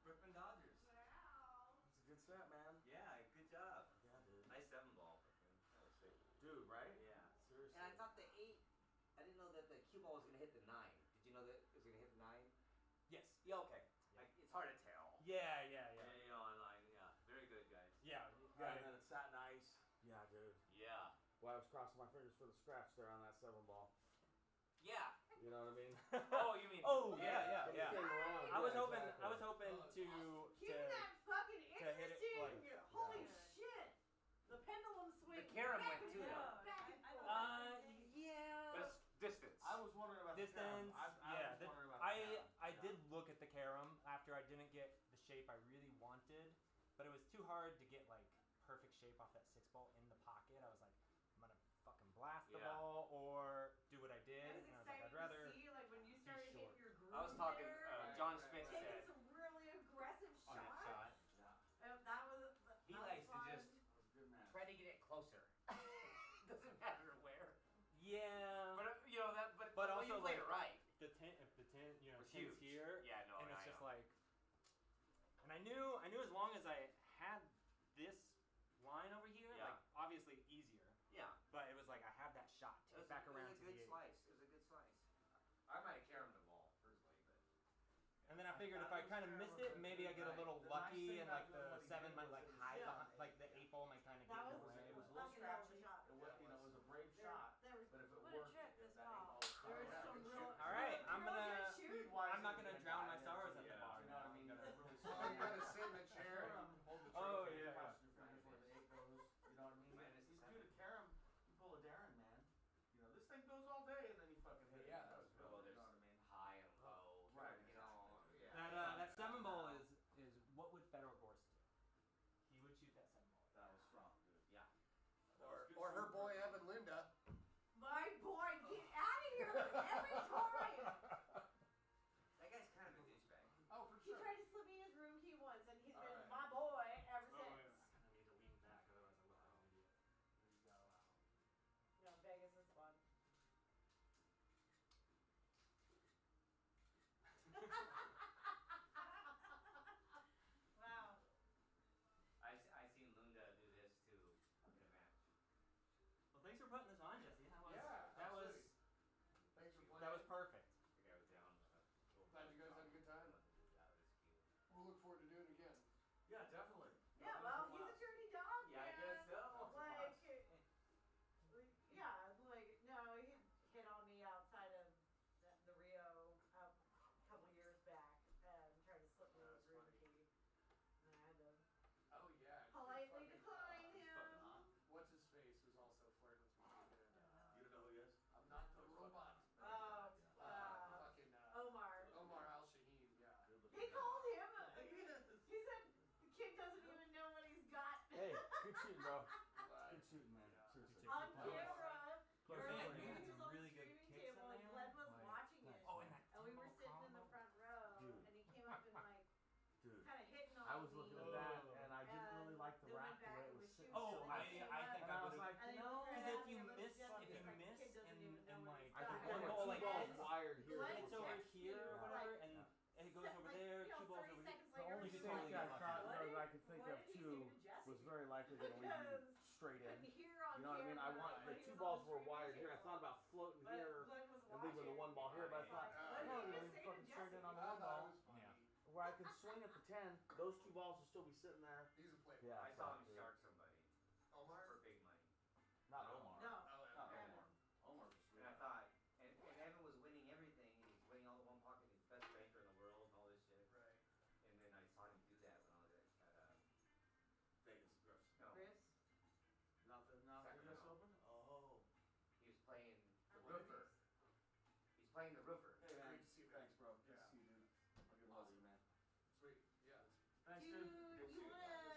Speaker 5: Brookman Dodgers.
Speaker 1: It's a good set, man.
Speaker 5: Yeah, good job.
Speaker 1: Yeah, dude.
Speaker 5: Nice 7-ball, Brookman. That was sick.
Speaker 1: Dude, right?
Speaker 5: Yeah.
Speaker 1: Seriously.
Speaker 5: And I thought the 8, I didn't know that the cue ball was going to hit the 9. Did you know that it was going to hit the 9?
Speaker 2: Yes.
Speaker 5: Yeah, okay.
Speaker 2: Yeah.
Speaker 5: It's hard to tell.
Speaker 2: Yeah.
Speaker 5: You know, online, yeah. Very good, guys.
Speaker 2: Yeah.
Speaker 1: And then it's that nice. Yeah, dude.
Speaker 5: Yeah.
Speaker 1: Well, I was crossing my fingers for the scratch there on that 7 ball.
Speaker 5: Yeah.
Speaker 1: You know what I mean?
Speaker 5: Oh, you mean?
Speaker 2: Oh,
Speaker 1: When
Speaker 2: yeah.
Speaker 1: it came around,
Speaker 2: I was
Speaker 1: yeah,
Speaker 2: hoping
Speaker 1: exactly.
Speaker 4: Keep that fucking
Speaker 2: to hit it,
Speaker 4: interesting.
Speaker 2: like-
Speaker 4: Holy shit. The pendulum swing.
Speaker 5: The carom
Speaker 4: back
Speaker 5: went
Speaker 4: and
Speaker 5: too,
Speaker 4: forth,
Speaker 5: though.
Speaker 4: back and forth.
Speaker 2: Yeah.
Speaker 5: But it's distance.
Speaker 1: I was wondering about
Speaker 2: Distance.
Speaker 1: the carom. I was wondering about the carom.
Speaker 2: I did look at the carom after I didn't get the shape I really wanted, but it was too hard to get like perfect shape off that 6 ball in the pocket. I was like, I'm gonna fucking blast the
Speaker 5: Yeah.
Speaker 2: ball or do what I did,
Speaker 4: That was
Speaker 2: and I was like, I'd
Speaker 4: exciting
Speaker 2: rather.
Speaker 4: to see, like when you started
Speaker 2: short.
Speaker 4: hitting your groove
Speaker 5: I was talking,
Speaker 4: there,
Speaker 5: John
Speaker 4: and
Speaker 5: Smith
Speaker 4: taking
Speaker 5: said,
Speaker 4: some really aggressive
Speaker 5: on that
Speaker 4: shots.
Speaker 5: shot,
Speaker 4: That was
Speaker 5: he
Speaker 4: that was
Speaker 5: likes to
Speaker 4: fun.
Speaker 5: just
Speaker 1: That was a good match.
Speaker 5: try to get it closer.
Speaker 7: Doesn't matter where.
Speaker 2: Yeah.
Speaker 7: But you know that. But
Speaker 2: But
Speaker 7: well,
Speaker 2: also,
Speaker 7: you played
Speaker 2: like,
Speaker 7: it right.
Speaker 2: The tent, if the tent, you know,
Speaker 7: Was
Speaker 2: tent's
Speaker 7: huge.
Speaker 2: here.
Speaker 7: Yeah, no,
Speaker 2: and it's
Speaker 7: I
Speaker 2: just
Speaker 7: know.
Speaker 2: like, and I knew as long as I had this line over here,
Speaker 7: Yeah.
Speaker 2: like obviously easier.
Speaker 7: Yeah.
Speaker 2: But it was like I have that shot to get back around to
Speaker 7: It was a
Speaker 2: the
Speaker 7: good
Speaker 2: 8.
Speaker 7: slice. It was a good slice. I might have carried the ball personally, but
Speaker 2: And then I figured if
Speaker 1: thought
Speaker 2: I
Speaker 1: it was
Speaker 2: kind of
Speaker 1: fair,
Speaker 2: missed
Speaker 1: but
Speaker 2: it, maybe I get a
Speaker 1: right.
Speaker 2: little
Speaker 1: The nice
Speaker 2: lucky
Speaker 1: thing
Speaker 2: and
Speaker 1: about
Speaker 2: like
Speaker 1: doing
Speaker 2: the
Speaker 1: what he
Speaker 2: 7
Speaker 1: did
Speaker 2: might
Speaker 1: was
Speaker 2: like
Speaker 1: it was-
Speaker 2: hide
Speaker 4: yeah.
Speaker 2: behind, like the 8 ball might kind of
Speaker 4: That
Speaker 2: get in
Speaker 4: was-
Speaker 2: the way.
Speaker 1: It was a little
Speaker 4: Fucking hell of a
Speaker 1: scratchy.
Speaker 4: shot.
Speaker 1: It was, you know, it was a brave
Speaker 4: There-
Speaker 1: shot.
Speaker 4: there was-
Speaker 1: But if it
Speaker 4: what a
Speaker 1: worked,
Speaker 4: trick, this
Speaker 1: that
Speaker 4: ball.
Speaker 1: 8 ball was
Speaker 4: There was
Speaker 1: coming
Speaker 4: some
Speaker 1: out.
Speaker 4: real.
Speaker 2: All right, I'm
Speaker 4: real
Speaker 2: gonna-
Speaker 4: good shoot.
Speaker 1: Speed-wise,
Speaker 2: I'm not
Speaker 1: it was
Speaker 2: gonna
Speaker 1: gonna
Speaker 2: drown
Speaker 1: die
Speaker 2: my
Speaker 1: into
Speaker 2: sorrows
Speaker 1: it,
Speaker 2: at the
Speaker 1: yeah.
Speaker 2: bar.
Speaker 1: You know what I mean?
Speaker 2: I'm gonna
Speaker 1: Really
Speaker 6: Oh, you gotta sit in the chair and hold the trophy.
Speaker 2: Oh, yeah.
Speaker 1: Cross your fingers where the 8 goes. You know what I mean?
Speaker 7: Man, it's
Speaker 1: These
Speaker 7: seven.
Speaker 1: dude at Karam, you pull a Darren, man. You know, this thing goes all day and then you fucking hit it.
Speaker 7: yeah,
Speaker 1: That was
Speaker 7: well,
Speaker 1: good. You
Speaker 7: there's
Speaker 1: know what I mean?
Speaker 7: high and low.
Speaker 1: Right.
Speaker 7: You know. Yeah.
Speaker 2: That 7 ball is what would Federer Gorst do? He would shoot that 7 ball.
Speaker 1: That was strong, dude.
Speaker 7: Yeah.
Speaker 1: That was good
Speaker 6: Or her
Speaker 1: shooting.
Speaker 6: boy Evan Linda.
Speaker 4: My boy, get out of here every time.
Speaker 7: That guy's kind of a douchebag.
Speaker 6: Oh, for
Speaker 4: He
Speaker 6: sure.
Speaker 4: tried to slip me in his room key once, and he's been
Speaker 1: Alright.
Speaker 4: my boy ever
Speaker 1: Oh,
Speaker 4: since.
Speaker 1: yeah.
Speaker 2: I'm gonna need to lean back, otherwise I look like an idiot. There you go.
Speaker 4: No, Vegas is fun. Wow.
Speaker 7: I seen Lunda do this too in a match.
Speaker 2: Well, thanks for putting this on, Jesse. That was
Speaker 6: Yeah,
Speaker 2: that was
Speaker 6: absolutely. Thanks for playing.
Speaker 2: that was perfect.
Speaker 7: The guy was down.
Speaker 6: Glad you guys had a good time.
Speaker 7: That was cute.
Speaker 6: We'll look forward to doing it again.
Speaker 1: Yeah, definitely.
Speaker 4: Yeah, well, he's a dirty dog,
Speaker 7: Yeah, I
Speaker 4: man.
Speaker 7: guess so.
Speaker 4: Like, yeah, like, no, he hit on me outside of the Rio a couple years back and tried to slip me
Speaker 1: That's
Speaker 4: his room
Speaker 1: funny.
Speaker 4: key. And I had to
Speaker 6: Oh yeah.
Speaker 4: politely
Speaker 6: Fucking-
Speaker 4: decline
Speaker 1: He's
Speaker 4: him.
Speaker 1: fucking hot.
Speaker 6: What's his face was also flirting with me.
Speaker 1: You don't know who he is?
Speaker 6: I'm not the robot.
Speaker 4: Oh,
Speaker 6: Fucking
Speaker 4: Omar.
Speaker 6: Omar Al Shaheen. Yeah.
Speaker 1: Good looking
Speaker 4: He
Speaker 1: guy.
Speaker 4: called him.
Speaker 1: Yes.
Speaker 4: He said the kid doesn't even know what he's got.
Speaker 8: Hey, good shooting, bro.
Speaker 6: But,
Speaker 8: Good shooting, man.
Speaker 6: yeah.
Speaker 8: Seriously.
Speaker 4: On
Speaker 2: Nice.
Speaker 4: camera.
Speaker 8: Close
Speaker 4: Or like
Speaker 8: range.
Speaker 4: he
Speaker 2: Had
Speaker 4: was
Speaker 2: some
Speaker 4: on
Speaker 2: really
Speaker 4: the
Speaker 2: good
Speaker 4: streaming
Speaker 2: kicks in
Speaker 4: table and
Speaker 2: there.
Speaker 4: Glenn was
Speaker 8: Like,
Speaker 4: watching
Speaker 8: nice.
Speaker 4: it.
Speaker 2: Oh, and that
Speaker 4: And we were
Speaker 2: tempo
Speaker 4: sitting in the
Speaker 2: combo.
Speaker 4: front row,
Speaker 8: Dude.
Speaker 4: and he came up and like
Speaker 8: Dude.
Speaker 4: kind of hitting on
Speaker 8: I was
Speaker 4: me.
Speaker 8: looking at that, and I didn't really
Speaker 4: And
Speaker 8: like the
Speaker 4: then went
Speaker 8: rack the
Speaker 4: back
Speaker 8: way
Speaker 4: and
Speaker 8: it was
Speaker 4: was
Speaker 8: sitting.
Speaker 4: shooting.
Speaker 2: Oh,
Speaker 8: so
Speaker 4: And
Speaker 2: I
Speaker 4: then came
Speaker 2: think
Speaker 4: up,
Speaker 8: and
Speaker 2: I
Speaker 8: I was
Speaker 2: would
Speaker 8: like,
Speaker 4: and then
Speaker 8: no.
Speaker 4: he
Speaker 2: Because
Speaker 4: looked
Speaker 2: if you
Speaker 4: at me and
Speaker 2: miss,
Speaker 4: looked at
Speaker 2: if
Speaker 4: me
Speaker 2: you
Speaker 4: like, the
Speaker 2: miss
Speaker 4: kid doesn't
Speaker 2: and
Speaker 4: even know
Speaker 2: and
Speaker 4: what
Speaker 2: like
Speaker 4: he's
Speaker 8: I
Speaker 4: got.
Speaker 8: think
Speaker 2: one
Speaker 8: one
Speaker 2: ball
Speaker 8: two
Speaker 2: like
Speaker 8: balls
Speaker 2: this,
Speaker 8: wired here.
Speaker 4: Glenn
Speaker 2: it's over
Speaker 4: texts
Speaker 2: here
Speaker 4: you,
Speaker 2: or whatever,
Speaker 4: like,
Speaker 2: and it goes
Speaker 4: set,
Speaker 2: over
Speaker 4: like,
Speaker 2: there,
Speaker 4: you know,
Speaker 2: 2 balls
Speaker 4: 30
Speaker 2: over here.
Speaker 4: seconds
Speaker 8: The
Speaker 4: later,
Speaker 8: only
Speaker 2: you
Speaker 4: he's
Speaker 2: can totally
Speaker 8: mistake
Speaker 2: get
Speaker 8: I
Speaker 2: lucky.
Speaker 8: thought
Speaker 4: What
Speaker 8: that
Speaker 4: did-
Speaker 8: I could think
Speaker 4: what
Speaker 8: of
Speaker 4: did he
Speaker 8: too
Speaker 4: say to Jesse?
Speaker 8: was very likely going to lead
Speaker 4: Because
Speaker 8: you straight
Speaker 4: and
Speaker 8: in.
Speaker 4: here on
Speaker 8: You know what I mean? I
Speaker 4: camera,
Speaker 8: want
Speaker 4: when
Speaker 8: the
Speaker 4: he
Speaker 8: 2
Speaker 4: was
Speaker 8: balls
Speaker 4: on the
Speaker 8: were
Speaker 4: streaming
Speaker 8: wired here. I
Speaker 4: table,
Speaker 8: thought about floating
Speaker 4: but
Speaker 8: here
Speaker 4: Glenn was
Speaker 8: and leaving the
Speaker 4: watching.
Speaker 8: 1 ball here, but I
Speaker 4: He's
Speaker 8: thought,
Speaker 4: like,
Speaker 6: "What
Speaker 4: what
Speaker 6: did
Speaker 8: no,
Speaker 4: he
Speaker 8: you
Speaker 4: just
Speaker 8: know,
Speaker 4: say to
Speaker 8: fucking straight in
Speaker 4: Jesse?"
Speaker 8: on the
Speaker 6: I
Speaker 8: 1
Speaker 6: thought
Speaker 8: ball.
Speaker 6: it was funny.
Speaker 2: Yeah.
Speaker 8: Where I could swing at the 10, those 2 balls will still be sitting there.
Speaker 6: He's a player.
Speaker 8: Yeah,
Speaker 7: I saw him
Speaker 8: fuck, dude.
Speaker 7: shark somebody
Speaker 6: Omar?
Speaker 7: for big money.
Speaker 1: Not Omar.
Speaker 4: No.
Speaker 6: Oh, yeah.
Speaker 1: Not
Speaker 4: Evan.
Speaker 1: Omar. Omar's a
Speaker 7: And I
Speaker 1: sweetheart.
Speaker 7: thought, and Evan was winning everything, and he's winning all the one pocket, he's best banker in the world, and all this shit.
Speaker 6: Right.
Speaker 7: And then I saw him do that when I was at
Speaker 1: Vegas Griffs.
Speaker 7: no,
Speaker 4: Chris?
Speaker 1: Not the US
Speaker 7: Sacramento.
Speaker 1: Open? Oh.
Speaker 7: he was playing the
Speaker 4: I
Speaker 7: roofer.
Speaker 4: like
Speaker 7: He's playing the roofer.
Speaker 1: Hey,
Speaker 6: Great
Speaker 1: man.
Speaker 6: to see you, man.
Speaker 1: Thanks, bro. Good
Speaker 6: Yeah.
Speaker 1: to see you, dude. Look at love you, man.
Speaker 6: Sweet. Yeah.
Speaker 1: Thanks,
Speaker 4: Dude,
Speaker 1: dude.
Speaker 4: you wanna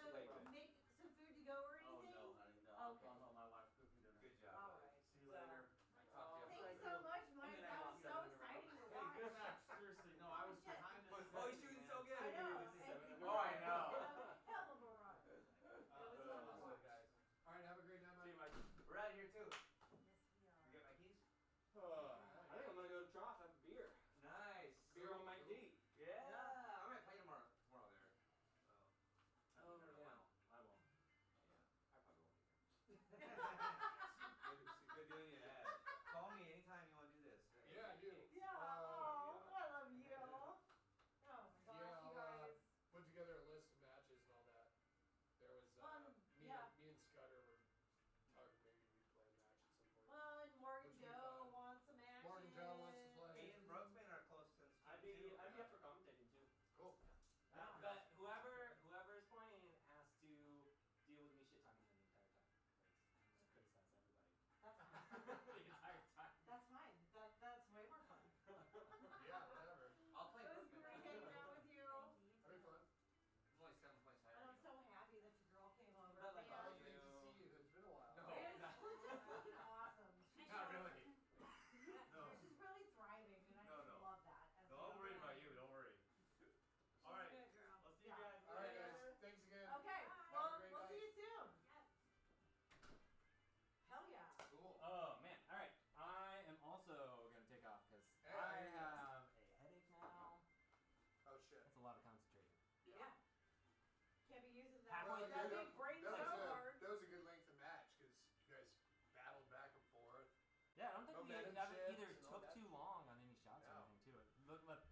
Speaker 1: momentum
Speaker 2: that
Speaker 1: shifts
Speaker 2: either
Speaker 1: and all
Speaker 2: took
Speaker 1: that.
Speaker 2: too long on any shots or
Speaker 1: Yeah.
Speaker 2: anything too.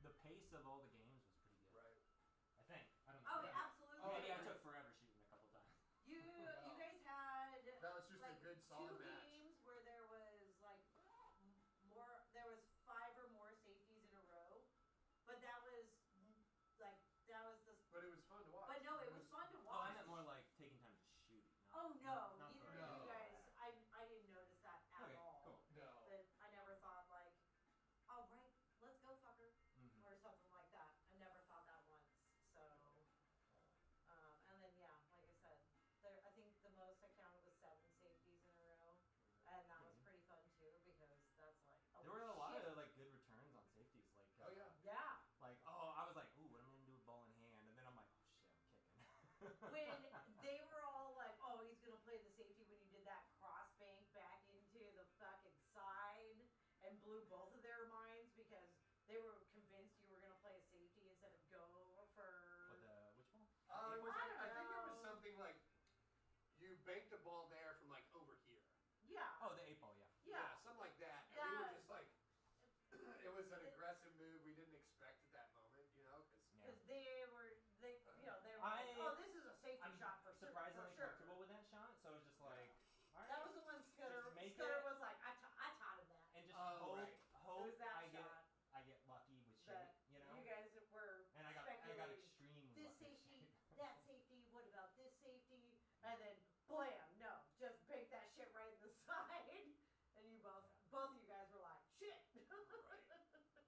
Speaker 2: The pace of all the games was pretty good.
Speaker 1: Right.
Speaker 2: I think. I don't know.
Speaker 4: Oh,
Speaker 2: Maybe-
Speaker 4: absolutely.
Speaker 1: Oh,
Speaker 2: Maybe I
Speaker 1: yeah.
Speaker 2: took forever shooting a couple times.
Speaker 4: You guys had
Speaker 1: That was just
Speaker 4: like
Speaker 1: a good
Speaker 4: 2
Speaker 1: solid match.
Speaker 4: games where there was like more. There was 5 or more safeties in a row, but that was like that was the.
Speaker 1: But it was fun to watch.
Speaker 4: But no, it was fun to
Speaker 2: Oh, I
Speaker 4: watch.
Speaker 2: meant more like taking time to shoot.
Speaker 4: Oh no,
Speaker 2: not
Speaker 4: neither
Speaker 2: for-
Speaker 4: of you
Speaker 1: No.
Speaker 4: guys. I didn't notice that at
Speaker 2: Okay,
Speaker 4: all.
Speaker 2: cool.
Speaker 1: No.
Speaker 4: That I never thought like, all right, let's go, fucker,
Speaker 2: Mhm.
Speaker 4: or something like that. I never thought that once. So, and then yeah, like I said, there. I think the most I counted was 7 safeties in a row, and that was pretty fun too because that's like. Oh,
Speaker 2: There were a lot
Speaker 4: shit.
Speaker 2: of like good returns on safeties. Like,
Speaker 1: Oh yeah.
Speaker 4: Yeah.
Speaker 2: Like, oh, I was like, ooh, what am I gonna do with ball in hand? And then I'm like, oh shit, I'm kicking.
Speaker 4: When they were all like, oh, he's gonna play the safety when you did that cross bank back into the fucking side and blew both of their minds because they were convinced you were gonna play a safety instead of go for.
Speaker 2: What which ball?
Speaker 1: It was,
Speaker 4: I don't
Speaker 1: I think it was
Speaker 4: know.
Speaker 1: something like you banked the ball there from like over here.
Speaker 4: Yeah.
Speaker 2: Oh, the 8 ball, yeah.
Speaker 4: Yeah.
Speaker 1: Something like that. And we were
Speaker 4: That-
Speaker 1: just like, it was an aggressive move we didn't expect at that moment, you know, because
Speaker 2: Yeah.
Speaker 4: Because they were like, oh, this is a safety
Speaker 2: I'm
Speaker 4: shot for
Speaker 2: surprisingly
Speaker 4: sure.
Speaker 2: comfortable with that shot, so it's just like, all right.
Speaker 4: That was the one Scudder
Speaker 2: Just make
Speaker 4: Scudder
Speaker 2: it-
Speaker 4: was like, I taught him that.
Speaker 2: And just
Speaker 1: Oh,
Speaker 2: hope,
Speaker 1: right.
Speaker 4: It
Speaker 2: hope
Speaker 4: was that
Speaker 2: I
Speaker 4: shot
Speaker 2: get lucky with shape,
Speaker 4: that
Speaker 2: you know.
Speaker 4: you guys were
Speaker 2: And I got
Speaker 4: speculating.
Speaker 2: extremely
Speaker 4: This
Speaker 2: lucky with
Speaker 4: safety,
Speaker 2: shape.
Speaker 4: that safety, what about this safety? And then blam, no, just bake that shit right in the side. And you both of you guys were like, shit.
Speaker 1: Right.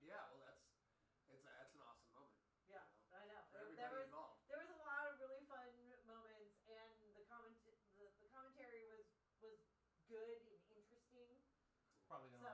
Speaker 1: Yeah, well, that's an awesome moment.
Speaker 4: Yeah,
Speaker 1: You
Speaker 4: I know.
Speaker 1: for
Speaker 4: There
Speaker 1: everybody
Speaker 4: was
Speaker 1: involved.
Speaker 4: there was a lot of really fun moments, and the commentary was good and interesting.
Speaker 2: Probably the
Speaker 4: So